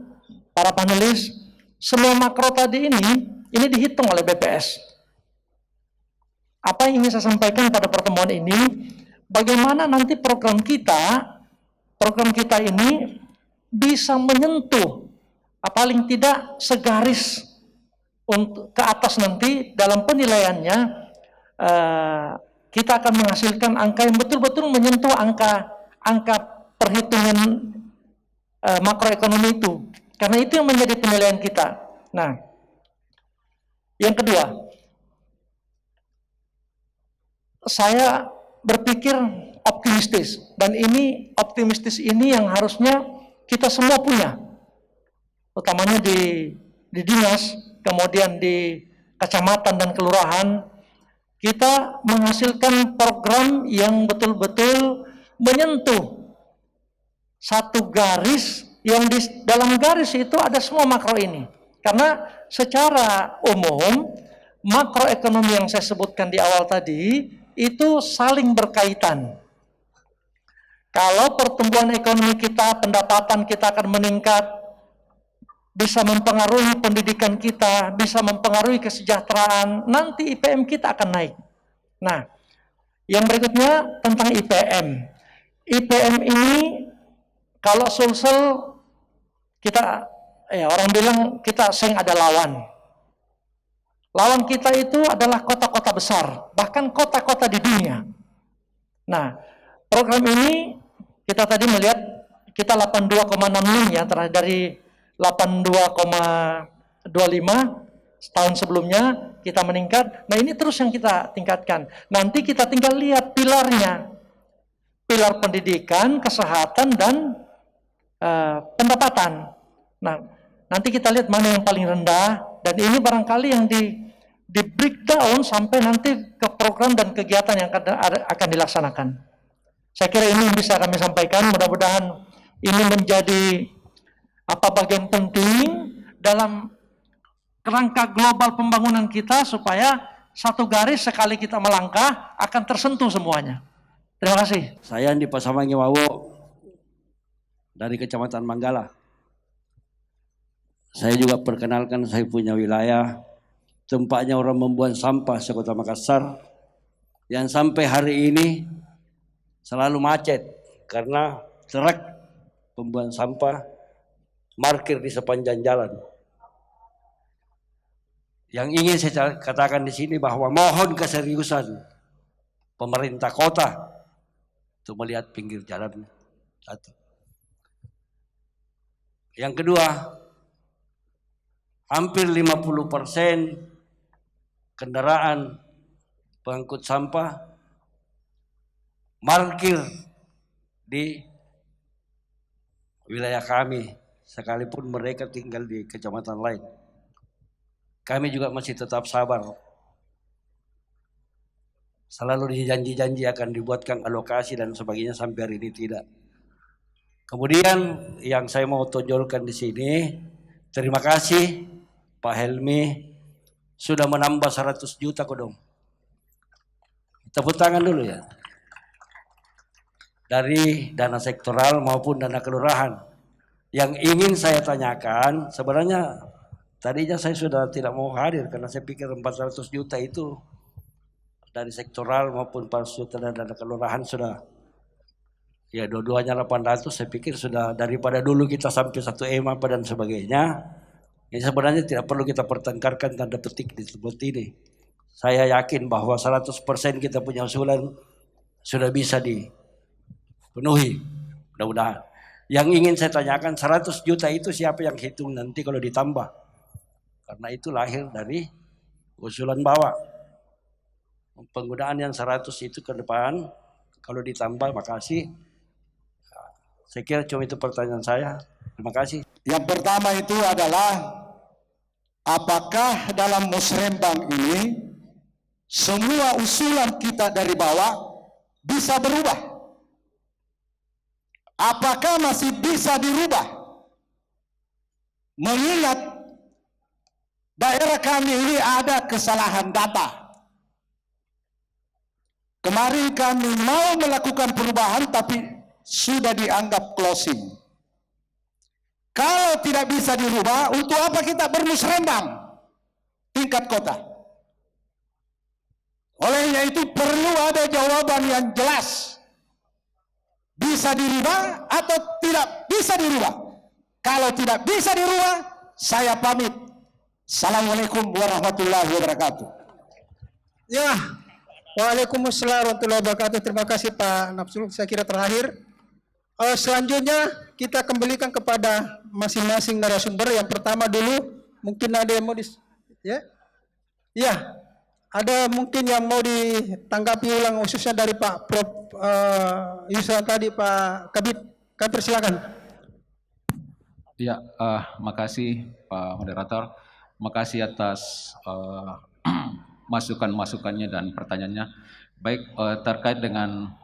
para panelis, semua makro tadi ini dihitung oleh BPS. Apa yang ingin saya sampaikan pada pertemuan ini, bagaimana nanti program kita ini bisa menyentuh paling tidak segaris untuk ke atas nanti dalam penilaiannya, kita akan menghasilkan angka yang betul-betul menyentuh angka perhitungan makroekonomi itu, karena itu yang menjadi penilaian kita. Nah, yang kedua, saya berpikir optimistis, dan optimistis ini yang harusnya kita semua punya, utamanya di dinas, kemudian di kecamatan dan kelurahan. Kita menghasilkan program yang betul-betul menyentuh satu garis, yang di dalam garis itu ada semua makro ini. Karena secara umum makroekonomi yang saya sebutkan di awal tadi itu saling berkaitan. Kalau pertumbuhan ekonomi kita, pendapatan kita akan meningkat, bisa mempengaruhi pendidikan kita, bisa mempengaruhi kesejahteraan, nanti IPM kita akan naik. Nah, yang berikutnya tentang IPM. IPM ini kalau Sulsel kita, orang bilang kita sering ada lawan. Lawan kita itu adalah kota-kota besar, bahkan kota-kota di dunia. Nah, program ini kita tadi melihat kita 82,65 ya, dari 82,25 tahun sebelumnya kita meningkat. Nah, ini terus yang kita tingkatkan. Nanti kita tinggal lihat pilarnya. Pilar pendidikan, kesehatan, dan pendapatan. Nah, nanti kita lihat mana yang paling rendah, dan ini barangkali yang di breakdown sampai nanti ke program dan kegiatan yang akan dilaksanakan. Saya kira ini yang bisa kami sampaikan. Mudah-mudahan ini menjadi bagian penting dalam kerangka global pembangunan kita, supaya satu garis sekali kita melangkah akan tersentuh semuanya. Terima kasih. Saya Andi Pasamangi Wawo dari Kecamatan Manggala. Saya juga perkenalkan, saya punya wilayah tempatnya orang membuang sampah sekota Makassar, yang sampai hari ini selalu macet karena truk pembuang sampah parkir di sepanjang jalan. Yang ingin saya katakan di sini bahwa mohon keseriusan pemerintah kota untuk melihat pinggir jalan. Satu. Yang kedua, hampir 50% kendaraan pengangkut sampah parkir di wilayah kami, sekalipun mereka tinggal di kecamatan lain. Kami juga masih tetap sabar. Selalu dijanji-janji akan dibuatkan alokasi dan sebagainya, sampai hari ini tidak. Kemudian yang saya mau tonjolkan di sini, terima kasih Pak Helmi sudah menambah 100 juta kodong. Tepuk tangan dulu ya. Dari dana sektoral maupun dana kelurahan. Yang ingin saya tanyakan, sebenarnya tadinya saya sudah tidak mau hadir karena saya pikir 400 juta itu dari sektoral maupun 400 juta dana kelurahan sudah, ya dua-duanya 800, saya pikir sudah, daripada dulu kita sampai 1 M apa dan sebagainya. Ini sebenarnya tidak perlu kita pertengkarkan tanda petik di tempat ini. Saya yakin bahwa 100% kita punya usulan sudah bisa dipenuhi, mudah-mudahan. Yang ingin saya tanyakan, 100 juta itu siapa yang hitung nanti kalau ditambah? Karena itu lahir dari usulan bawah. Penggunaan yang 100 itu ke depan, kalau ditambah, makasih. Saya kira cuma itu pertanyaan saya. Terima kasih. Yang pertama itu adalah, apakah dalam musrembang ini semua usulan kita dari bawah bisa berubah? Apakah masih bisa dirubah? Mengingat daerah kami ini ada kesalahan data. Kemarin kami mau melakukan perubahan tapi sudah dianggap closing. Kalau tidak bisa dirubah, untuk apa kita bermusrembang tingkat kota? Olehnya itu perlu ada jawaban yang jelas. Bisa dirubah atau tidak bisa dirubah? Kalau tidak bisa dirubah, saya pamit. Assalamualaikum warahmatullahi wabarakatuh. Ya, waalaikumsalam warahmatullahi wabarakatuh. Terima kasih Pak Nafsul. Saya kira terakhir. Selanjutnya kita kembalikan kepada masing-masing narasumber. Yang pertama dulu, mungkin ada yang mau ya, ada mungkin yang mau ditanggapi ulang khususnya dari Pak Prof. Yusran tadi, Pak Kabid. Kami silakan. Ya, makasih Pak Moderator. Makasih atas masukan-masukannya dan pertanyaannya. Baik, terkait dengan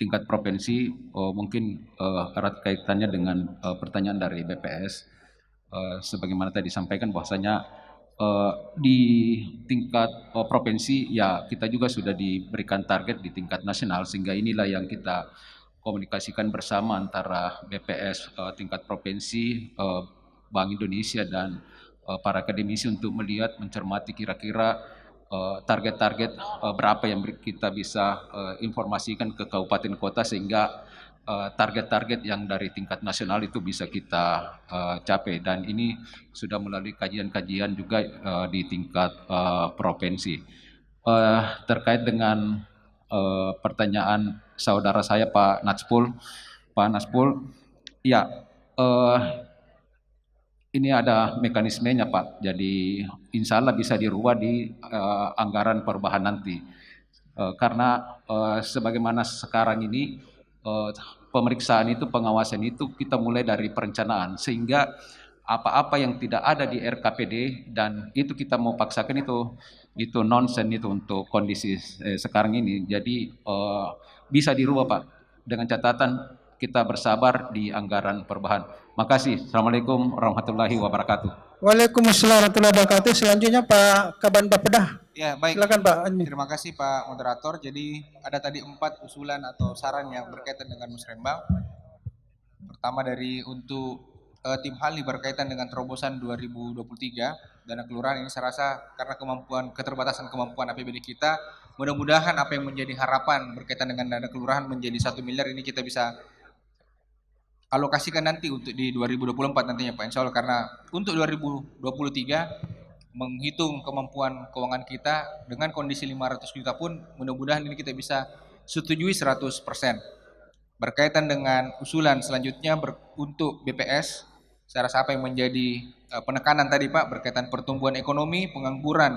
tingkat provinsi, mungkin erat kaitannya dengan pertanyaan dari BPS. Sebagaimana tadi disampaikan bahwasanya di tingkat provinsi ya kita juga sudah diberikan target di tingkat nasional, sehingga inilah yang kita komunikasikan bersama antara BPS tingkat provinsi, Bank Indonesia dan para akademisi untuk melihat, mencermati kira-kira target-target berapa yang kita bisa informasikan ke kabupaten kota sehingga target-target yang dari tingkat nasional itu bisa kita capai, dan ini sudah melalui kajian-kajian juga di tingkat provinsi. Terkait dengan pertanyaan saudara saya Pak Natspul, ya ini ada mekanismenya Pak, jadi insya Allah bisa dirubah di anggaran perubahan nanti. Karena sebagaimana sekarang ini pemeriksaan itu, pengawasan itu kita mulai dari perencanaan, sehingga apa-apa yang tidak ada di RKPD dan itu kita mau paksakan itu nonsen itu untuk kondisi sekarang ini. Jadi bisa dirubah Pak, dengan catatan kita bersabar di anggaran perubahan. Makasih. Assalamualaikum warahmatullahi wabarakatuh. Waalaikumsalam warahmatullahi wabarakatuh. Selanjutnya Pak Kaban Bapeda. Ya, baik. Silakan Pak. Terima kasih Pak Moderator. Jadi ada tadi 4 usulan atau saran yang berkaitan dengan musrembang. Pertama dari untuk tim Hali berkaitan dengan terobosan 2023 dana kelurahan. Ini saya rasa karena keterbatasan kemampuan APBD kita, mudah-mudahan apa yang menjadi harapan berkaitan dengan dana kelurahan menjadi 1 miliar ini kita bisa alokasikan nanti untuk di 2024 nantinya Pak, insya Allah. Karena untuk 2023 menghitung kemampuan keuangan kita dengan kondisi 500 juta pun mudah-mudahan ini kita bisa setujui 100%. Berkaitan dengan usulan selanjutnya untuk BPS, saya rasa apa yang menjadi penekanan tadi Pak berkaitan pertumbuhan ekonomi, pengangguran,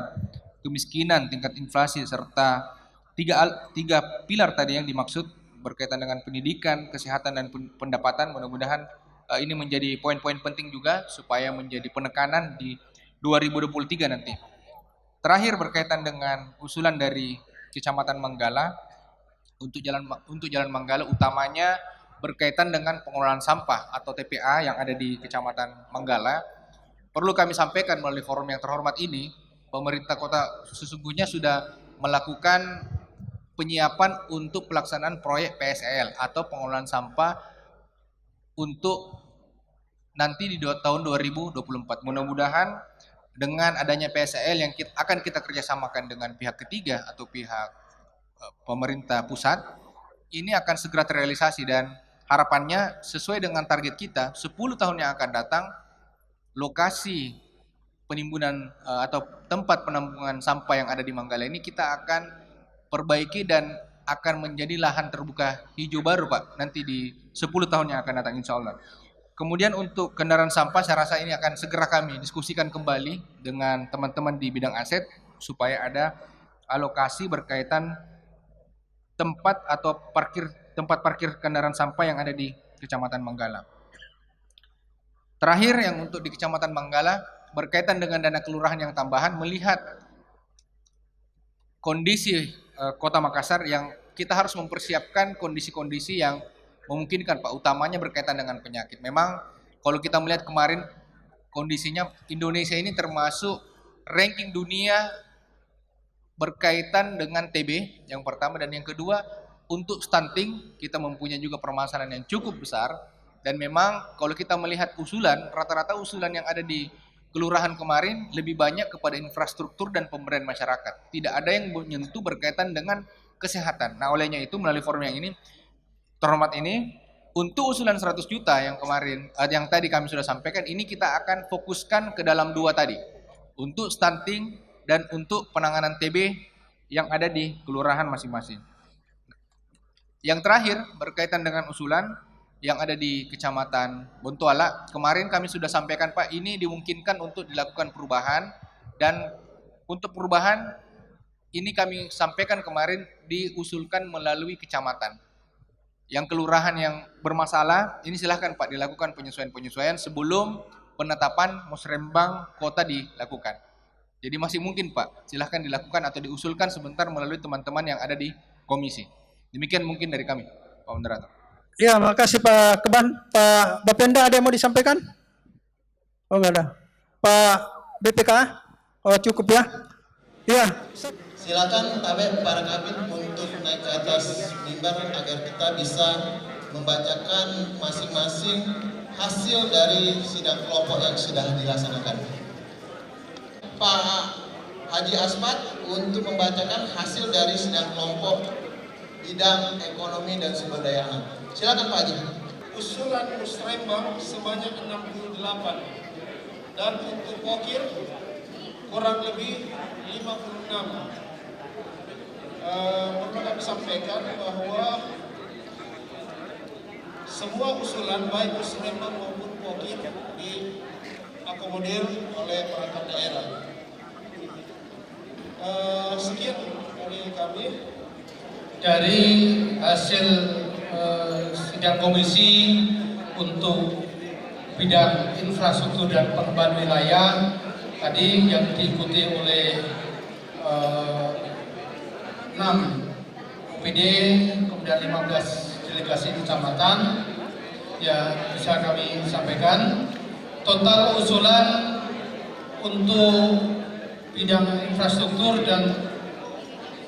kemiskinan, tingkat inflasi, serta tiga pilar tadi yang dimaksud berkaitan dengan pendidikan, kesehatan, dan pendapatan. Mudah-mudahan ini menjadi poin-poin penting juga supaya menjadi penekanan di 2023 nanti. Terakhir berkaitan dengan usulan dari Kecamatan Manggala untuk jalan Manggala, utamanya berkaitan dengan pengelolaan sampah atau TPA yang ada di Kecamatan Manggala. Perlu kami sampaikan melalui forum yang terhormat ini, pemerintah kota sesungguhnya sudah melakukan penyiapan untuk pelaksanaan proyek PSL atau pengelolaan sampah untuk nanti di tahun 2024. Mudah-mudahan dengan adanya PSL yang akan kita kerjasamakan dengan pihak ketiga atau pihak pemerintah pusat, ini akan segera terrealisasi dan harapannya sesuai dengan target kita 10 tahun yang akan datang, lokasi penimbunan atau tempat penampungan sampah yang ada di Manggala ini kita akan perbaiki dan akan menjadi lahan terbuka hijau baru Pak nanti di 10 tahun yang akan datang insya Allah. Kemudian untuk kendaraan sampah saya rasa ini akan segera kami diskusikan kembali dengan teman-teman di bidang aset supaya ada alokasi berkaitan tempat parkir kendaraan sampah yang ada di Kecamatan Manggala. Terakhir yang untuk di Kecamatan Manggala berkaitan dengan dana kelurahan yang tambahan, melihat kondisi Kota Makassar yang kita harus mempersiapkan kondisi-kondisi yang memungkinkan Pak, utamanya berkaitan dengan penyakit. Memang kalau kita melihat kemarin kondisinya Indonesia ini termasuk ranking dunia berkaitan dengan TB yang pertama, dan yang kedua untuk stunting kita mempunyai juga permasalahan yang cukup besar. Dan memang kalau kita melihat usulan, rata-rata usulan yang ada di kelurahan kemarin lebih banyak kepada infrastruktur dan pemberdayaan masyarakat. Tidak ada yang menyentuh berkaitan dengan kesehatan. Nah, olehnya itu melalui forum yang ini, terhormat ini, untuk usulan 100 juta yang kemarin, yang tadi kami sudah sampaikan, ini kita akan fokuskan ke dalam dua tadi. Untuk stunting dan untuk penanganan TB yang ada di kelurahan masing-masing. Yang terakhir berkaitan dengan usulan yang ada di Kecamatan Bontoala, kemarin kami sudah sampaikan Pak, ini dimungkinkan untuk dilakukan perubahan, dan untuk perubahan ini kami sampaikan kemarin diusulkan melalui kecamatan. Yang kelurahan yang bermasalah, ini silahkan Pak dilakukan penyesuaian-penyesuaian sebelum penetapan musrembang kota dilakukan. Jadi masih mungkin Pak, silahkan dilakukan atau diusulkan sebentar melalui teman-teman yang ada di komisi. Demikian mungkin dari kami, Pak Moderator. Ya, makasih Pak Keban. Pak Bapenda ada yang mau disampaikan? Oh, enggak ada. Pak BPK? Oh, cukup ya. Ya. Silakan Tabe para kabin untuk naik ke atas mimbar agar kita bisa membacakan masing-masing hasil dari sidang kelompok yang sudah dilaksanakan. Pak Haji Asmat untuk membacakan hasil dari sidang kelompok bidang ekonomi dan sumber daya alam. Silakan Pak Haji. Usulan musrembang sebanyak 68 dan untuk pokir kurang lebih 56. Perlu kami sampaikan bahwa semua usulan baik musrembang maupun pokir diakomodir oleh perangkat daerah. Sekian dari kami. Dari hasil sidang komisi untuk bidang infrastruktur dan pengembangan wilayah tadi yang diikuti oleh 6 OPD, kemudian 15 delegasi kecamatan, ya bisa kami sampaikan. Total usulan untuk bidang infrastruktur dan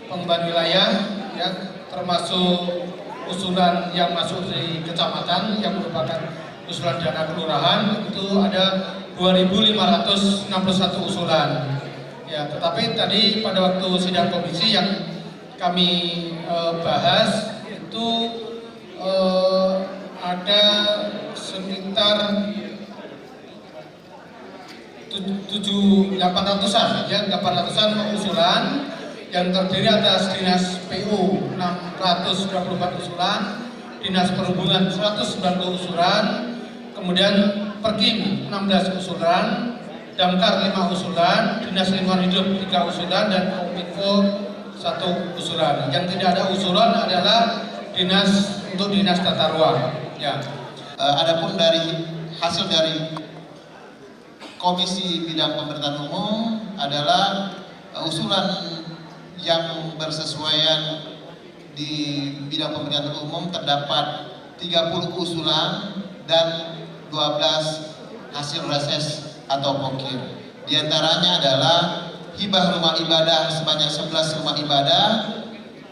pengembangan wilayah, ya, termasuk usulan yang masuk dari kecamatan yang merupakan usulan dana kelurahan, itu ada 2.561 usulan. Ya, tetapi tadi pada waktu sidang komisi yang kami bahas itu ada sekitar 800-an, ya, 800-an usulan yang terdiri atas Dinas PU 624 usulan, Dinas Perhubungan 190 usulan, kemudian Perkim 16 usulan, Damkar 5 usulan, Dinas Lingkungan Hidup 3 usulan, dan Kominfo 1 usulan. Yang tidak ada usulan adalah untuk Dinas Tata Ruang. Ya. Adapun dari hasil dari Komisi Bidang Pemerintahan Umum adalah usulan yang bersesuaian di bidang pemerintahan umum terdapat 30 usulan dan 12 hasil reses atau pokir. Di antaranya adalah hibah rumah ibadah sebanyak 11 rumah ibadah,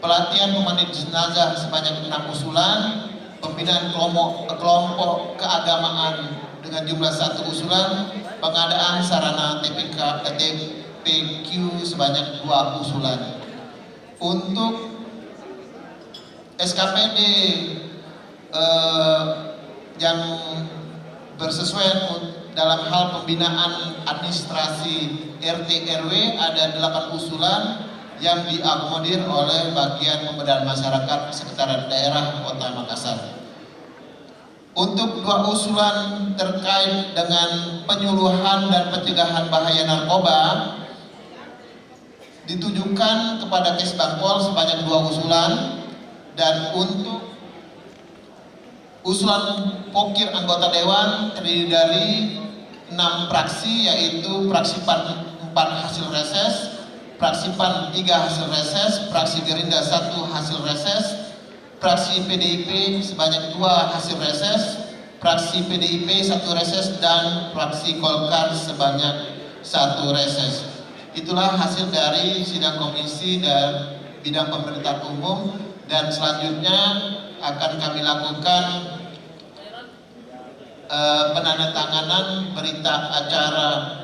pelatihan pemandu jenazah sebanyak 6 usulan, pembinaan kelompok keagamaan dengan jumlah 1 usulan, pengadaan sarana TPQ sebanyak 2 usulan. Untuk SKPD yang bersesuaian dalam hal pembinaan administrasi RT RW ada 8 usulan yang diakomodir oleh bagian pemberdayaan masyarakat sekretariat daerah Kota Makassar. Untuk 2 usulan terkait dengan penyuluhan dan pencegahan bahaya narkoba ditujukan kepada Kesbangpol sebanyak 2 usulan, dan untuk usulan pokir anggota dewan terdiri dari 6 fraksi, yaitu fraksi PAN 4 hasil reses, fraksi PAN 3 hasil reses, fraksi Gerindra 1 hasil reses, fraksi PDIP sebanyak 2 hasil reses, fraksi PDIP 1 reses, dan fraksi Golkar sebanyak 1 reses. Itulah hasil dari sidang komisi dan bidang pemerintahan umum, dan selanjutnya akan kami lakukan penandatanganan berita acara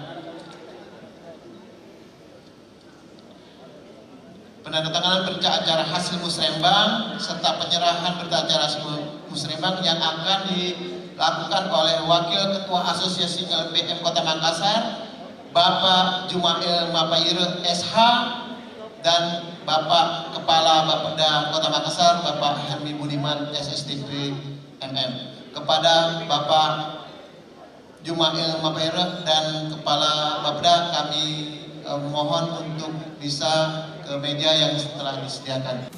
hasil musrembang serta penyerahan berita acara hasil musrembang yang akan dilakukan oleh Wakil Ketua Asosiasi LPM Kota Makassar, Bapak Jumail Mapaire SH, dan Bapak Kepala Bapeda Kota Makassar, Bapak Helmi Budiman SSTP MM. Kepada Bapak Jumail Mapaire dan Kepala Bapeda kami mohon untuk bisa ke meja yang telah disediakan.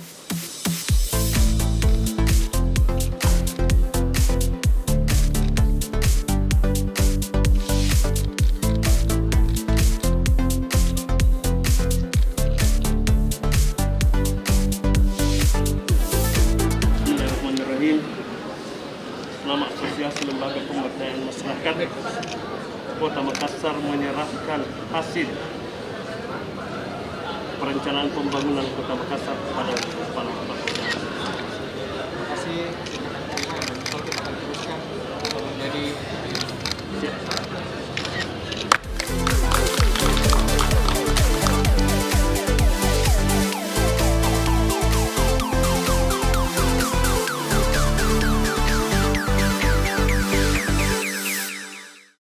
Bismillahirrahmanirrahim. Nama Asosiasi Lembaga Pemberdayaan Masyarakat Kota Makassar menyerahkan hasil perencanaan pembangunan Kota Makassar